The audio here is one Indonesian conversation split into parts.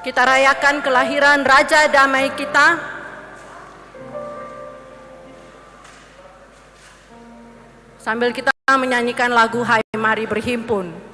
Kita rayakan kelahiran Raja Damai kita. Sambil kita menyanyikan lagu Hai Mari Berhimpun.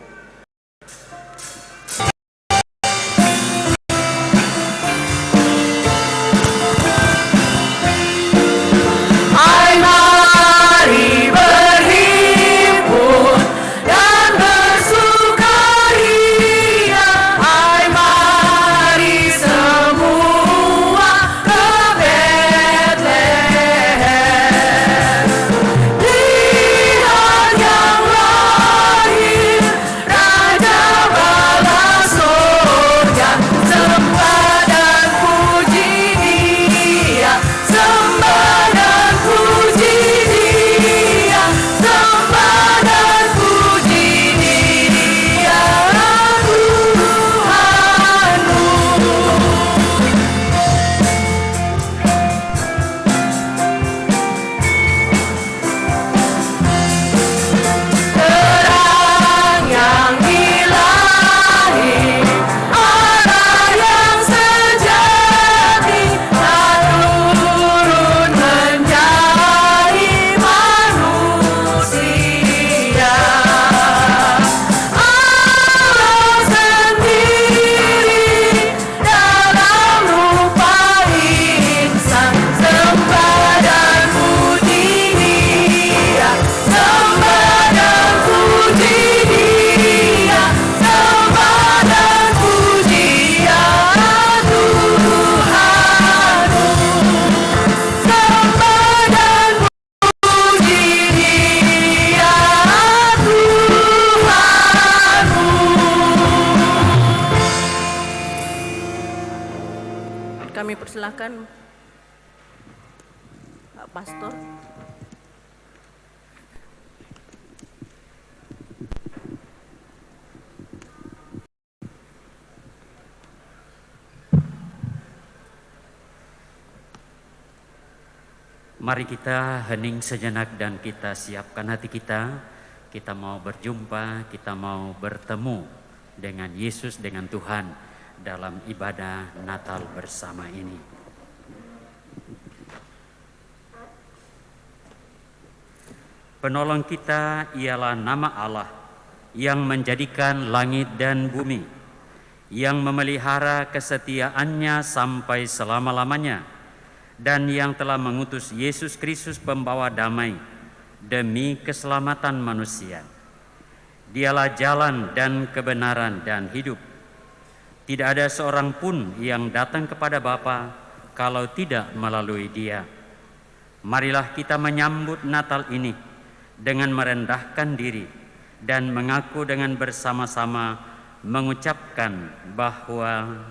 Kami persilahkan Pak Pastor. Mari kita hening sejenak dan kita siapkan hati kita. Kita mau berjumpa, kita mau bertemu dengan Yesus, dengan Tuhan dalam ibadah Natal bersama ini. Penolong kita ialah nama Allah yang menjadikan langit dan bumi, yang memelihara kesetiaannya sampai selama-lamanya, dan yang telah mengutus Yesus Kristus pembawa damai demi keselamatan manusia. Dialah jalan dan kebenaran dan hidup. Tidak ada seorang pun yang datang kepada Bapa kalau tidak melalui Dia. Marilah kita menyambut Natal ini dengan merendahkan diri dan mengaku dengan bersama-sama mengucapkan bahwa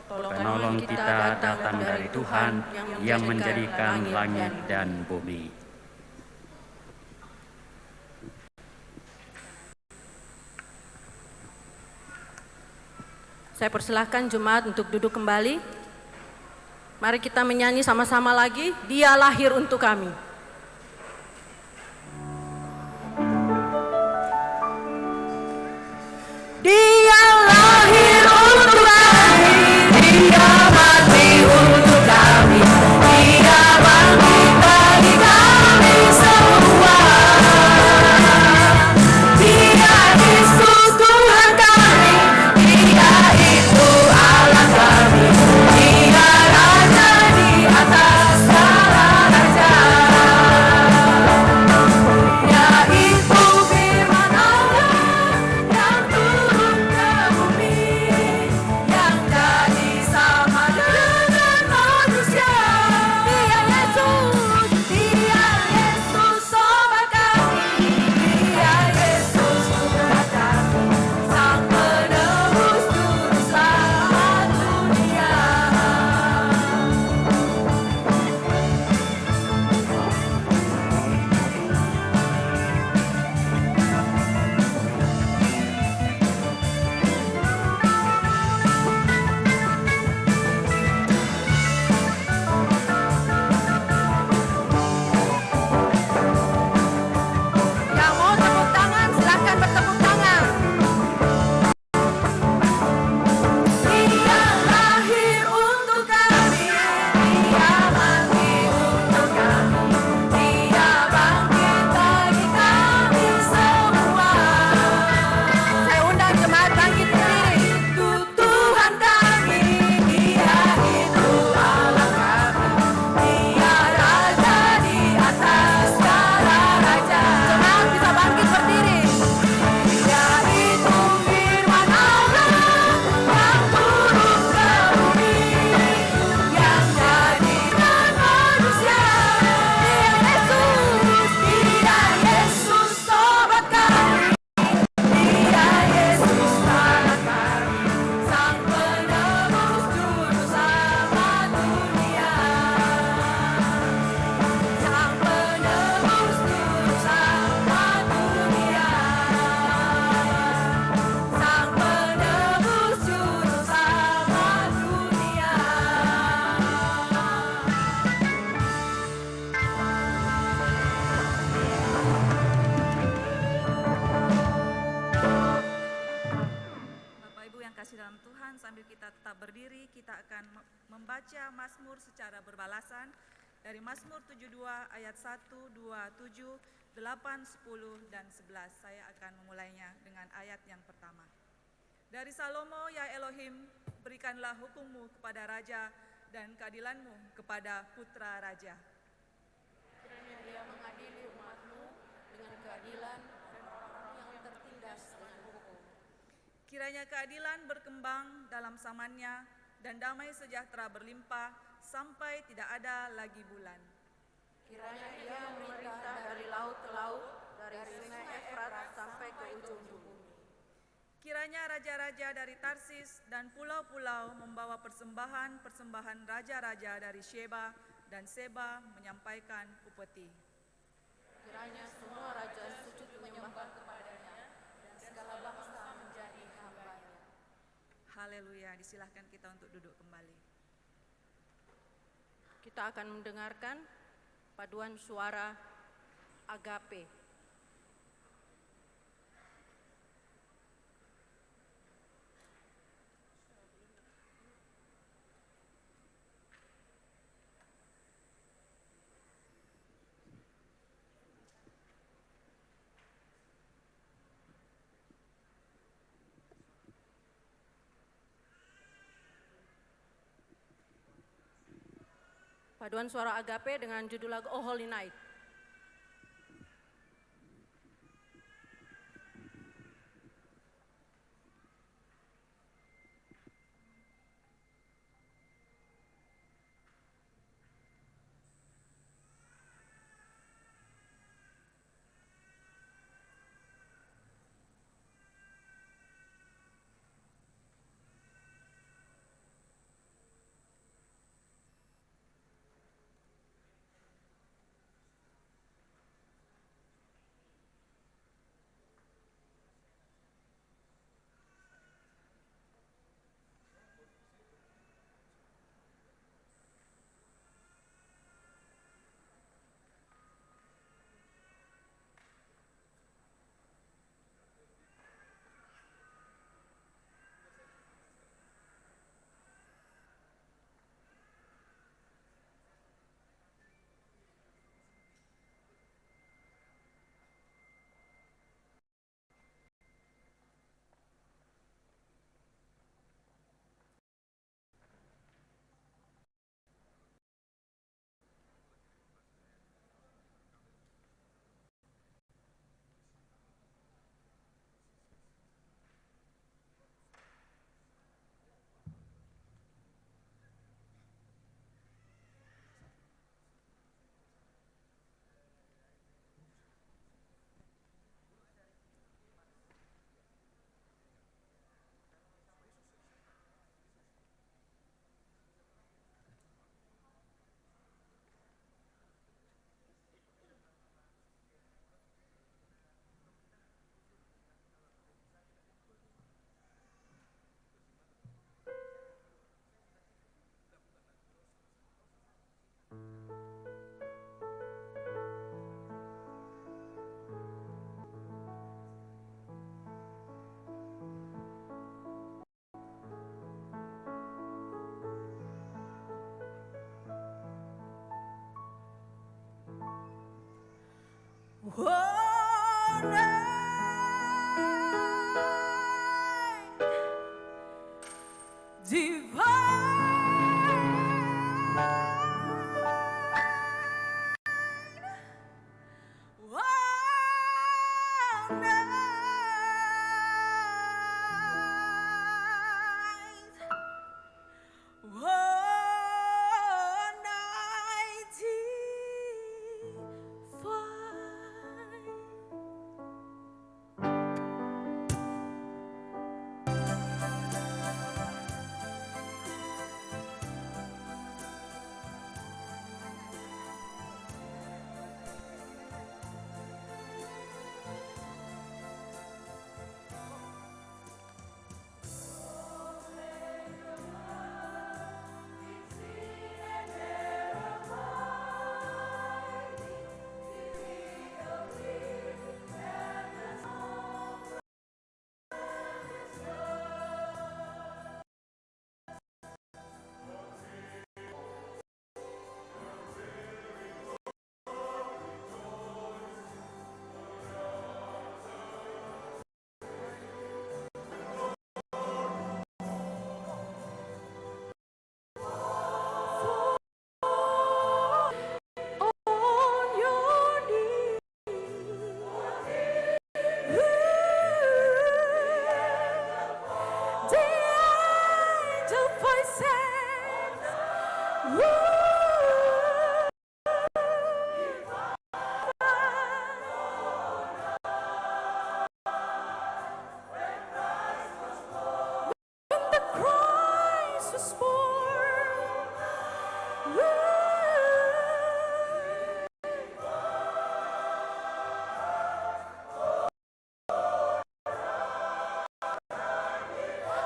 penolong kita datang dari Tuhan yang menjadikan langit dan bumi. Saya persilahkan jemaat untuk duduk kembali. Mari kita menyanyi sama-sama lagi, Dia lahir untuk kami. Dia lahir untuk kami, Dia mati untuk kami, Dia bangkit bagi kami semua. Dia Yesus Tuhan kami, Dia itu Allah kami, Dia Raja di atas segala raja. kasih dalam Tuhan, sambil kita tetap berdiri, kita akan membaca Mazmur secara berbalasan dari Mazmur 72 ayat 1, 2, 7, 8, 10, dan 11. Saya akan memulainya dengan ayat yang pertama. Dari Salomo, ya Elohim, berikanlah hukum-Mu kepada raja dan keadilan-Mu kepada putra raja. Kiranya Dia mengadili umat-Mu dengan keadilan dan orang yang tertindas dengan hukum. Kiranya keadilan berkembang dalam zamannya dan damai sejahtera berlimpah sampai tidak ada lagi bulan. Kiranya Dia memerintah dari laut ke laut, dari sungai Efrat sampai ke ujung bumi. Kiranya raja-raja dari Tarsis dan pulau-pulau membawa persembahan raja-raja dari Sheba dan Seba menyampaikan upeti. Kiranya semua raja sujud menyembah kepadanya dan segala bangsa menjadi hamba-Nya. Haleluya, disilahkan kita untuk duduk kembali. Kita akan mendengarkan paduan suara Agape. Paduan suara Agape dengan judul lagu Oh Holy Night.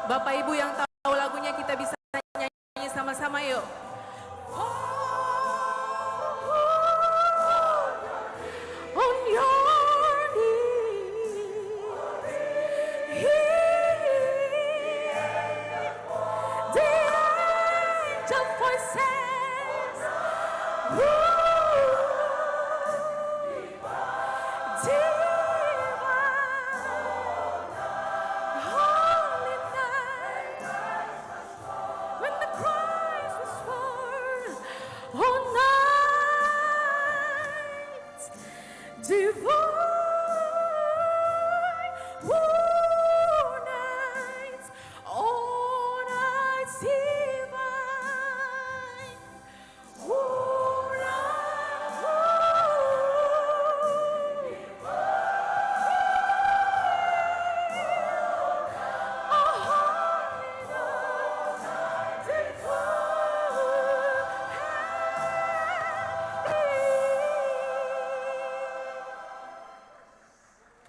Bapak Ibu yang tahu lagunya kita bisa nyanyi sama-sama yuk. On your knees, hear the angel voices.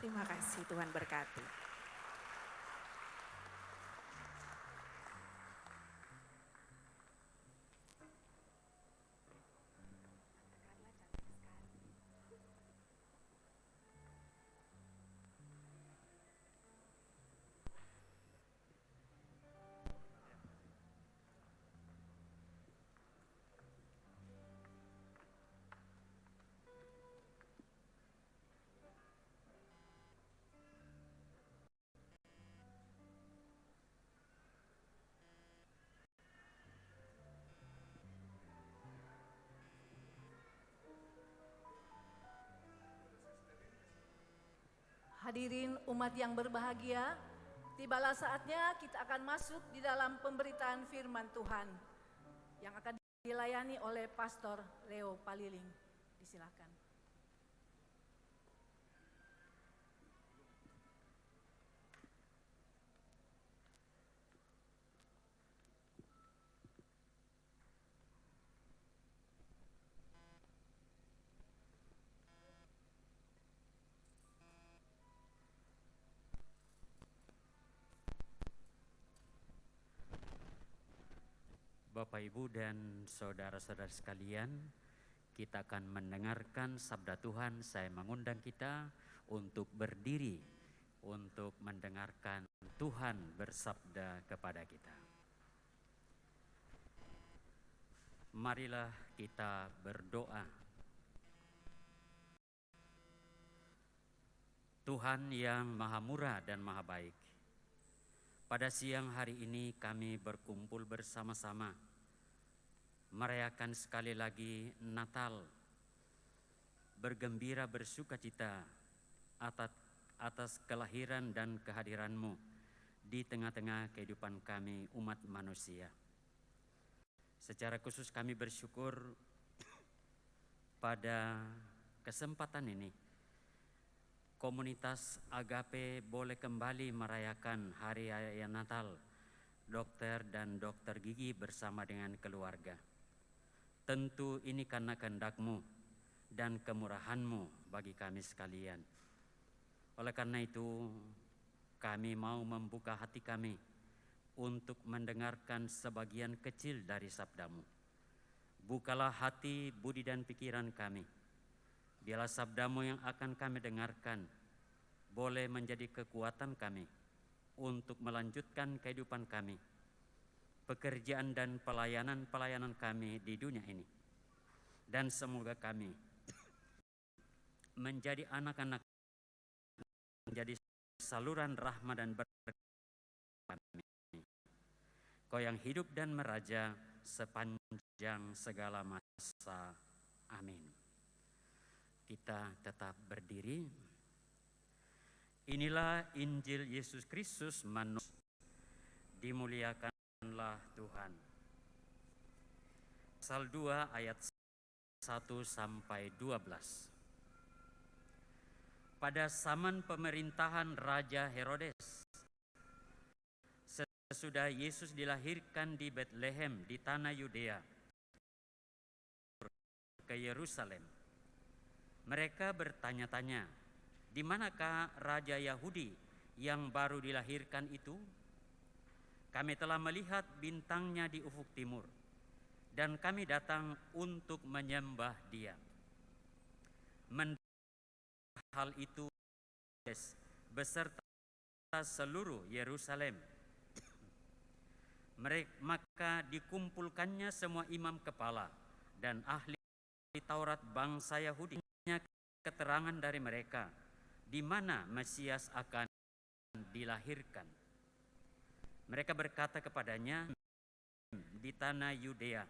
Terima kasih, Tuhan berkati. Hadirin umat yang berbahagia, tibalah saatnya kita akan masuk di dalam pemberitaan firman Tuhan yang akan dilayani oleh Pastor Leo Paliling. Disilakan. Bapak, Ibu, dan saudara-saudara sekalian, kita akan mendengarkan sabda Tuhan. Saya mengundang kita untuk berdiri untuk mendengarkan Tuhan bersabda kepada kita. Marilah kita berdoa. Tuhan yang maha murah dan maha baik, pada siang hari ini kami berkumpul bersama-sama merayakan sekali lagi Natal, bergembira bersukacita atas kelahiran dan kehadiran-Mu di tengah-tengah kehidupan kami umat manusia. Secara khusus kami bersyukur pada kesempatan ini komunitas Agape boleh kembali merayakan Hari Raya Natal dokter dan dokter gigi bersama dengan keluarga. Tentu ini karena kehendak-Mu dan kemurahan-Mu bagi kami sekalian. Oleh karena itu, kami mau membuka hati kami untuk mendengarkan sebagian kecil dari sabda-Mu. Bukalah hati, budi, dan pikiran kami. Biarlah sabda-Mu yang akan kami dengarkan boleh menjadi kekuatan kami untuk melanjutkan kehidupan kami, pekerjaan dan pelayanan kami di dunia ini. Dan semoga kami menjadi anak-anak, menjadi saluran rahmat dan berkat kami. Kau yang hidup dan meraja sepanjang segala masa. Amin. Kita tetap berdiri. Inilah Injil Yesus Kristus manusia. Dimuliakanlah Tuhan. Pasal 2 ayat 1 sampai 12. Pada zaman pemerintahan Raja Herodes, sesudah Yesus dilahirkan di Betlehem di tanah Yudea ke Yerusalem, mereka bertanya-tanya, di manakah Raja Yahudi yang baru dilahirkan itu? kami telah melihat bintangnya di ufuk timur, dan kami datang untuk menyembah Dia. Mendengar hal itu beserta seluruh Yerusalem, maka dikumpulkannya semua imam kepala dan ahli Taurat bangsa Yahudi, keterangan dari mereka di mana Mesias akan dilahirkan. Mereka berkata kepadanya, di tanah Yudea,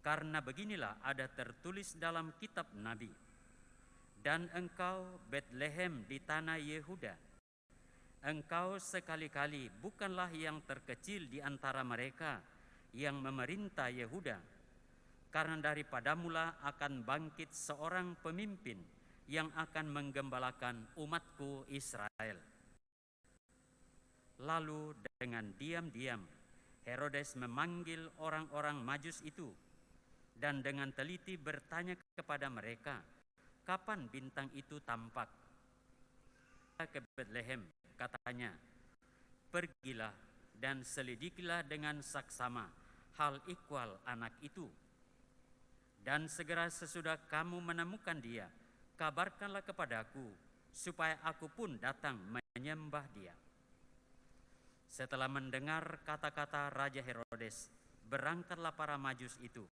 karena beginilah ada tertulis dalam kitab Nabi, dan engkau Betlehem di tanah Yehuda, engkau sekali-kali bukanlah yang terkecil di antara mereka yang memerintah Yehuda, karena daripadamulah akan bangkit seorang pemimpin yang akan menggembalakan umatku Israel. Lalu dengan diam-diam Herodes memanggil orang-orang Majus itu dan dengan teliti bertanya kepada mereka, kapan bintang itu tampak? Ke Betlehem, katanya, pergilah dan selidikilah dengan saksama hal ikhwal anak itu. Dan segera sesudah kamu menemukan dia, kabarkanlah kepadaku, supaya aku pun datang menyembah dia. Setelah mendengar kata-kata Raja Herodes, berangkatlah para Majus itu.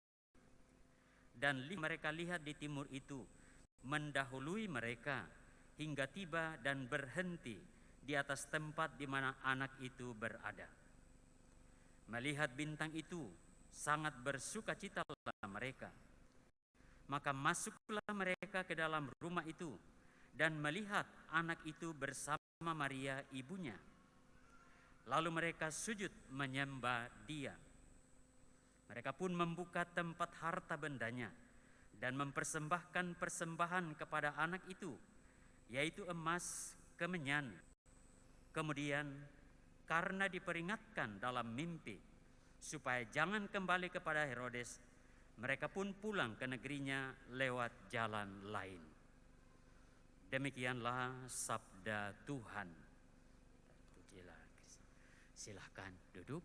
Dan mereka lihat di timur itu, mendahului mereka hingga tiba dan berhenti di atas tempat di mana anak itu berada. Melihat bintang itu, sangat bersukacitalah mereka. Maka masuklah mereka ke dalam rumah itu dan melihat anak itu bersama Maria ibunya. Lalu mereka sujud menyembah Dia. Mereka pun membuka tempat harta bendanya dan mempersembahkan persembahan kepada anak itu, yaitu emas, kemenyan. Kemudian karena diperingatkan dalam mimpi supaya jangan kembali kepada Herodes, mereka pun pulang ke negerinya lewat jalan lain. Demikianlah sabda Tuhan. Silahkan duduk.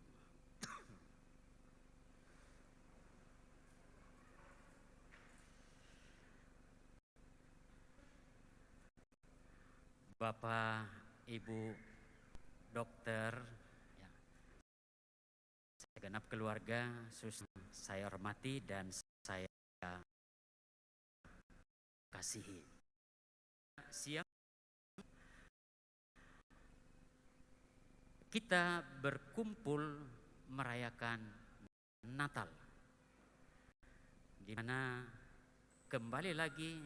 Bapak, Ibu, dokter, ya, segenap keluarga, saya hormati dan saya kasihi. Siang kita berkumpul merayakan Natal, di mana kembali lagi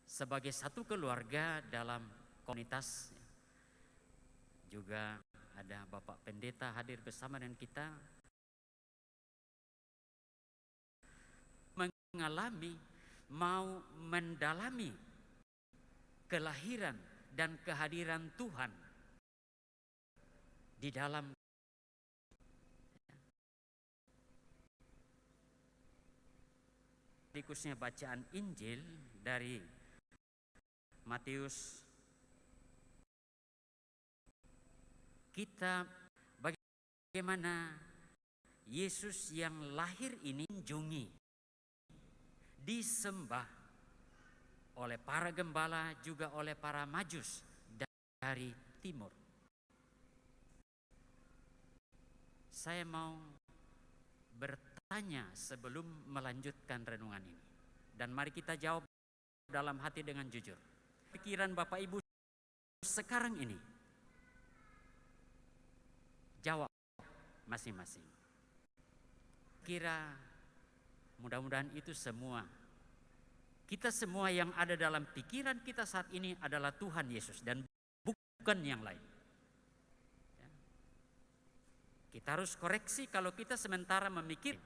sebagai satu keluarga dalam komunitas. Juga ada Bapak Pendeta hadir bersama dengan kita, mau mendalami kelahiran dan kehadiran Tuhan di dalam khususnya bacaan Injil dari Matius. Kita bagaimana Yesus yang lahir ini dijunjungi, disembah oleh para gembala, juga oleh para Majus dari timur. Saya mau bertanya sebelum melanjutkan renungan ini, dan mari kita jawab dalam hati dengan jujur. Pikiran Bapak Ibu sekarang ini, jawab masing-masing. Kira mudah-mudahan itu semua, kita semua yang ada dalam pikiran kita saat ini adalah Tuhan Yesus dan bukan yang lain. Kita harus koreksi kalau kita sementara memikir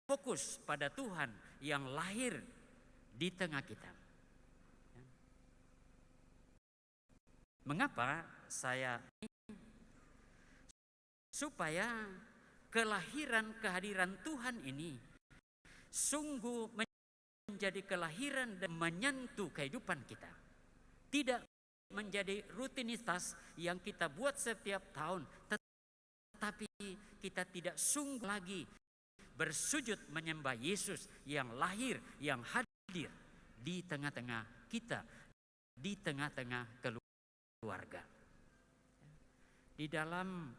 fokus pada Tuhan yang lahir di tengah kita. Mengapa saya supaya kehadiran Tuhan ini sungguh menjadi kelahiran dan menyentuh kehidupan kita. Tidak menjadi rutinitas yang kita buat setiap tahun, tetapi kita tidak sungguh lagi bersujud menyembah Yesus yang lahir, yang hadir di tengah-tengah kita, di tengah-tengah keluarga. Di dalam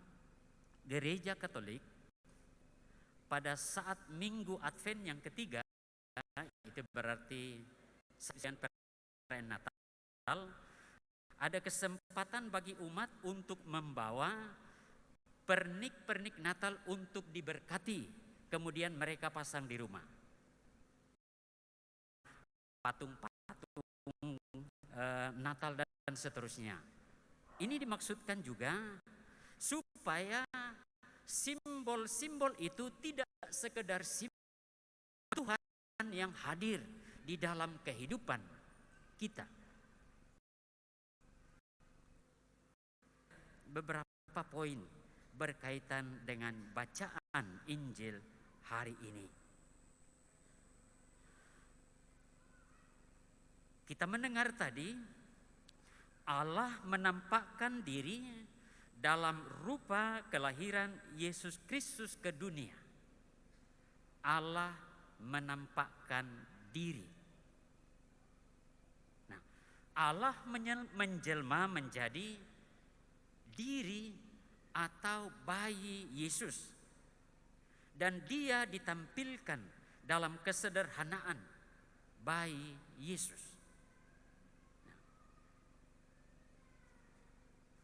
gereja Katolik, pada saat Minggu Advent yang ketiga, itu berarti sajian perayaan Natal, ada kesempatan bagi umat untuk membawa pernik-pernik Natal untuk diberkati, kemudian mereka pasang di rumah. Patung-patung Natal dan seterusnya. Ini dimaksudkan juga supaya simbol-simbol itu tidak sekedar simbol Tuhan yang hadir di dalam kehidupan kita. Beberapa poin berkaitan dengan bacaan Injil hari ini. Kita mendengar tadi Allah menampakkan diri dalam rupa kelahiran Yesus Kristus ke dunia. Allah menampakkan diri. Nah, Allah menjelma menjadi diri atau bayi Yesus, dan dia ditampilkan dalam kesederhanaan bayi Yesus.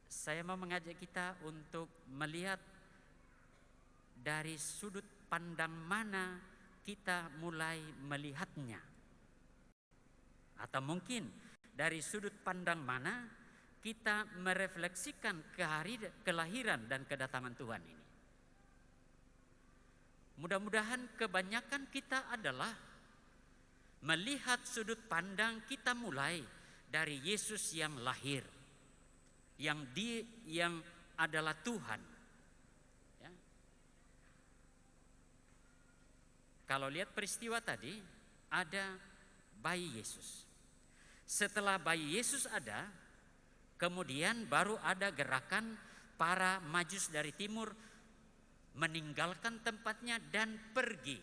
Saya mau mengajak kita untuk melihat dari sudut pandang mana kita mulai melihatnya, atau mungkin dari sudut pandang mana kita merefleksikan kelahiran dan kedatangan Tuhan ini. Mudah-mudahan kebanyakan kita adalah melihat sudut pandang kita mulai dari Yesus yang lahir, yang adalah Tuhan. Ya. Kalau lihat peristiwa tadi, ada bayi Yesus. Setelah bayi Yesus ada, kemudian baru ada gerakan para Majus dari timur meninggalkan tempatnya dan pergi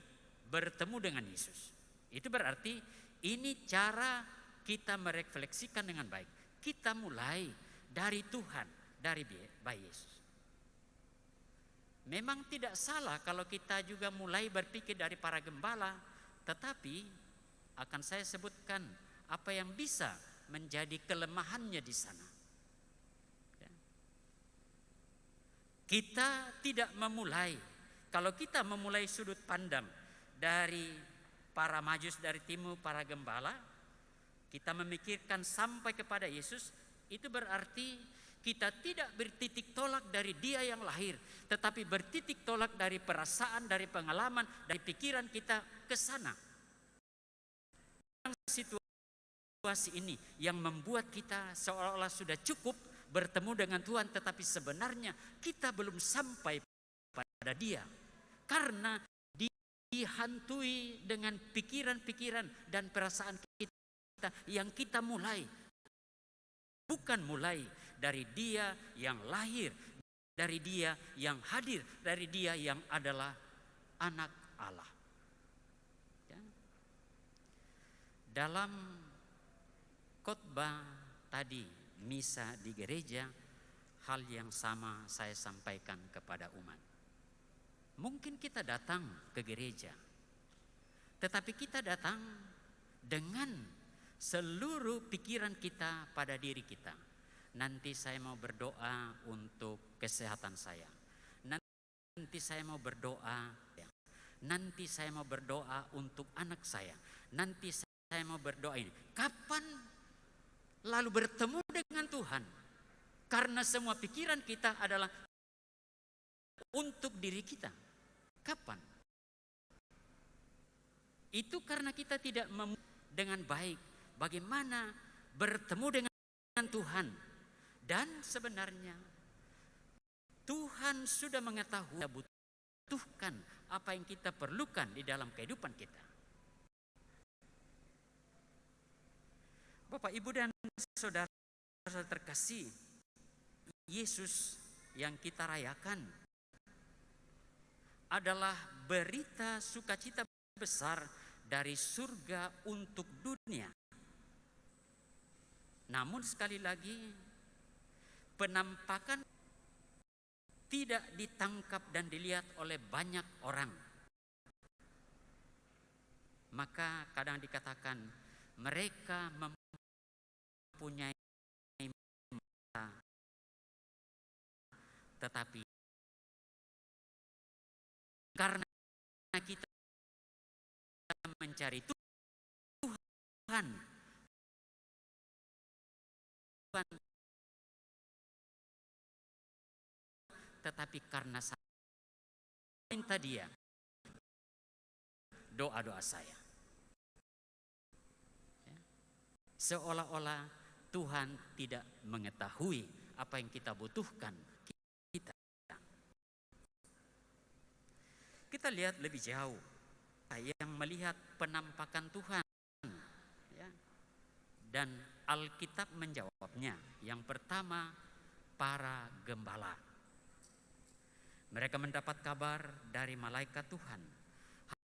bertemu dengan Yesus. Itu berarti ini cara kita merefleksikan dengan baik. Kita mulai dari Tuhan, dari bayi Yesus. Memang tidak salah kalau kita juga mulai berpikir dari para gembala, tetapi akan saya sebutkan apa yang bisa menjadi kelemahannya di sana. Kita tidak memulai, kalau kita memulai sudut pandang dari para Majus dari timur, para gembala, kita memikirkan sampai kepada Yesus, itu berarti kita tidak bertitik tolak dari dia yang lahir, tetapi bertitik tolak dari perasaan, dari pengalaman, dari pikiran kita ke sana. Situasi ini yang membuat kita seolah-olah sudah cukup bertemu dengan Tuhan, tetapi sebenarnya kita belum sampai pada dia, karena dihantui dengan pikiran-pikiran dan perasaan kita yang kita mulai, bukan mulai dari dia yang lahir, dari dia yang hadir, dari dia yang adalah anak Allah. Ya. Dalam khotbah tadi misa di gereja, hal yang sama saya sampaikan kepada umat. Mungkin kita datang ke gereja, tetapi kita datang dengan seluruh pikiran kita pada diri kita. Nanti saya mau berdoa untuk kesehatan saya. Nanti saya mau berdoa. Nanti saya mau berdoa untuk anak saya. Nanti saya mau berdoa ini. Kapan lalu bertemu dengan Tuhan? Karena semua pikiran kita adalah untuk diri kita. Kapan? Itu karena kita tidak dengan baik bagaimana bertemu dengan Tuhan. Dan sebenarnya Tuhan sudah mengetahui, butuhkan apa yang kita perlukan di dalam kehidupan kita. Bapak, Ibu, dan saudara terkasih, Yesus yang kita rayakan adalah berita sukacita besar dari surga untuk dunia. Namun sekali lagi, penampakan tidak ditangkap dan dilihat oleh banyak orang. Maka kadang dikatakan mereka mempunyai mata, tetapi karena kita mencari Tuhan, tetapi karena saya minta Dia, doa-doa saya, seolah-olah Tuhan tidak mengetahui apa yang kita butuhkan. Kita lihat lebih jauh, yang melihat penampakan Tuhan, ya. Dan Alkitab menjawabnya. Yang pertama, para gembala. Mereka mendapat kabar dari malaikat Tuhan,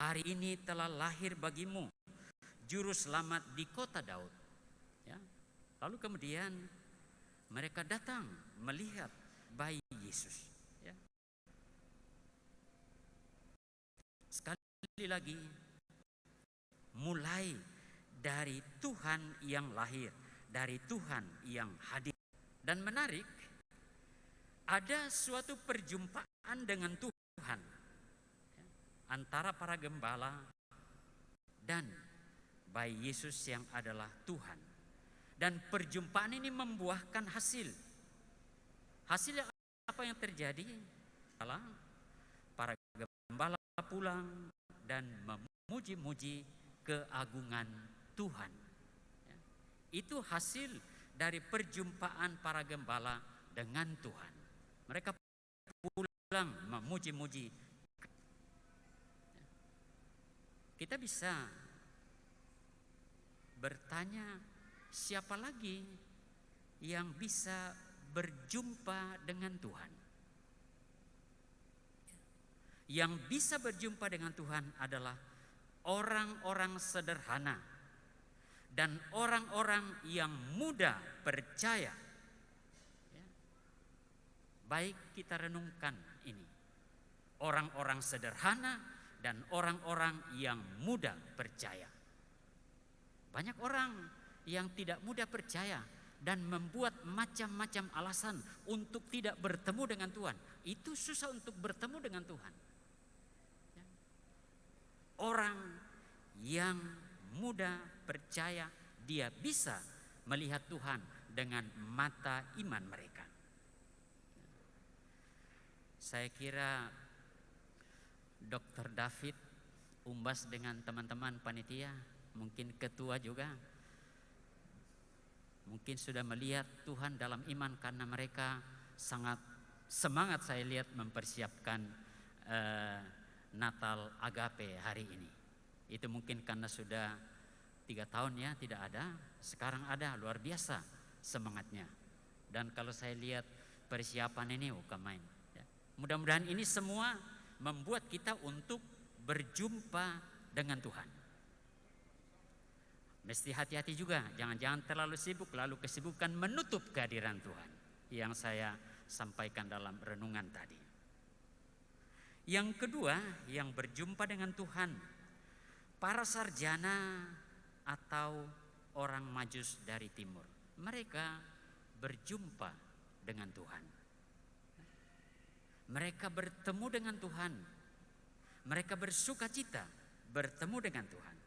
hari ini telah lahir bagimu juru selamat di kota Daud. Ya. Lalu kemudian mereka datang melihat bayi Yesus. Ya. Sekali lagi, mulai dari Tuhan yang lahir, dari Tuhan yang hadir. Dan menarik, ada suatu perjumpaan dengan Tuhan antara para gembala dan bayi Yesus yang adalah Tuhan. Dan perjumpaan ini membuahkan hasil. Hasilnya apa yang terjadi? Para gembala pulang dan memuji-muji keagungan Tuhan. Itu hasil dari perjumpaan para gembala dengan Tuhan. Mereka pulang memuji-muji. Kita bisa bertanya, siapa lagi yang bisa berjumpa dengan Tuhan? Yang bisa berjumpa dengan Tuhan adalah orang-orang sederhana dan orang-orang yang mudah percaya. Baik kita renungkan ini. Orang-orang sederhana dan orang-orang yang mudah percaya. Banyak orang yang tidak mudah percaya dan membuat macam-macam alasan untuk tidak bertemu dengan Tuhan. Itu susah untuk bertemu dengan Tuhan. Orang yang mudah percaya, dia bisa melihat Tuhan dengan mata iman mereka. Saya kira Dr. David Umbas dengan teman-teman panitia, mungkin ketua juga, mungkin sudah melihat Tuhan dalam iman karena mereka sangat semangat saya lihat mempersiapkan Natal Agape hari ini. Itu mungkin karena sudah 3 tahun ya tidak ada, sekarang ada, luar biasa semangatnya. Dan kalau saya lihat persiapan ini bukan main. Ya. Mudah-mudahan ini semua membuat kita untuk berjumpa dengan Tuhan. Mesti hati-hati juga, jangan-jangan terlalu sibuk lalu kesibukan menutup kehadiran Tuhan yang saya sampaikan dalam renungan tadi. Yang kedua, yang berjumpa dengan Tuhan, para sarjana atau orang Majus dari timur. Mereka berjumpa dengan Tuhan. Mereka bertemu dengan Tuhan. Mereka bersukacita bertemu dengan Tuhan.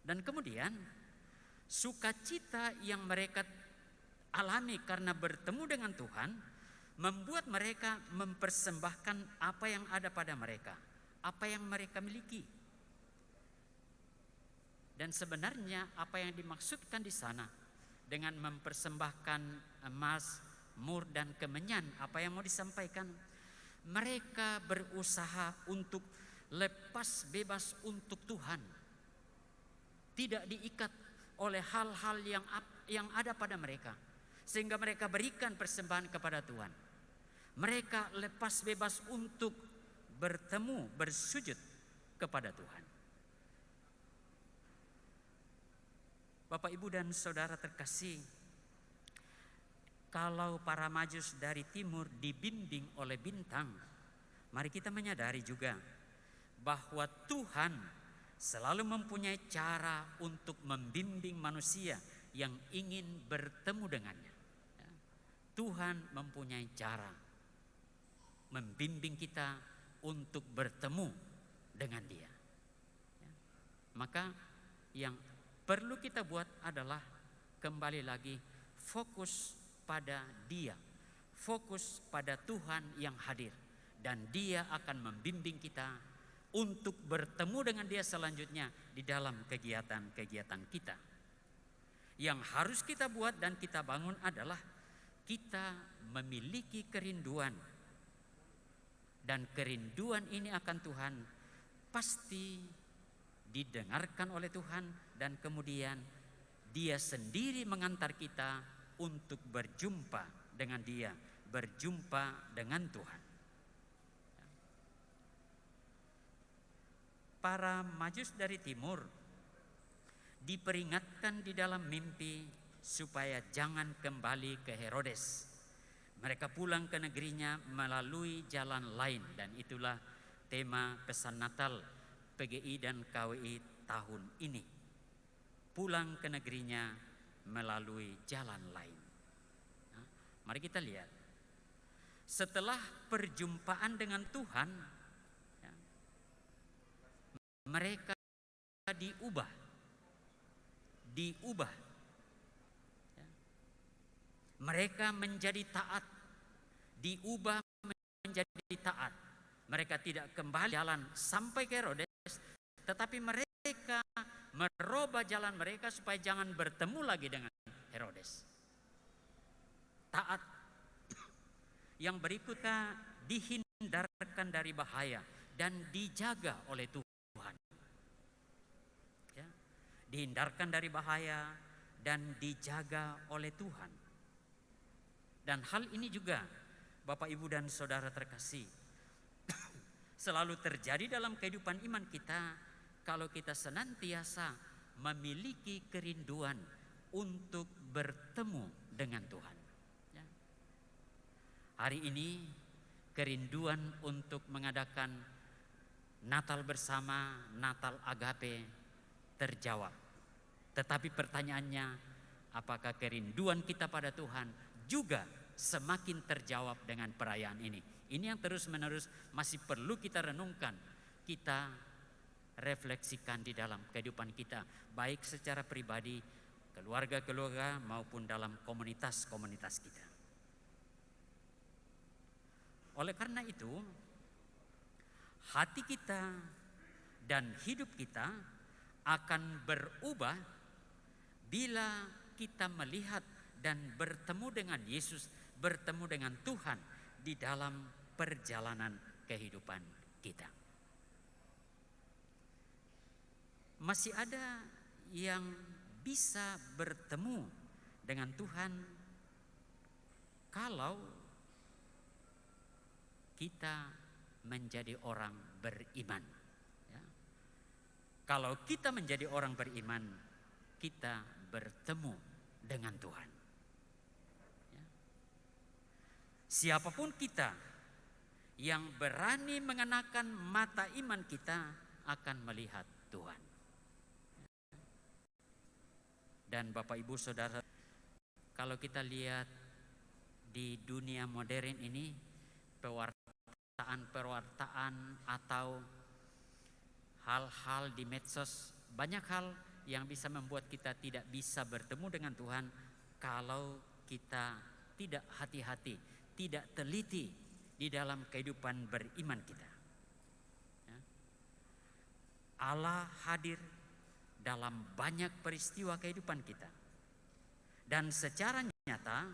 Dan kemudian sukacita yang mereka alami karena bertemu dengan Tuhan membuat mereka mempersembahkan apa yang ada pada mereka, apa yang mereka miliki. Dan sebenarnya apa yang dimaksudkan di sana dengan mempersembahkan emas, mur dan kemenyan, apa yang mau disampaikan? Mereka berusaha untuk lepas bebas untuk Tuhan. Tidak diikat oleh hal-hal yang ada pada mereka. sehingga mereka berikan persembahan kepada Tuhan. Mereka lepas bebas untuk bertemu, bersujud kepada Tuhan. Bapak, Ibu, dan Saudara terkasih, kalau para Majus dari timur dibimbing oleh bintang, mari kita menyadari juga bahwa Tuhan selalu mempunyai cara untuk membimbing manusia yang ingin bertemu dengannya. Tuhan mempunyai cara membimbing kita untuk bertemu dengan Dia. Maka yang perlu kita buat adalah kembali lagi fokus pada Dia, fokus pada Tuhan yang hadir, dan Dia akan membimbing kita untuk bertemu dengan Dia selanjutnya di dalam kegiatan-kegiatan kita. Yang harus kita buat dan kita bangun adalah kita memiliki kerinduan, dan kerinduan ini akan Tuhan pasti didengarkan oleh Tuhan, dan kemudian Dia sendiri mengantar kita untuk berjumpa dengan Dia, berjumpa dengan Tuhan. Para Majus dari timur diperingatkan di dalam mimpi supaya jangan kembali ke Herodes. Mereka pulang ke negerinya melalui jalan lain, dan itulah tema pesan Natal PGI dan KWI tahun ini. Pulang ke negerinya melalui jalan lain. Nah, mari kita lihat. Setelah perjumpaan dengan Tuhan, ya, mereka diubah. Ya. Mereka menjadi taat, diubah menjadi taat. Mereka tidak kembali jalan sampai ke Herodes, tetapi mereka merubah jalan mereka supaya jangan bertemu lagi dengan Herodes. Taat. Yang berikutnya dihindarkan dari bahaya dan dijaga oleh Tuhan. Ya, dihindarkan dari bahaya dan dijaga oleh Tuhan. Dan hal ini juga, Bapak, Ibu, dan Saudara terkasih, selalu terjadi dalam kehidupan iman kita kalau kita senantiasa memiliki kerinduan untuk bertemu dengan Tuhan. Ya. Hari ini kerinduan untuk mengadakan Natal bersama, Natal Agape terjawab. Tetapi pertanyaannya, apakah kerinduan kita pada Tuhan juga semakin terjawab dengan perayaan ini? Ini yang terus-menerus masih perlu kita renungkan, kita refleksikan di dalam kehidupan kita, baik secara pribadi, keluarga-keluarga, maupun dalam komunitas-komunitas kita. Oleh karena itu, hati kita dan hidup kita akan berubah bila kita melihat dan bertemu dengan Yesus, bertemu dengan Tuhan di dalam perjalanan kehidupan kita. Masih ada yang bisa bertemu dengan Tuhan kalau kita menjadi orang beriman. Ya. Kalau kita menjadi orang beriman, kita bertemu dengan Tuhan. Ya. Siapapun kita yang berani mengenakan mata iman kita akan melihat Tuhan. Dan Bapak, Ibu, Saudara, kalau kita lihat di dunia modern ini, pewartaan atau hal-hal di medsos, banyak hal yang bisa membuat kita tidak bisa bertemu dengan Tuhan kalau kita tidak hati-hati, tidak teliti di dalam kehidupan beriman kita. Ya. Allah hadir dalam banyak peristiwa kehidupan kita, dan secara nyata,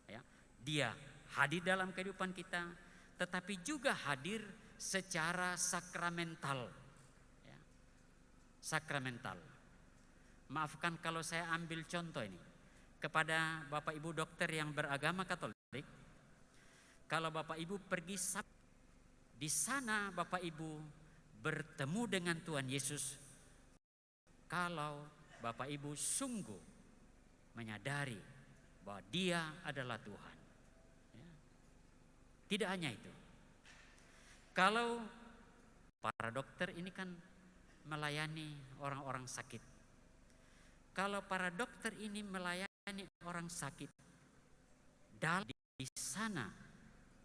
ya, Dia hadir dalam kehidupan kita, tetapi juga hadir secara sakramental. Ya. Sakramental. Maafkan kalau saya ambil contoh ini. kepada Bapak Ibu dokter yang beragama Katolik, kalau Bapak Ibu pergi di sana Bapak Ibu bertemu dengan Tuhan Yesus, kalau Bapak Ibu sungguh menyadari bahwa Dia adalah Tuhan. Ya. Tidak hanya itu, kalau para dokter ini kan melayani orang-orang sakit, kalau para dokter ini melayani orang sakit, di sana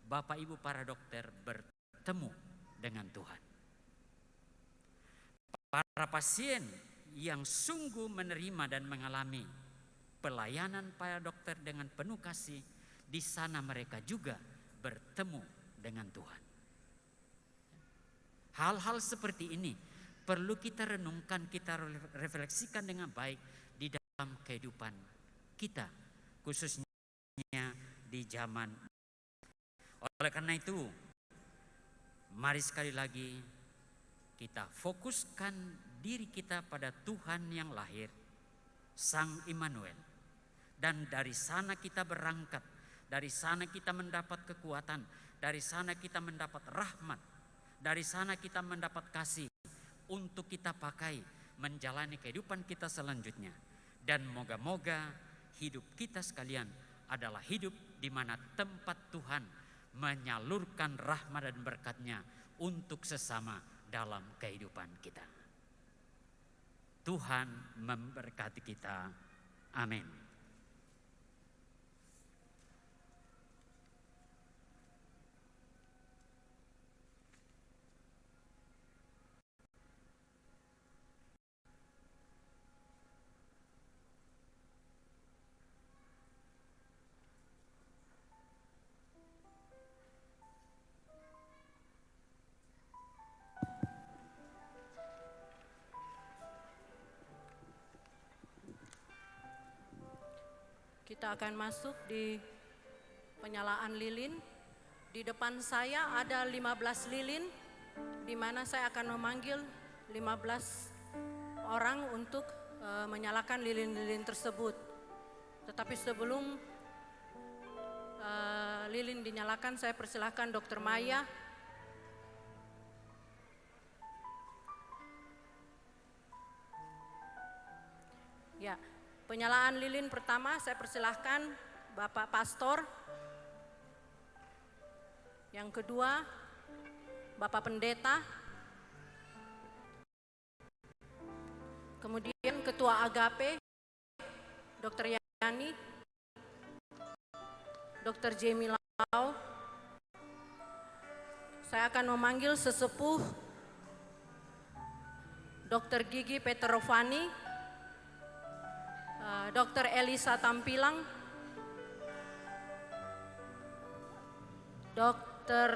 Bapak Ibu para dokter bertemu dengan Tuhan. Para pasien yang sungguh menerima dan mengalami pelayanan para dokter dengan penuh kasih, di sana mereka juga bertemu dengan Tuhan. Hal-hal seperti ini perlu kita renungkan, kita refleksikan dengan baik di dalam kehidupan kita, khususnya di zaman. Oleh karena itu, mari sekali lagi kita fokuskan diri kita pada Tuhan yang lahir, Sang Immanuel. Dan dari sana kita berangkat, dari sana kita mendapat kekuatan, dari sana kita mendapat rahmat, dari sana kita mendapat kasih untuk kita pakai menjalani kehidupan kita selanjutnya. Dan moga-moga hidup kita sekalian adalah hidup di mana tempat Tuhan menyalurkan rahmat dan berkat-Nya untuk sesama dalam kehidupan kita. Tuhan memberkati kita. Amin. Kita akan masuk di penyalaan lilin. Di depan saya ada 15 lilin, di mana saya akan memanggil 15 orang untuk menyalakan lilin-lilin tersebut. Tetapi sebelum lilin dinyalakan, saya persilahkan Dr. Maya. Ya. Penyalaan lilin pertama saya persilahkan Bapak Pastor. Yang kedua Bapak Pendeta. Kemudian Ketua Agape Dr. Yani, Dr. Jamie Lau. Saya akan memanggil sesepuh Dr. Gigi Peterovani, Dr. Elisa Tampilang, Dr.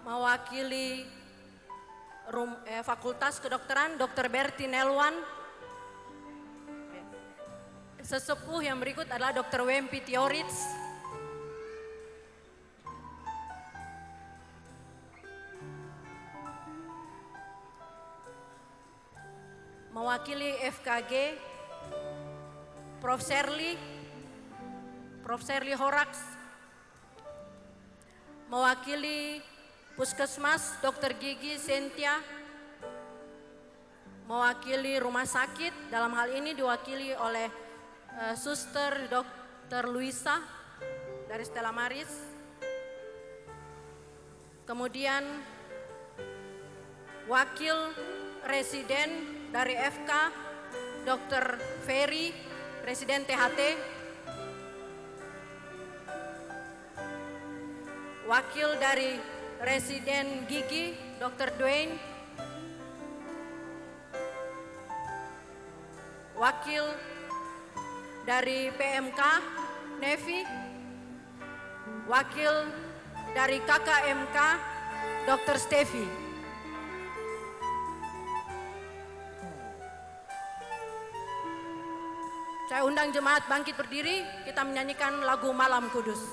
Mewakili Fakultas Kedokteran Dr. Berti Nelwan. Sesepuh yang berikut adalah Dr. Wempi Tiorits. Mewakili FKG Prof. Serli Horaks. Mewakili Puskesmas Dr. Gigi Sentia. Mewakili rumah sakit, dalam hal ini diwakili oleh Suster Dr. Luisa dari Stella Maris. Kemudian Wakil Residen dari FK Dr. Ferry, Presiden THT. Wakil dari Residen Gigi Dr. Dwayne. Wakil dari PMK Nevi, wakil dari KKMK Dr. Stevi. Saya undang jemaat bangkit berdiri, kita menyanyikan lagu Malam Kudus.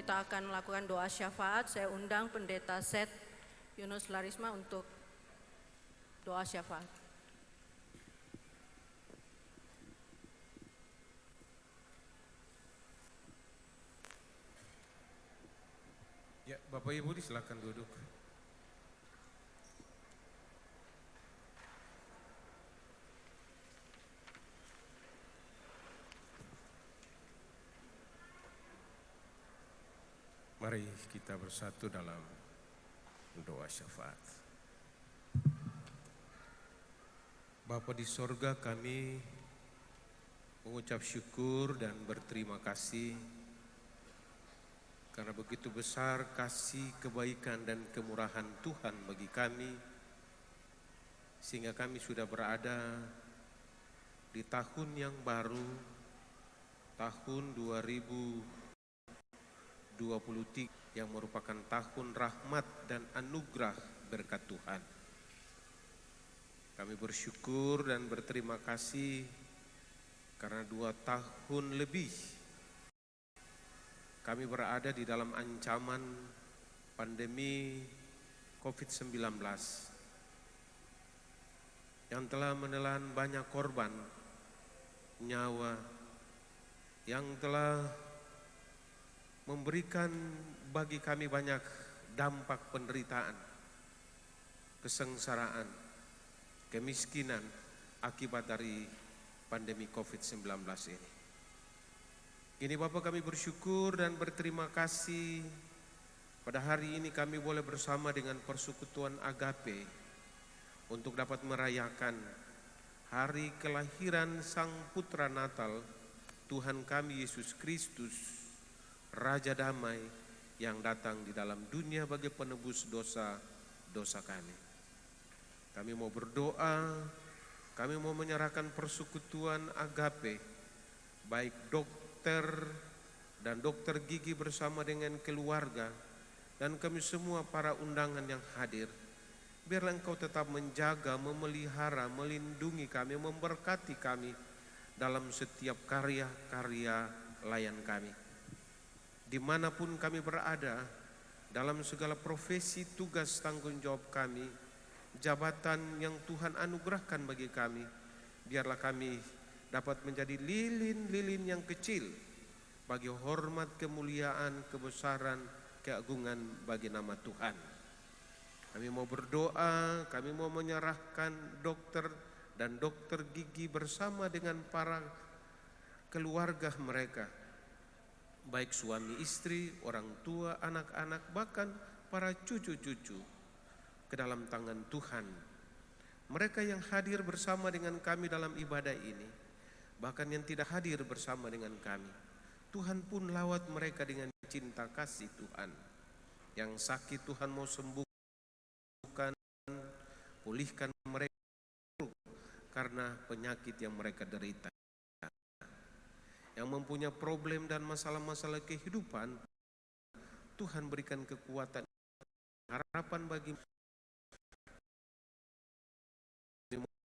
kita akan melakukan doa syafaat. Saya undang Pendeta Seth Yunus Larisma untuk doa syafaat. Ya, Bapak Ibu silakan duduk. Mari kita bersatu dalam doa syafaat. Bapa di sorga, kami mengucap syukur dan berterima kasih karena begitu besar kasih, kebaikan dan kemurahan Tuhan bagi kami, sehingga kami sudah berada di tahun yang baru, tahun 2023, yang merupakan tahun rahmat dan anugerah berkat Tuhan. Kami bersyukur dan berterima kasih karena 2 tahun lebih kami berada di dalam ancaman pandemi COVID-19 yang telah menelan banyak korban nyawa, yang telah memberikan bagi kami banyak dampak penderitaan, kesengsaraan, kemiskinan akibat dari pandemi COVID-19 ini. Kini Bapak, kami bersyukur dan berterima kasih pada hari ini kami boleh bersama dengan Persekutuan Agape untuk dapat merayakan hari kelahiran Sang Putra Natal, Tuhan kami Yesus Kristus, Raja Damai yang datang di dalam dunia bagi penebus dosa-dosa kami. Kami mau berdoa, kami mau menyerahkan Persekutuan Agape, baik dokter dan dokter gigi bersama dengan keluarga, dan kami semua para undangan yang hadir. Biarlah Engkau tetap menjaga, memelihara, melindungi kami, memberkati kami dalam setiap karya-karya layan kami. Dimanapun kami berada, dalam segala profesi, tugas, tanggung jawab kami, jabatan yang Tuhan anugerahkan bagi kami, biarlah kami dapat menjadi lilin-lilin yang kecil bagi hormat, kemuliaan, kebesaran, keagungan bagi nama Tuhan. Kami mau berdoa, kami mau menyerahkan dokter dan dokter gigi bersama dengan para keluarga mereka, baik suami istri, orang tua, anak-anak, bahkan para cucu-cucu, ke dalam tangan Tuhan. Mereka yang hadir bersama dengan kami dalam ibadah ini, bahkan yang tidak hadir bersama dengan kami, Tuhan pun lawat mereka dengan cinta kasih Tuhan. Yang sakit Tuhan mau sembuhkan, pulihkan mereka karena penyakit yang mereka derita. Yang mempunyai problem dan masalah-masalah kehidupan, Tuhan berikan kekuatan, harapan bagi kami.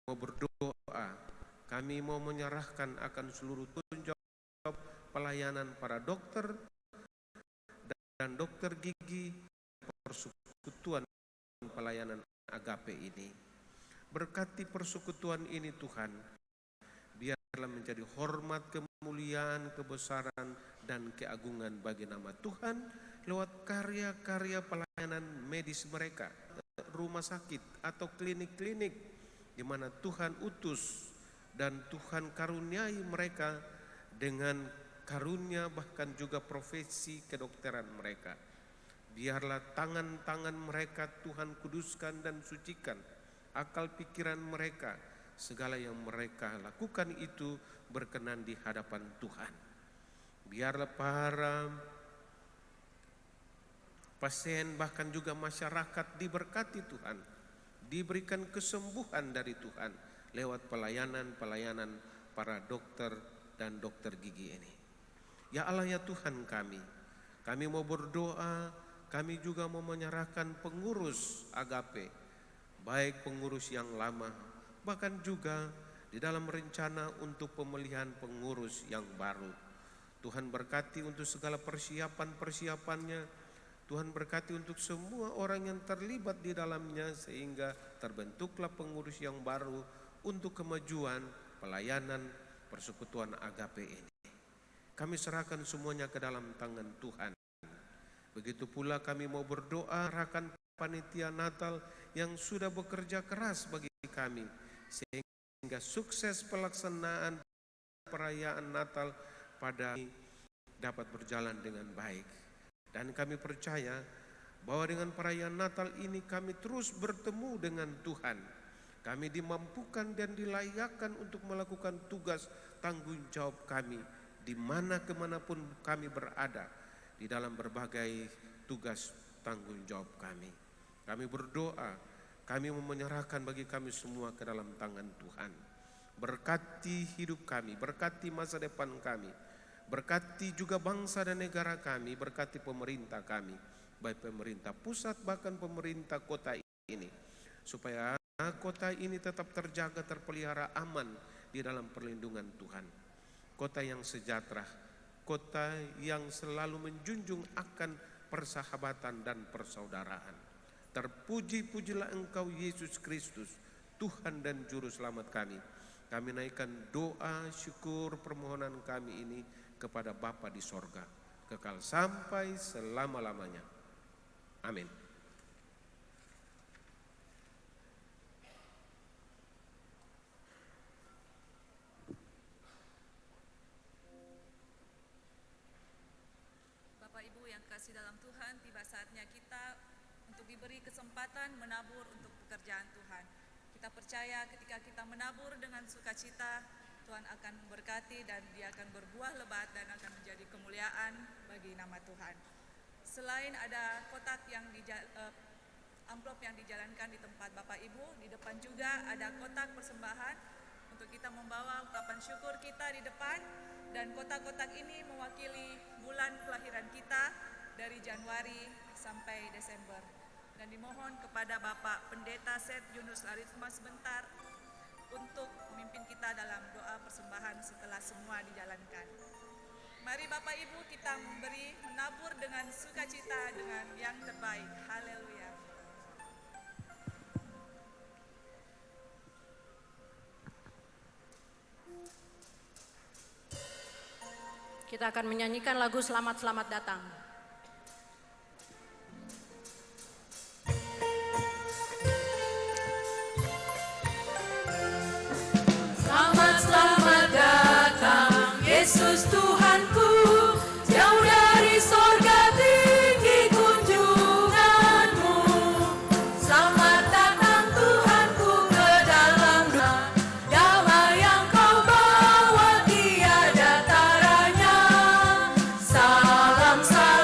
Mau berdoa, kami mau menyerahkan akan seluruh tanggung jawab pelayanan para dokter dan dokter gigi Persekutuan Pelayanan Agape ini. Berkati persekutuan ini Tuhan, biarlah menjadi hormat, kemuliaan, kebesaran, dan keagungan bagi nama Tuhan lewat karya-karya pelayanan medis mereka, rumah sakit atau klinik-klinik di mana Tuhan utus dan Tuhan karuniai mereka dengan karunia, bahkan juga profesi kedokteran mereka. Biarlah tangan-tangan mereka Tuhan kuduskan dan sucikan, akal pikiran mereka, segala yang mereka lakukan itu berkenan di hadapan Tuhan. Biarlah para pasien bahkan juga masyarakat diberkati Tuhan, diberikan kesembuhan dari Tuhan lewat pelayanan-pelayanan para dokter dan dokter gigi ini. Ya Allah, ya Tuhan kami mau berdoa, kami juga mau menyerahkan pengurus Agape, baik pengurus yang lama, bahkan juga di dalam rencana untuk pemilihan pengurus yang baru. Tuhan berkati untuk segala persiapan-persiapannya. Tuhan berkati untuk semua orang yang terlibat di dalamnya, sehingga terbentuklah pengurus yang baru untuk kemajuan pelayanan persekutuan agape ini. Kami serahkan semuanya ke dalam tangan Tuhan. Begitu pula kami mau berdoa, serahkan panitia Natal yang sudah bekerja keras bagi kami, sehingga sukses pelaksanaan perayaan Natal pada dapat berjalan dengan baik. Dan kami percaya bahwa dengan perayaan Natal ini kami terus bertemu dengan Tuhan. Kami dimampukan dan dilayakkan untuk melakukan tugas tanggung jawab kami di mana kemanapun kami berada di dalam berbagai tugas tanggung jawab kami. Kami berdoa, kami menyerahkan bagi kami semua ke dalam tangan Tuhan. Berkati hidup kami, berkati masa depan kami, berkati juga bangsa dan negara kami, berkati pemerintah kami, baik pemerintah pusat bahkan pemerintah kota ini, supaya kota ini tetap terjaga, terpelihara aman di dalam perlindungan Tuhan. Kota yang sejahtera, kota yang selalu menjunjung akan persahabatan dan persaudaraan. Terpuji-pujilah Engkau Yesus Kristus, Tuhan dan Juru Selamat kami. Kami naikkan doa syukur permohonan kami ini kepada Bapa di sorga, kekal sampai selama-lamanya. Amin. Bapak Ibu yang kasih dalam Tuhan, tiba saatnya kita untuk diberi kesempatan menabur untuk pekerjaan Tuhan. Kita percaya ketika kita menabur dengan sukacita, Tuhan akan memberkati dan Dia akan berbuah lebat dan akan menjadi kemuliaan bagi nama Tuhan. Selain ada kotak yang amplop yang dijalankan di tempat Bapak Ibu, di depan juga ada kotak persembahan untuk kita membawa ungkapan syukur kita di depan, dan kotak-kotak ini mewakili bulan kelahiran kita dari Januari sampai Desember. Dan dimohon kepada Bapak Pendeta Seth Yunus Larisma sebentar untuk memimpin kita dalam doa persembahan setelah semua dijalankan. Mari Bapak Ibu kita menabur dengan sukacita dengan yang terbaik. Haleluya. Kita akan menyanyikan lagu Selamat Selamat Datang. Selamat selamat datang Yesus Tuhanku, jauh dari sorga tinggi kunjunganmu. Selamat datang Tuhanku ke dalam dunia, damai yang kau bawa tiada taranya. Salam salam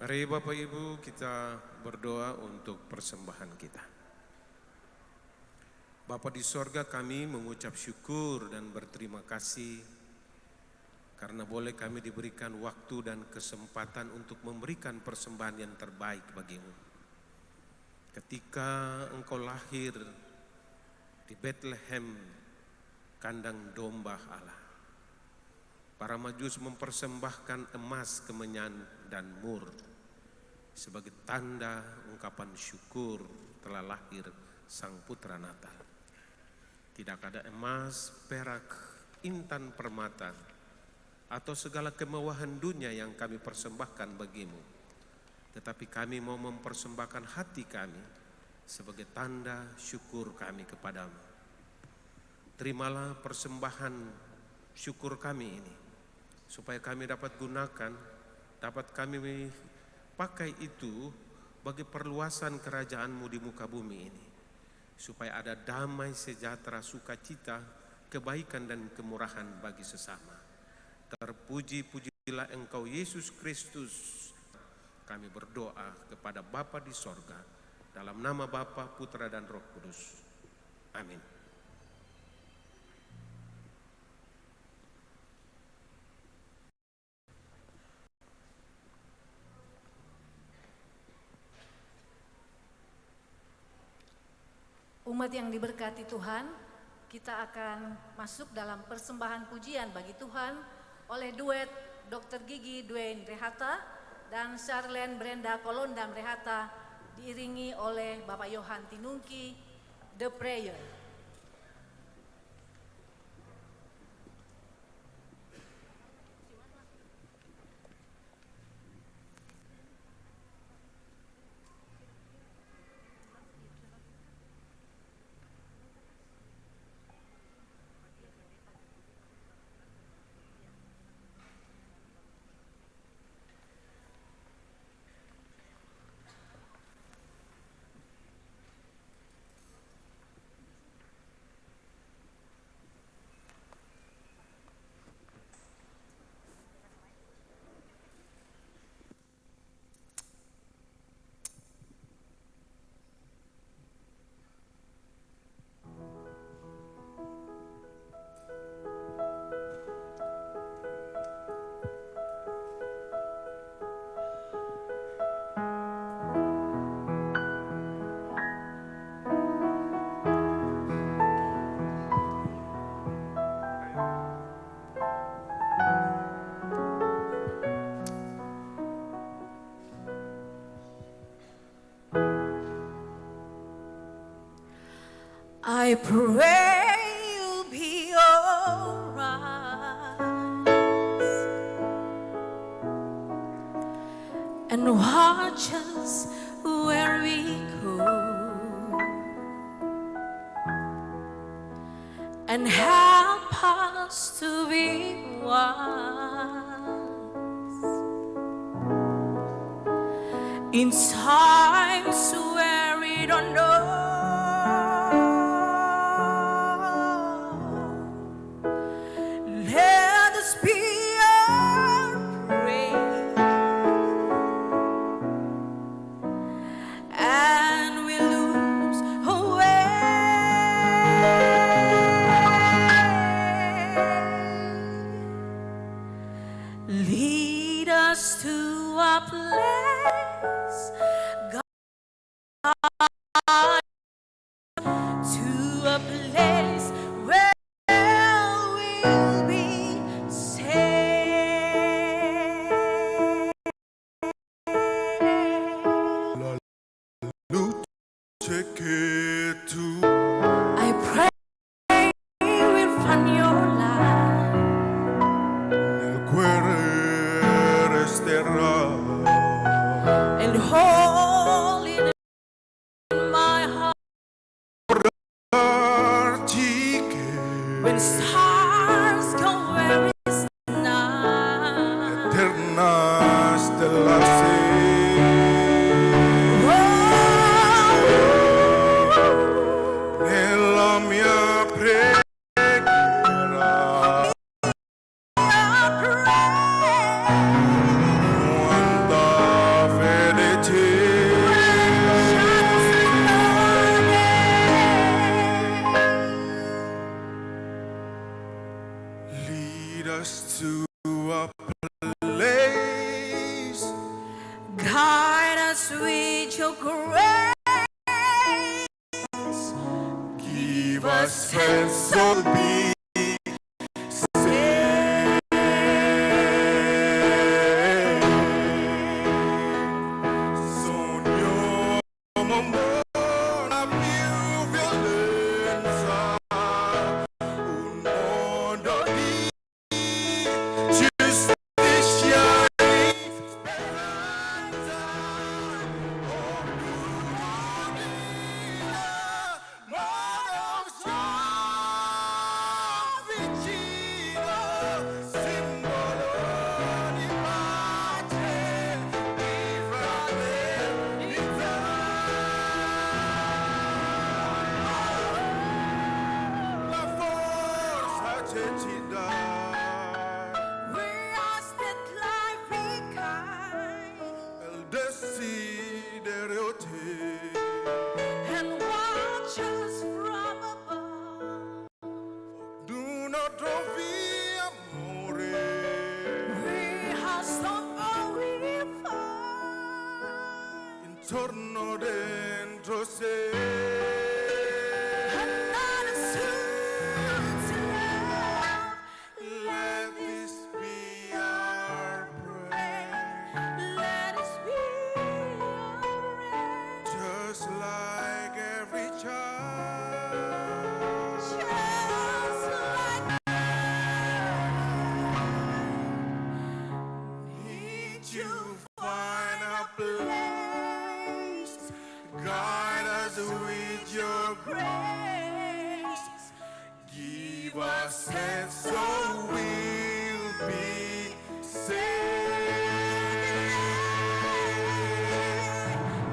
Mari Bapak Ibu kita berdoa untuk persembahan kita. Bapa di sorga, kami mengucap syukur dan berterima kasih karena boleh kami diberikan waktu dan kesempatan untuk memberikan persembahan yang terbaik bagimu. Ketika Engkau lahir di Bethlehem, kandang domba Allah, para majus mempersembahkan emas, kemenyan, dan mur sebagai tanda ungkapan syukur telah lahir Sang Putra Natal. Tidak ada emas, perak, intan permata, atau segala kemewahan dunia yang kami persembahkan bagimu. Tetapi kami mau mempersembahkan hati kami sebagai tanda syukur kami kepadamu. Terimalah persembahan syukur kami ini, supaya kami dapat gunakan, dapat kami pakai itu bagi perluasan kerajaan-Mu di muka bumi ini, supaya ada damai, sejahtera, sukacita, kebaikan dan kemurahan bagi sesama. Terpuji-pujilah Engkau Yesus Kristus. Kami berdoa kepada Bapa di sorga, dalam nama Bapa, Putra dan Roh Kudus. Amin. Umat yang diberkati Tuhan, kita akan masuk dalam persembahan pujian bagi Tuhan oleh duet Dr. Gigi Dwayne Rehata dan Charlene Brenda Kolondam Rehata, diiringi oleh Bapak Yohan Tinungki, The Prayer. I pray you'll be alright, and watch us where we go, and help us to be wise in times where we don't know. Lead us to a place, God, to a place where we'll be safe. Take it to I pray we'll find your light. el cuore resterà And hold it in my heart darci che when stars go where it's night. eterna stella sei. Nella mia preghiera quanta Give us sense of being sogno una più violenza, un mondo di giustizia e speranza. Modo vicino, simbolo di pace, di fraternità. La forza ci dà. We ask that life be kind Il desiderio te. and watch us from above. D'uno trovi amore. We have some we find. Intorno dentro sé. And that is who to love. Let this be our prayer. Let us be alright. Just like every child. Just like Need you find a place. Guide us with your grace. Give us sense so we'll be saved.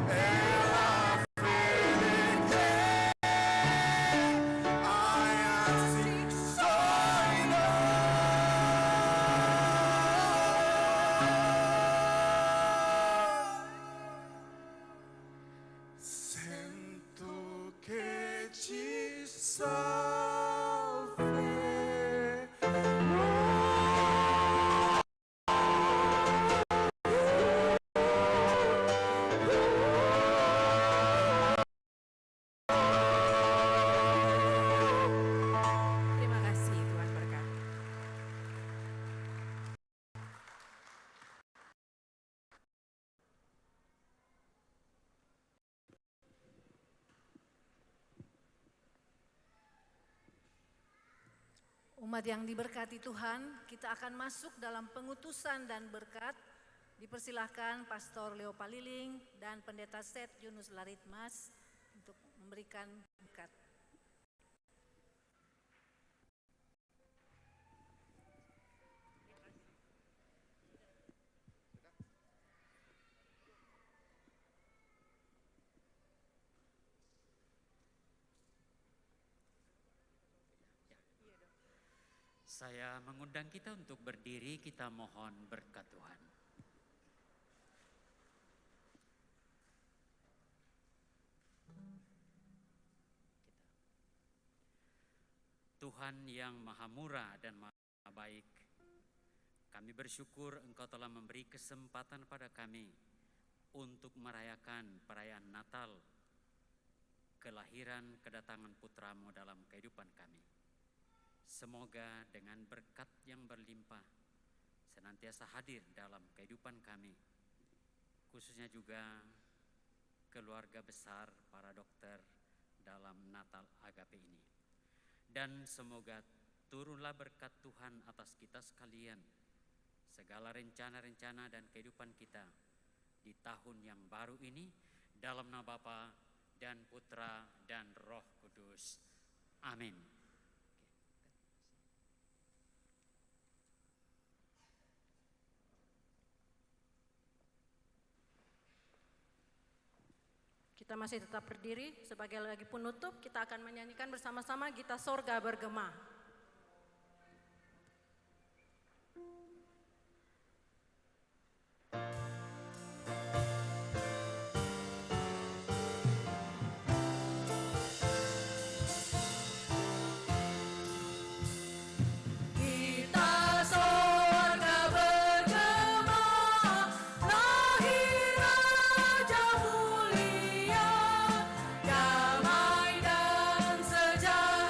E la fede I am so sento che ci salve. Terima kasih, Tuhan berkati. Umat yang diberkati Tuhan, kita akan masuk dalam pengutusan dan berkat. Dipersilahkan Pastor Leo Paliling dan Pendeta Seth Yunus Laritmas untuk memberikan berkat. Saya mengundang kita untuk berdiri, kita mohon berkat Tuhan. Tuhan yang maha murah dan maha baik, kami bersyukur Engkau telah memberi kesempatan pada kami untuk merayakan perayaan Natal, kelahiran kedatangan putramu dalam kehidupan kami. Semoga dengan berkat yang berlimpah senantiasa hadir dalam kehidupan kami, khususnya juga keluarga besar para dokter dalam Natal Agape ini. Dan semoga turunlah berkat Tuhan atas kita sekalian, segala rencana-rencana dan kehidupan kita di tahun yang baru ini, dalam nama Bapa dan Putra dan Roh Kudus. Amin. Kita masih tetap berdiri, sebagai lagi penutup kita akan menyanyikan bersama-sama Gita Sorga Bergema. Damai dan sejahtera.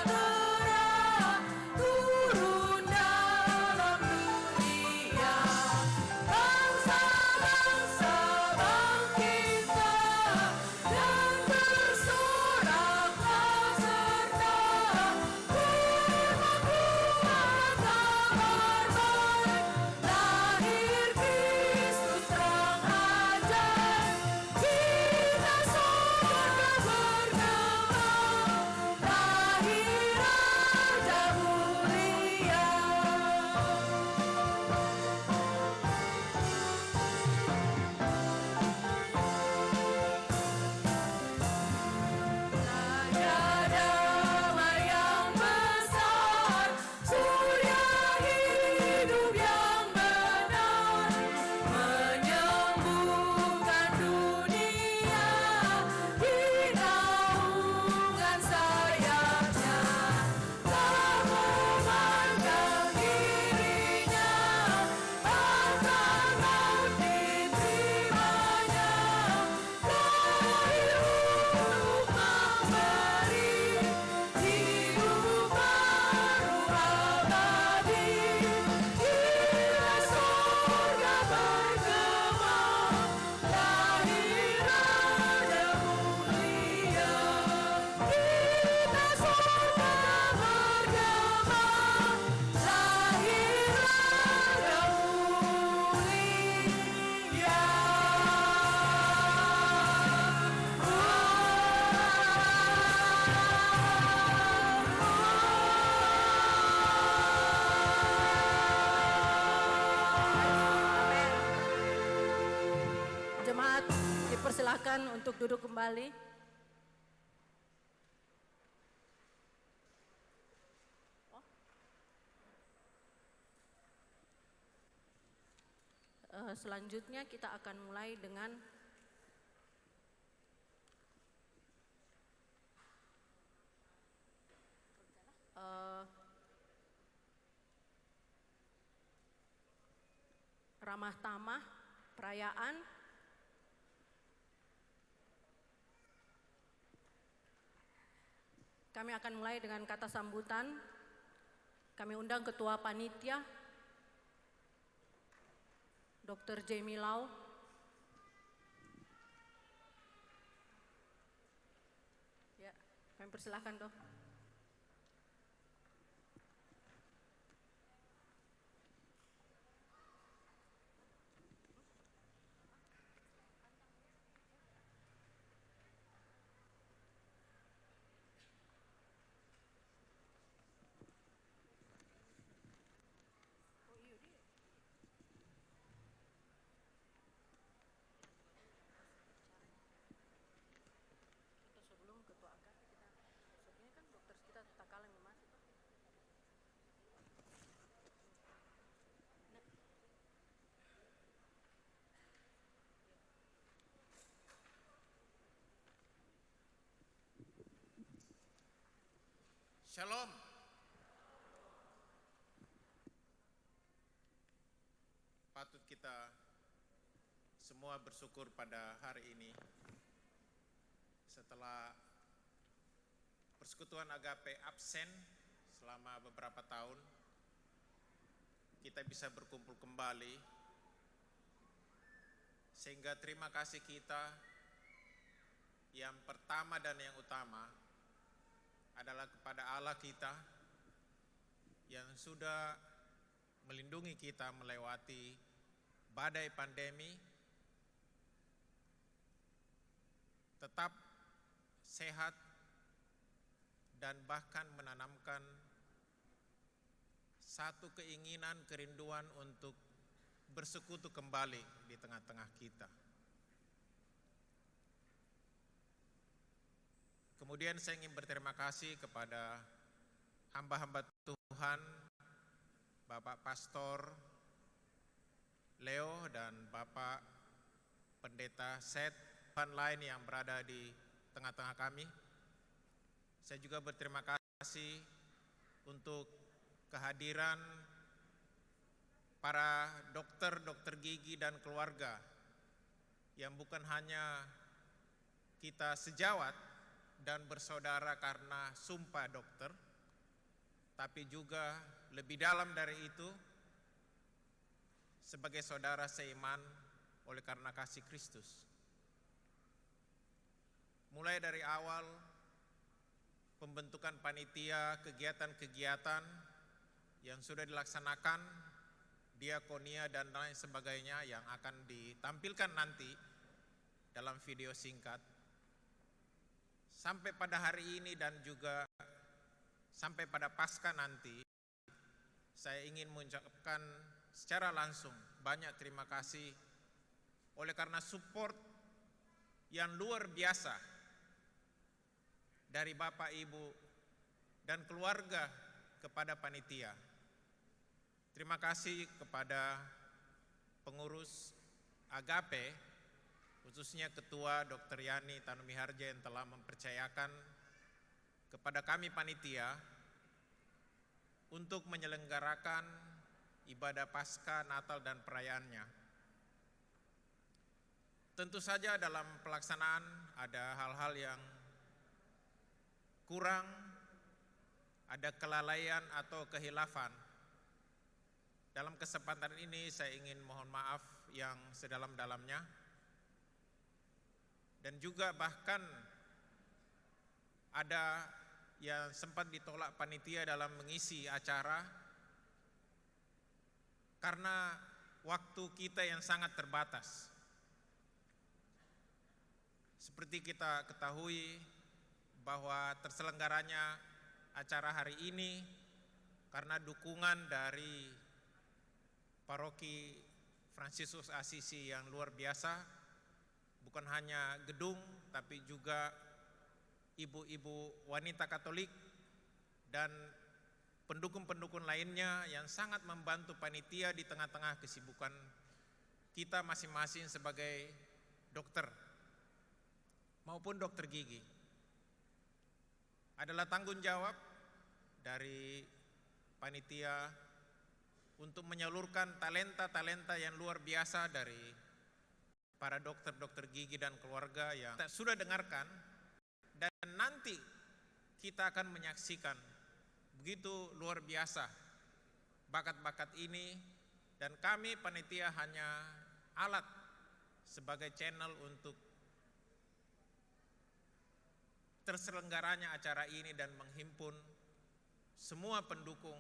persilahkan untuk duduk kembali. Selanjutnya kita akan mulai dengan ramah tamah perayaan. Kami akan mulai dengan kata sambutan. Kami undang Ketua Panitia, Dr. Jamie Lau. Ya, kami persilahkan, Dok. Sebelum Ketua Agama kita, ini kan dokter kita tak kalah yang masuk. Shalom. Patut kita semua bersyukur pada hari ini setelah Persekutuan Agape absen selama beberapa tahun, kita bisa berkumpul kembali, sehingga terima kasih kita yang pertama dan yang utama adalah kepada Allah kita yang sudah melindungi kita melewati badai pandemi, tetap sehat, dan bahkan menanamkan satu keinginan, kerinduan untuk bersekutu kembali di tengah-tengah kita. Kemudian saya ingin berterima kasih kepada hamba-hamba Tuhan, Bapak Pastor Leo dan Bapak Pendeta Seth, Tuhan lain yang berada di tengah-tengah kami. Saya juga berterima kasih untuk kehadiran para dokter gigi dan keluarga yang bukan hanya kita sejawat dan bersaudara karena sumpah dokter, tapi juga lebih dalam dari itu sebagai saudara seiman oleh karena kasih Kristus. Mulai dari awal pembentukan panitia, kegiatan-kegiatan yang sudah dilaksanakan, diakonia dan lain sebagainya yang akan ditampilkan nanti dalam video singkat, sampai pada hari ini dan juga sampai pada Paskah nanti, saya ingin mengucapkan secara langsung banyak terima kasih oleh karena support yang luar biasa dari Bapak, Ibu, dan keluarga kepada panitia. Terima kasih kepada pengurus Agape, khususnya Ketua Dr. Yani Tanumiharja yang telah mempercayakan kepada kami panitia untuk menyelenggarakan ibadah Paskah, Natal, dan perayaannya. Tentu saja dalam pelaksanaan ada hal-hal yang kurang, ada kelalaian atau kehilafan. Dalam kesempatan ini saya ingin mohon maaf yang sedalam-dalamnya, dan juga bahkan ada yang sempat ditolak panitia dalam mengisi acara karena waktu kita yang sangat terbatas. Seperti kita ketahui bahwa terselenggaranya acara hari ini karena dukungan dari Paroki Fransiskus Asisi yang luar biasa bukan hanya gedung, tapi juga ibu-ibu wanita Katolik dan pendukung-pendukung lainnya yang sangat membantu panitia di tengah-tengah kesibukan kita masing-masing sebagai dokter maupun dokter gigi. Adalah tanggung jawab dari panitia untuk menyalurkan talenta-talenta yang luar biasa dari para dokter-dokter gigi dan keluarga yang kita sudah dengarkan, dan nanti kita akan menyaksikan begitu luar biasa bakat-bakat ini, dan kami panitia hanya alat sebagai channel untuk terselenggaranya acara ini dan menghimpun semua pendukung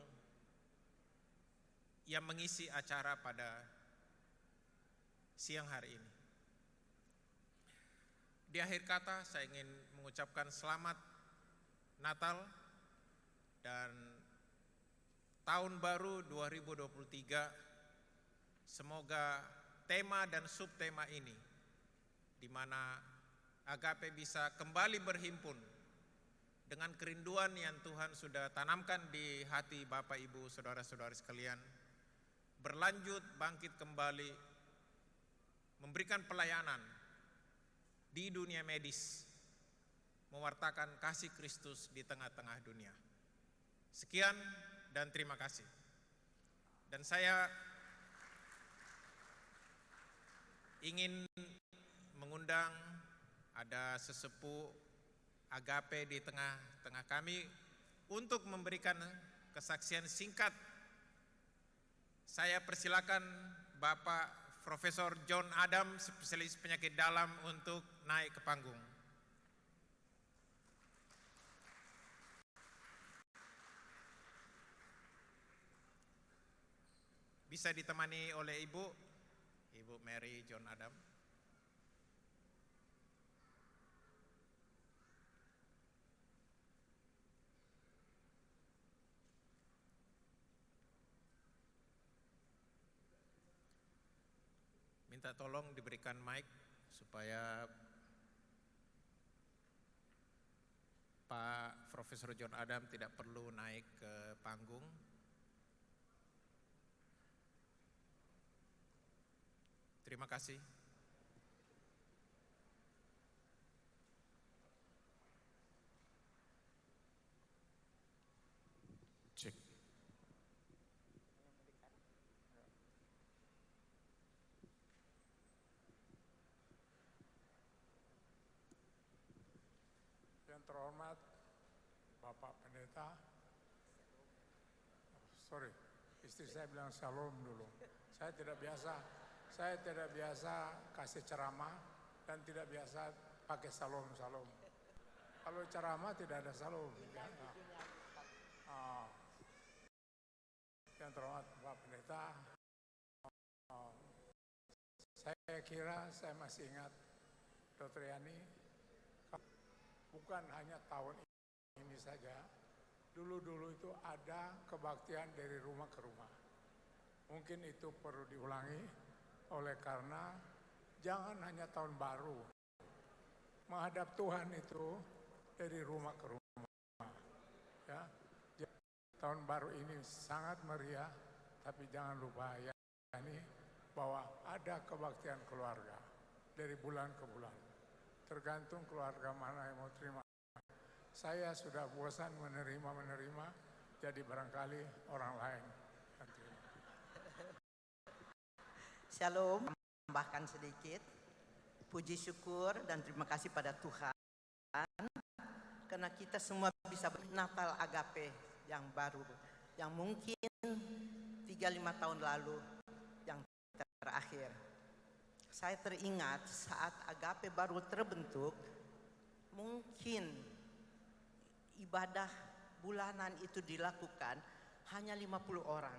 yang mengisi acara pada siang hari ini. Di akhir kata saya ingin mengucapkan selamat Natal dan tahun baru 2023. Semoga tema dan subtema ini, di mana Agape bisa kembali berhimpun dengan kerinduan yang Tuhan sudah tanamkan di hati Bapak, Ibu, saudara-saudari sekalian, berlanjut bangkit kembali, memberikan pelayanan di dunia medis, mewartakan kasih Kristus di tengah-tengah dunia. Sekian dan terima kasih. Dan saya ingin mengundang, ada sesepuh Agape di tengah-tengah kami untuk memberikan kesaksian singkat. Saya persilakan Bapak Profesor John Adam, spesialis penyakit dalam, untuk naik ke panggung. Bisa ditemani oleh Ibu Mary John Adam. Minta tolong diberikan mic supaya Pak Profesor John Adam tidak perlu naik ke panggung. Terima kasih. Cek. Yang terhormat Bapak Pendeta, sorry, istri saya bilang shalom dulu. Saya tidak biasa kasih ceramah dan tidak biasa pakai salam. Kalau ceramah tidak ada salam. Yang terhormat Bapak Pendeta, saya kira saya masih ingat Dr. Yani, bukan hanya tahun ini saja, dulu itu ada kebaktian dari rumah ke rumah. Mungkin itu perlu diulangi, oleh karena jangan hanya tahun baru, menghadap Tuhan itu dari rumah ke rumah. Ya, tahun baru ini sangat meriah, tapi jangan lupa ya ini bahwa ada kebaktian keluarga dari bulan ke bulan. Tergantung keluarga mana yang mau terima. Saya sudah bosan menerima, jadi barangkali orang lain. Shalom, tambahkan sedikit. Puji syukur dan terima kasih pada Tuhan karena kita semua bisa Natal Agape yang baru, yang mungkin 3-5 tahun lalu yang terakhir. Saya teringat saat Agape baru terbentuk, mungkin ibadah bulanan itu dilakukan hanya 50 orang.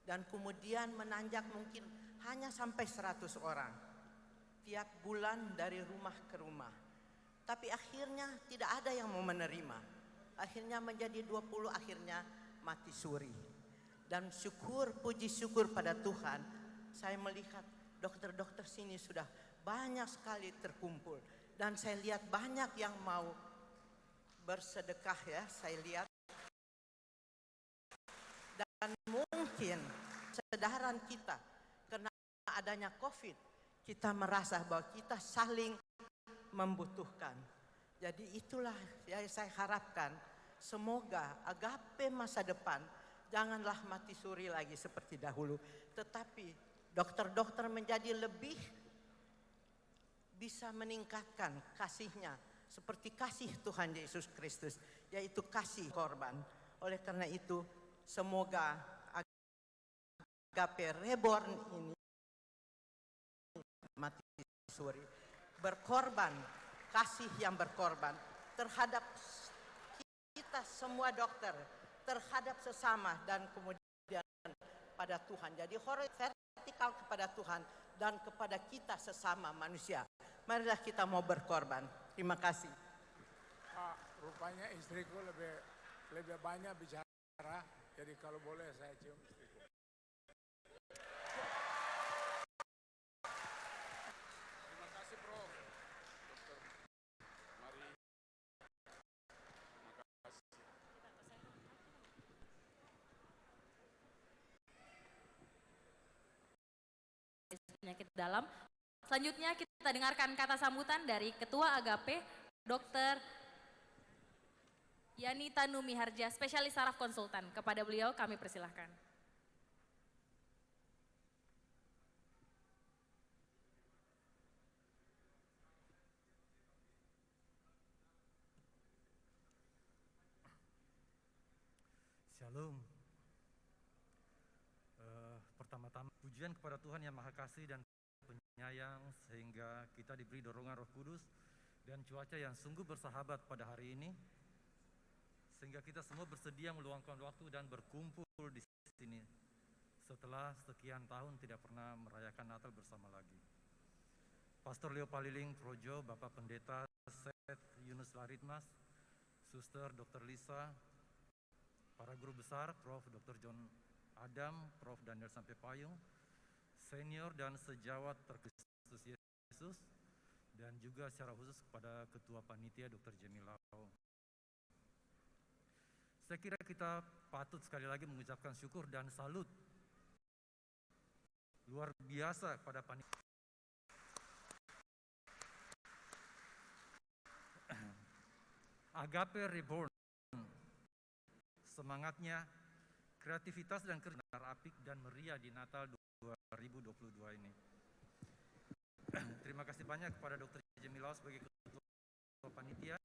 Dan kemudian menanjak mungkin hanya sampai 100 orang tiap bulan dari rumah ke rumah. Tapi akhirnya tidak ada yang mau menerima. Akhirnya menjadi 20, akhirnya mati suri. Dan puji syukur pada Tuhan, saya melihat dokter-dokter sini sudah banyak sekali terkumpul. Dan saya lihat banyak yang mau bersedekah ya, saya lihat. Dan mungkin kesadaran kita karena adanya COVID, kita merasa bahwa kita saling membutuhkan. Jadi itulah yang saya harapkan, semoga agape masa depan janganlah mati suri lagi seperti dahulu, tetapi dokter-dokter menjadi lebih bisa meningkatkan kasihnya seperti kasih Tuhan Yesus Kristus, yaitu kasih korban. Oleh karena itu, semoga agape reborn ini mati suri, berkorban, kasih yang berkorban terhadap kita semua dokter, terhadap sesama, dan kemudian pada Tuhan. Jadi vertikal kepada Tuhan dan kepada kita sesama manusia. Marilah kita mau berkorban. Terima kasih. Pak, rupanya istriku lebih banyak bicara, jadi kalau boleh saya cium istriku. Terima kasih, Prof. Dokter Mari. Terima kasih. Penyakit dalam. Selanjutnya kita dengarkan kata sambutan dari Ketua Agape, Dr. Yani Tanumi Harja, spesialis saraf konsultan. Kepada beliau kami persilahkan. Shalom. Pertama-tama pujian kepada Tuhan yang Maha Kasih dan Penyayang, sehingga kita diberi dorongan Roh Kudus dan cuaca yang sungguh bersahabat pada hari ini, sehingga kita semua bersedia meluangkan waktu dan berkumpul di sini setelah sekian tahun tidak pernah merayakan Natal bersama lagi. Pastor Leo Paliling Projo, Bapak Pendeta Seth Yunus Laritmas, Suster Dr. Lisa, para guru besar, Prof. Dr. John Adam, Prof. Daniel Sampai Payung, senior dan sejawat terkristus Yesus, dan juga secara khusus kepada Ketua Panitia Dr. Jemilau. Saya kira kita patut sekali lagi mengucapkan syukur dan salut luar biasa kepada panitia. Agape Reborn, semangatnya, kreativitas dan kerja apik dan meriah di Natal 2022 ini. Terima kasih banyak kepada Dr. Jemilau sebagai Ketua Panitia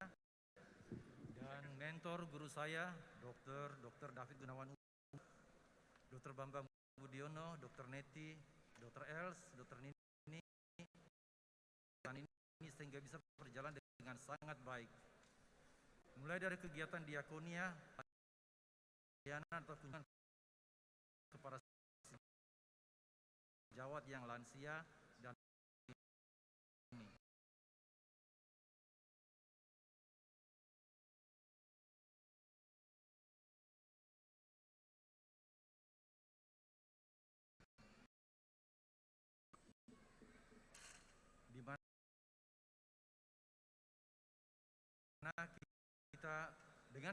dan mentor guru saya, Dr. David Gunawan, Dr. Bambang Budiono, Dr. Neti, Dr. Els, Dr. Nini, dan ini sehingga bisa berjalan dengan sangat baik. Mulai dari kegiatan diakonia, pelayanan atau kunjungan kepada sejawat yang lansia dan ini. Di mana kita dengan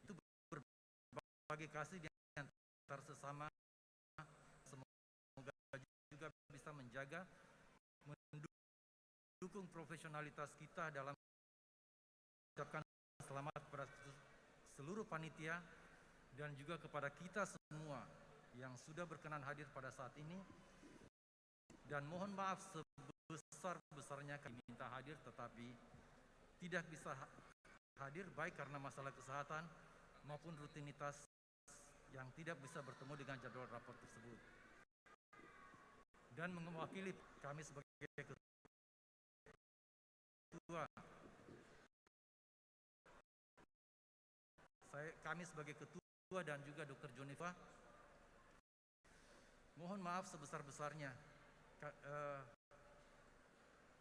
itu berbagi kasih di antar sesama, semoga juga bisa menjaga, mendukung profesionalitas kita dalam mengucapkan selamat kepada seluruh panitia dan juga kepada kita semua yang sudah berkenan hadir pada saat ini. Dan mohon maaf sebesar-besarnya kami minta hadir tetapi tidak bisa hadir baik karena masalah kesehatan maupun rutinitas yang tidak bisa bertemu dengan jadwal rapor tersebut. Dan mewakili kami sebagai ketua, kami sebagai ketua dan juga Dr. Joniva, mohon maaf sebesar-besarnya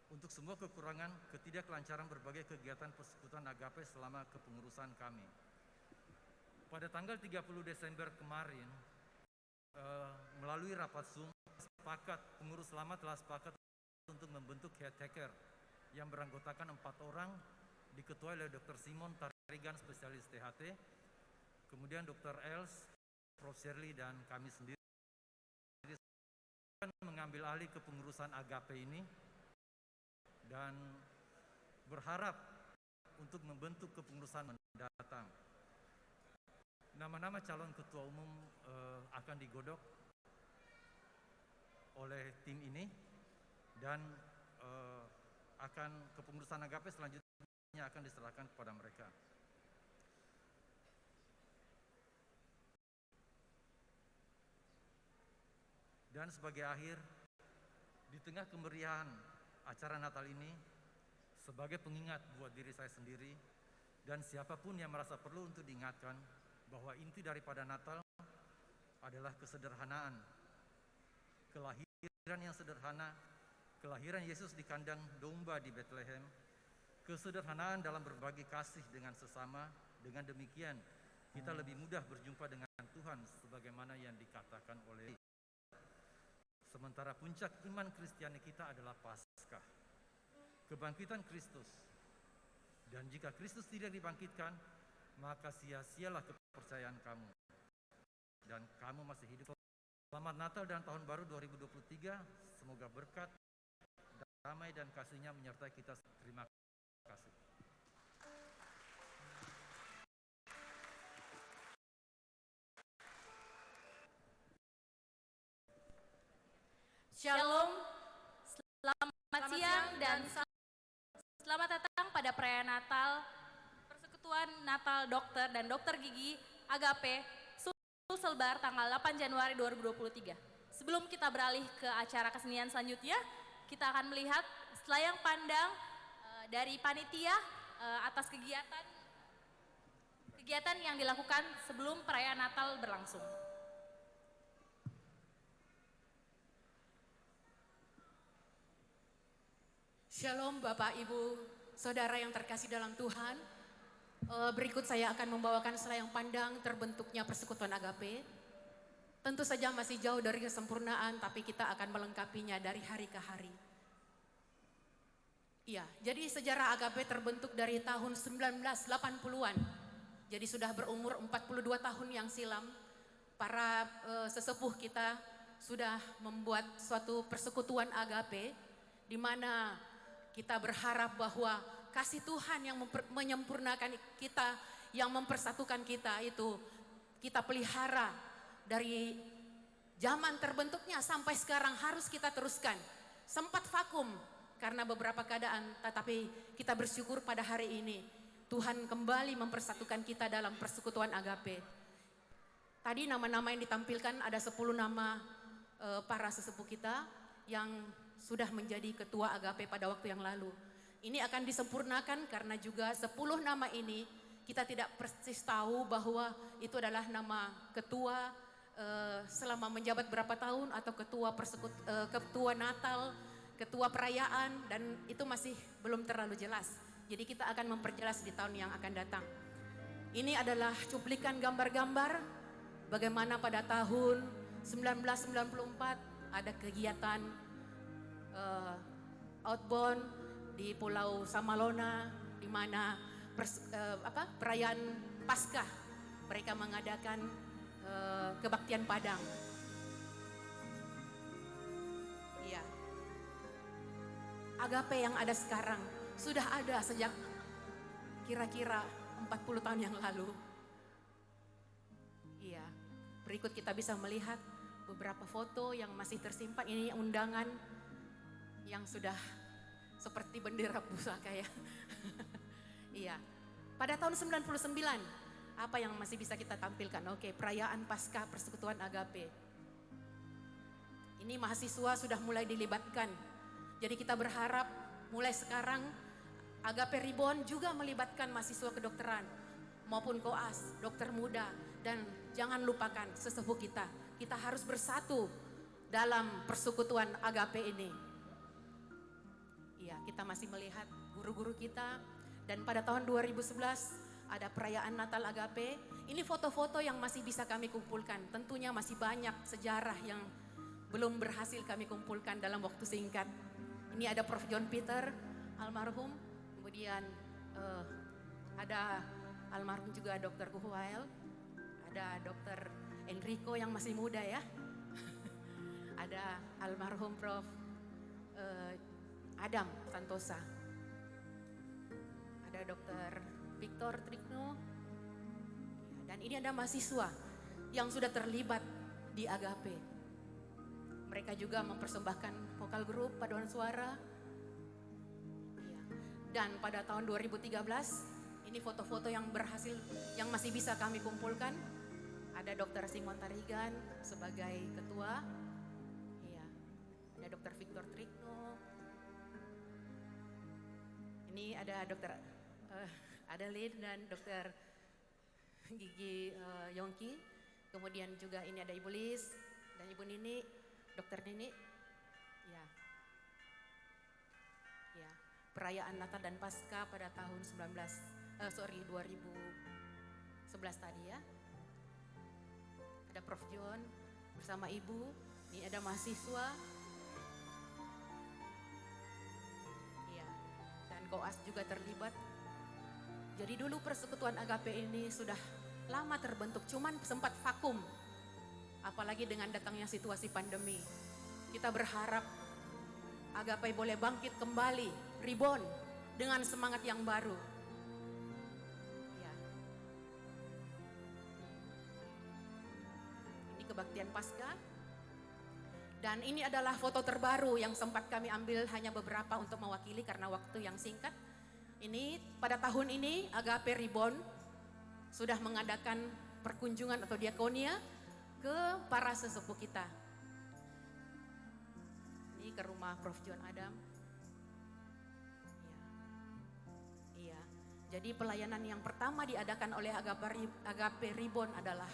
untuk semua kekurangan, ketidaklancaran berbagai kegiatan persekutuan agape selama kepengurusan kami. Pada tanggal 30 Desember kemarin, melalui rapat Zoom, pengurus lama telah sepakat untuk membentuk caretaker yang beranggotakan 4 orang, diketuai oleh Dr. Simon Tarigan, spesialis THT, kemudian Dr. Els, Prof. Shirley, dan kami sendiri akan mengambil alih kepengurusan Agape ini dan berharap untuk membentuk kepengurusan mendatang. Nama-nama calon ketua umum akan digodok oleh tim ini dan akan kepengurusan Agape selanjutnya akan diserahkan kepada mereka. Dan sebagai akhir, di tengah kemeriahan acara Natal ini, sebagai pengingat buat diri saya sendiri dan siapapun yang merasa perlu untuk diingatkan bahwa inti daripada Natal adalah kesederhanaan, kelahiran yang sederhana, kelahiran Yesus di kandang domba di Bethlehem, kesederhanaan dalam berbagi kasih dengan sesama. Dengan demikian, kita lebih mudah berjumpa dengan Tuhan sebagaimana yang dikatakan oleh. Sementara puncak iman Kristiani kita adalah Paskah, kebangkitan Kristus. Dan jika Kristus tidak dibangkitkan, maka sia-sialah kepercayaan kamu. Dan kamu masih hidup. Selamat Natal dan Tahun Baru 2023. Semoga berkat, damai dan kasih-Nya menyertai kita. Terima kasih. Shalom, selamat siang dan selamat datang pada perayaan Natal Persekutuan Natal Dokter dan Dokter Gigi Agape Sulselbar tanggal 8 Januari 2023. Sebelum kita beralih ke acara kesenian selanjutnya, kita akan melihat selayang pandang dari panitia atas kegiatan yang dilakukan sebelum perayaan Natal berlangsung. Shalom Bapak Ibu Saudara yang terkasih dalam Tuhan. Berikut saya akan membawakan selayang pandang terbentuknya Persekutuan Agape. Tentu saja masih jauh dari kesempurnaan, tapi kita akan melengkapinya dari hari ke hari. Iya, jadi sejarah Agape terbentuk dari tahun 1980-an. Jadi sudah berumur 42 tahun yang silam, para sesepuh kita sudah membuat suatu persekutuan Agape, di mana kita berharap bahwa kasih Tuhan yang menyempurnakan kita, yang mempersatukan kita itu kita pelihara dari zaman terbentuknya sampai sekarang harus kita teruskan. Sempat vakum karena beberapa keadaan, tetapi kita bersyukur pada hari ini Tuhan kembali mempersatukan kita dalam persekutuan Agape. Tadi nama-nama yang ditampilkan ada 10 nama para sesepuh kita yang sudah menjadi ketua Agape pada waktu yang lalu. Ini akan disempurnakan karena juga 10 nama ini kita tidak persis tahu bahwa itu adalah nama ketua selama menjabat berapa tahun atau ketua Natal, ketua perayaan, dan itu masih belum terlalu jelas. Jadi kita akan memperjelas di tahun yang akan datang. Ini adalah cuplikan gambar-gambar bagaimana pada tahun 1994 ada kegiatan outbound di Pulau Samalona, di mana perayaan Paskah mereka mengadakan kebaktian Padang. Iya. Agape yang ada sekarang sudah ada sejak kira-kira 40 tahun yang lalu. Iya. Berikut kita bisa melihat beberapa foto yang masih tersimpan. Ini undangan yang sudah seperti bendera pusaka ya. Iya. Pada tahun 99, apa yang masih bisa kita tampilkan? Oke, perayaan Paskah Persekutuan Agape. Ini mahasiswa sudah mulai dilibatkan. Jadi kita berharap mulai sekarang Agape Reborn juga melibatkan mahasiswa kedokteran maupun koas, dokter muda, dan jangan lupakan sesepuh kita. Kita harus bersatu dalam persekutuan Agape ini. Iya, kita masih melihat guru-guru kita, dan pada tahun 2011 ada perayaan Natal Agape. Ini foto-foto yang masih bisa kami kumpulkan. Tentunya masih banyak sejarah yang belum berhasil kami kumpulkan dalam waktu singkat. Ini ada Prof. John Peter, almarhum. Kemudian ada almarhum juga Dr. Kuhuael. Ada Dr. Enrico yang masih muda ya. Ada almarhum Prof. Adam Santosa. Ada Dr. Victor Trikno. Dan ini ada mahasiswa yang sudah terlibat di Agape. Mereka juga mempersembahkan vokal grup paduan suara. Ya. Dan pada tahun 2013, ini foto-foto yang berhasil, yang masih bisa kami kumpulkan. Ada Dr. Simon Tarigan sebagai ketua. Ya. Ada Dr. Victor Trikno. Ini ada Dr. Adeline dan Dr. Gigi Yongki. Kemudian juga ini ada Ibu Lis dan Ibu Nini, Dr. Nini. Ya. Ya, perayaan Natal dan Paskah pada tahun 2011 tadi ya. Ada Prof. John bersama Ibu, ini ada mahasiswa. Ya, dan Koas juga terlibat. Jadi dulu Persekutuan Agape ini sudah lama terbentuk, cuman sempat vakum. Apalagi dengan datangnya situasi pandemi. Kita berharap Agape boleh bangkit kembali, reborn, dengan semangat yang baru. Ya. Ini kebaktian Paskah. Dan ini adalah foto terbaru yang sempat kami ambil hanya beberapa untuk mewakili karena waktu yang singkat. Ini pada tahun ini Agape Reborn sudah mengadakan perkunjungan atau diakonia ke para sesepuh kita. Ini ke rumah Prof. John Adam. Iya. Jadi pelayanan yang pertama diadakan oleh Agape Reborn adalah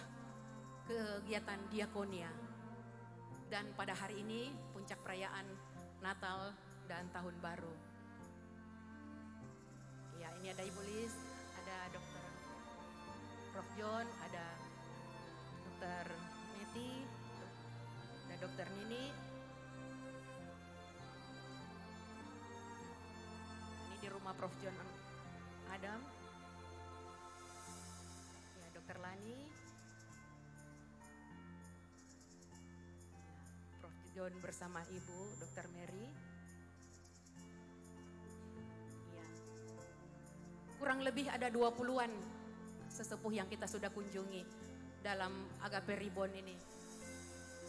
kegiatan diakonia. Dan pada hari ini puncak perayaan Natal dan Tahun Baru. Ya, ini ada Ibu Lis, ada Dr. Prof. John, ada Dr. Neti, ada Dr. Nini. Ini di rumah Prof. John Adam. Ya, Dr. Lani. Prof. John bersama Ibu, Dr. Mary. Kurang lebih ada 20-an sesepuh yang kita sudah kunjungi dalam Agape Reborn ini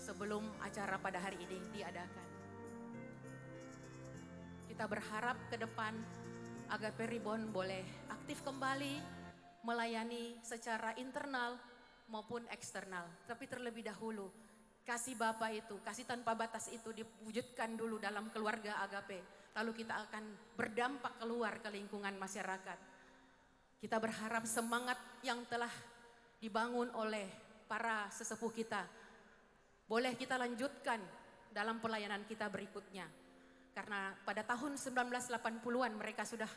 sebelum acara pada hari ini diadakan. Kita berharap ke depan Agape Reborn boleh aktif kembali melayani secara internal maupun eksternal. Tapi terlebih dahulu kasih Bapa itu, kasih tanpa batas itu diwujudkan dulu dalam keluarga Agape. Lalu kita akan berdampak keluar ke lingkungan masyarakat. Kita berharap semangat yang telah dibangun oleh para sesepuh kita boleh kita lanjutkan dalam pelayanan kita berikutnya. Karena pada tahun 1980-an mereka sudah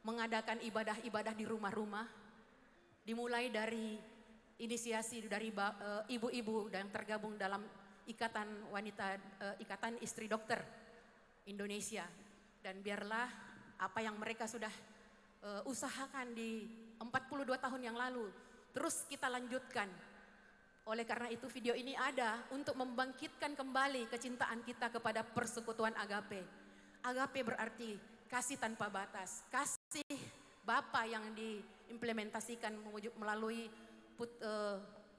mengadakan ibadah-ibadah di rumah-rumah. Dimulai dari inisiasi dari ibu-ibu yang tergabung dalam Ikatan Istri Dokter Indonesia. Dan biarlah apa yang mereka sudah usahakan di 42 tahun yang lalu terus kita lanjutkan. Oleh karena itu video ini ada untuk membangkitkan kembali kecintaan kita kepada Persekutuan Agape. Agape berarti kasih tanpa batas, kasih Bapa yang diimplementasikan melalui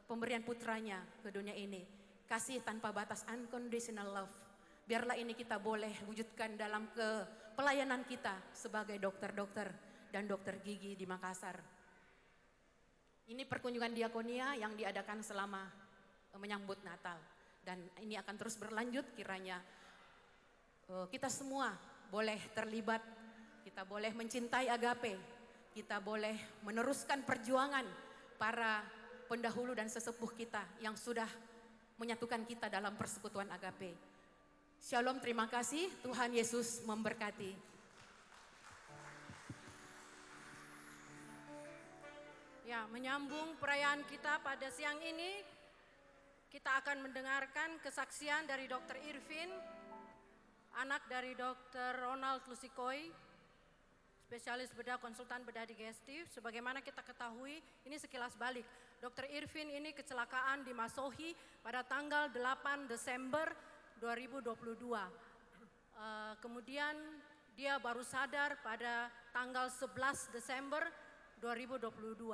pemberian putranya ke dunia ini. Kasih tanpa batas, unconditional love. Biarlah ini kita boleh wujudkan dalam pelayanan kita sebagai dokter-dokter dan dokter gigi di Makassar. Ini perkunjungan diakonia yang diadakan selama menyambut Natal. Dan ini akan terus berlanjut kiranya kita semua boleh terlibat, kita boleh mencintai Agape, kita boleh meneruskan perjuangan para pendahulu dan sesepuh kita yang sudah menyatukan kita dalam Persekutuan Agape. Shalom, terima kasih, Tuhan Yesus memberkati. Ya, menyambung perayaan kita pada siang ini, kita akan mendengarkan kesaksian dari Dr. Irvin anak dari Dr. Ronald Lusikoi, spesialis bedah, konsultan bedah digestif. Sebagaimana kita ketahui, ini sekilas balik. Dr. Irvin ini kecelakaan di Masohi pada tanggal 8 Desember 2022. Kemudian dia baru sadar pada tanggal 11 Desember 2022.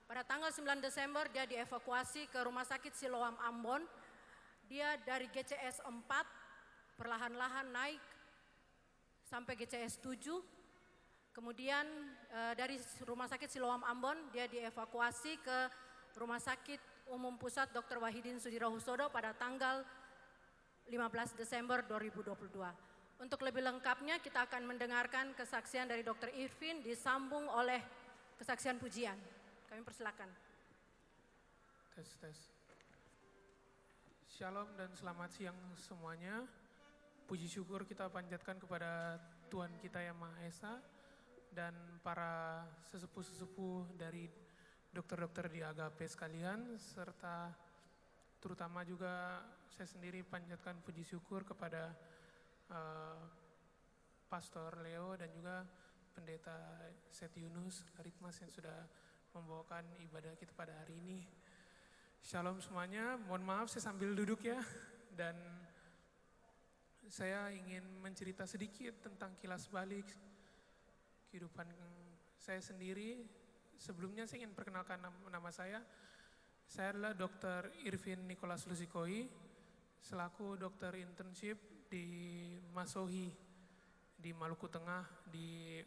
Pada tanggal 9 Desember dia dievakuasi ke Rumah Sakit Siloam Ambon. Dia dari GCS 4 perlahan-lahan naik sampai GCS 7. Kemudian dari Rumah Sakit Siloam Ambon dia dievakuasi ke Rumah Sakit Umum Pusat Dr. Wahidin Sudirohusodo pada tanggal 15 Desember 2022. Untuk lebih lengkapnya kita akan mendengarkan kesaksian dari Dr. Irvin disambung oleh kesaksian pujian. Kami persilakan. Tes. Shalom dan selamat siang semuanya. Puji syukur kita panjatkan kepada Tuhan kita Yang Maha Esa dan para sesepuh-sesepuh dari dokter-dokter di Agape sekalian, serta terutama juga saya sendiri panjatkan puji syukur kepada Pastor Leo dan juga Pendeta Seth Yunus Aritmas yang sudah membawakan ibadah kita pada hari ini. Shalom semuanya, mohon maaf saya sambil duduk ya, dan saya ingin mencerita sedikit tentang kilas balik kehidupan saya sendiri. Sebelumnya saya ingin perkenalkan nama saya. Saya adalah Dr. Irvin Nicholas Lusikoi, selaku dokter internship di Masohi di Maluku Tengah di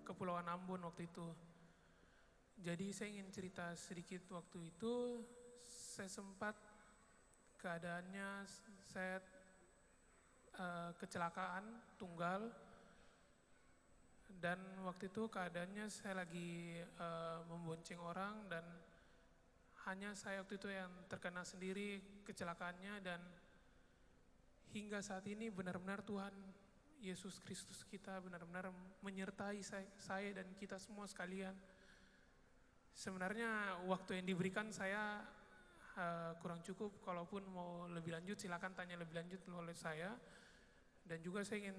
Kepulauan Ambon waktu itu. Jadi saya ingin cerita sedikit. Waktu itu saya sempat keadaannya saya kecelakaan tunggal, dan waktu itu keadaannya saya lagi membonceng orang, dan hanya saya waktu itu yang terkena sendiri kecelakaannya. Dan hingga saat ini benar-benar Tuhan Yesus Kristus kita benar-benar menyertai saya dan kita semua sekalian. Sebenarnya waktu yang diberikan saya kurang cukup. Kalaupun mau lebih lanjut silakan tanya lebih lanjut oleh saya. Dan juga saya ingin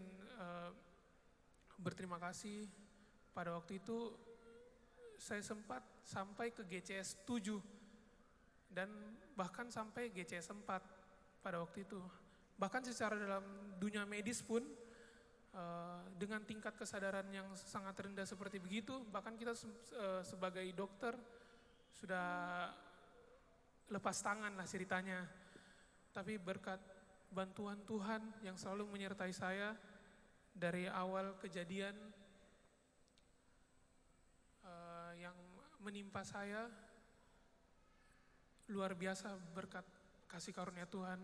berterima kasih pada waktu itu saya sempat sampai ke GCS 7 dan bahkan sampai GCS 4 pada waktu itu. Bahkan secara dalam dunia medis pun dengan tingkat kesadaran yang sangat rendah seperti begitu, bahkan kita sebagai dokter sudah lepas tangan lah ceritanya. Tapi berkat bantuan Tuhan yang selalu menyertai saya dari awal kejadian yang menimpa saya, luar biasa berkat kasih karunia Tuhan.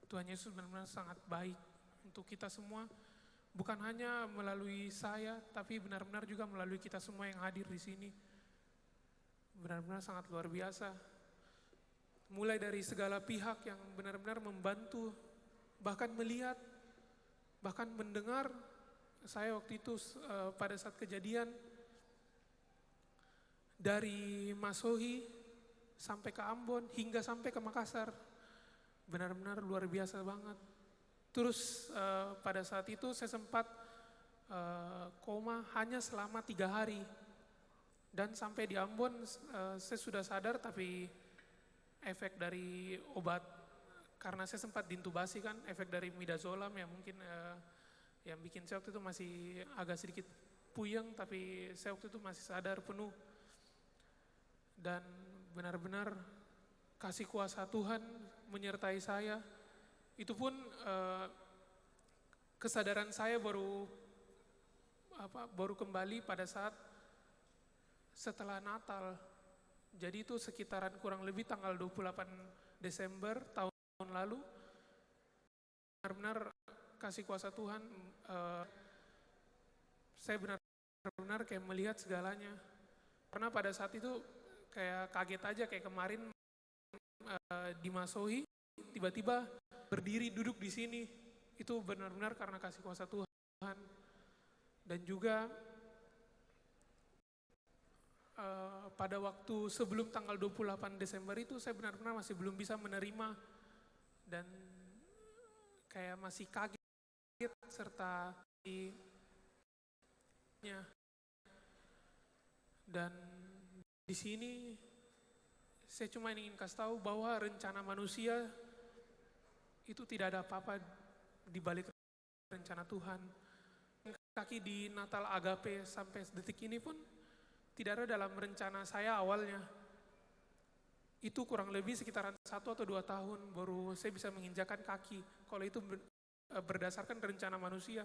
Tuhan Yesus benar-benar sangat baik untuk kita semua. Bukan hanya melalui saya, tapi benar-benar juga melalui kita semua yang hadir di sini. Benar-benar sangat luar biasa. Mulai dari segala pihak yang benar-benar membantu, bahkan melihat, bahkan mendengar. Saya waktu itu pada saat kejadian, dari Masohi sampai ke Ambon, hingga sampai ke Makassar. Benar-benar luar biasa banget. Terus pada saat itu saya sempat koma hanya selama 3 hari. Dan sampai di Ambon saya sudah sadar, tapi efek dari obat, karena saya sempat diintubasi kan, efek dari midazolam yang mungkin yang bikin saya waktu itu masih agak sedikit puyeng, tapi saya waktu itu masih sadar penuh. Dan benar-benar kasih kuasa Tuhan menyertai saya. Itu pun kesadaran saya baru kembali pada saat setelah Natal. Jadi itu sekitaran kurang lebih tanggal 28 Desember tahun lalu. Benar-benar kasih kuasa Tuhan, saya benar-benar kayak melihat segalanya. Karena pada saat itu kayak kaget aja, kayak kemarin di Masohi tiba-tiba berdiri duduk di sini. Itu benar-benar karena kasih kuasa Tuhan. Dan juga pada waktu sebelum tanggal 28 Desember itu saya benar-benar masih belum bisa menerima, dan kayak masih kaget serta dan di sini saya cuma ingin kasih tahu bahwa rencana manusia itu tidak ada apa-apa di balik rencana Tuhan. Kaki di Natal Agape sampai detik ini pun tidak ada dalam rencana saya awalnya. Itu kurang lebih sekitaran 1 atau 2 tahun baru saya bisa menginjakan kaki. Kalau itu berdasarkan rencana manusia.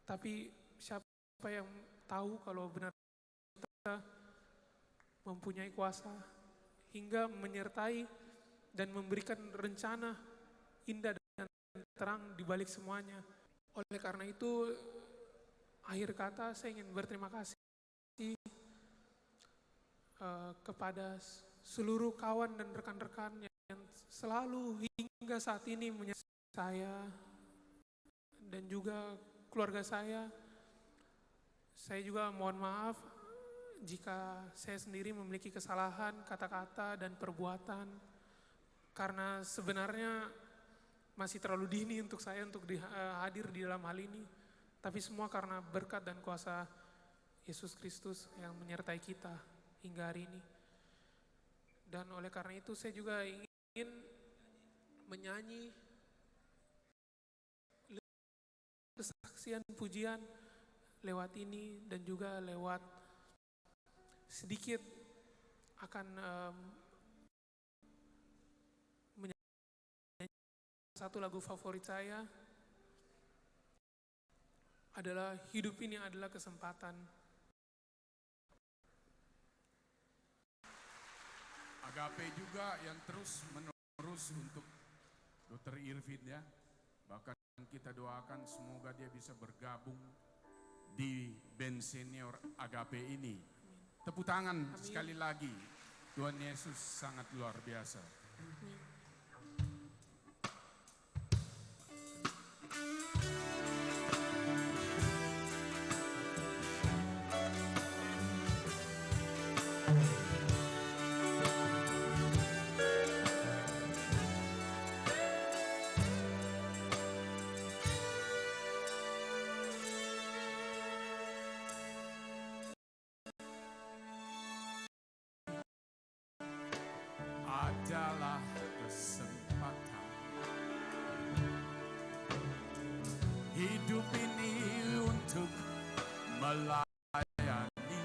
Tapi siapa yang tahu kalau benar kita mempunyai kuasa hingga menyertai dan memberikan rencana indah dan terang di balik semuanya. Oleh karena itu, akhir kata saya ingin berterima kasih kepada seluruh kawan dan rekan-rekan yang selalu hingga saat ini menyertai saya dan juga keluarga saya. Saya juga mohon maaf jika saya sendiri memiliki kesalahan kata-kata dan perbuatan, karena sebenarnya masih terlalu dini untuk saya untuk hadir di dalam hal ini. Tapi semua karena berkat dan kuasa Yesus Kristus yang menyertai kita hingga hari ini. Dan oleh karena itu saya juga ingin menyanyi kesaksian pujian lewat ini dan juga lewat sedikit akan menyanyi satu lagu favorit saya adalah Hidup Ini Adalah Kesempatan. Agape juga yang terus menerus untuk Dr. Irvin ya. Bahkan kita doakan semoga dia bisa bergabung di band senior Agape ini. Tepuk tangan sekali lagi. Tuhan Yesus sangat luar biasa. Adalah kesempatan hidup ini untuk melayani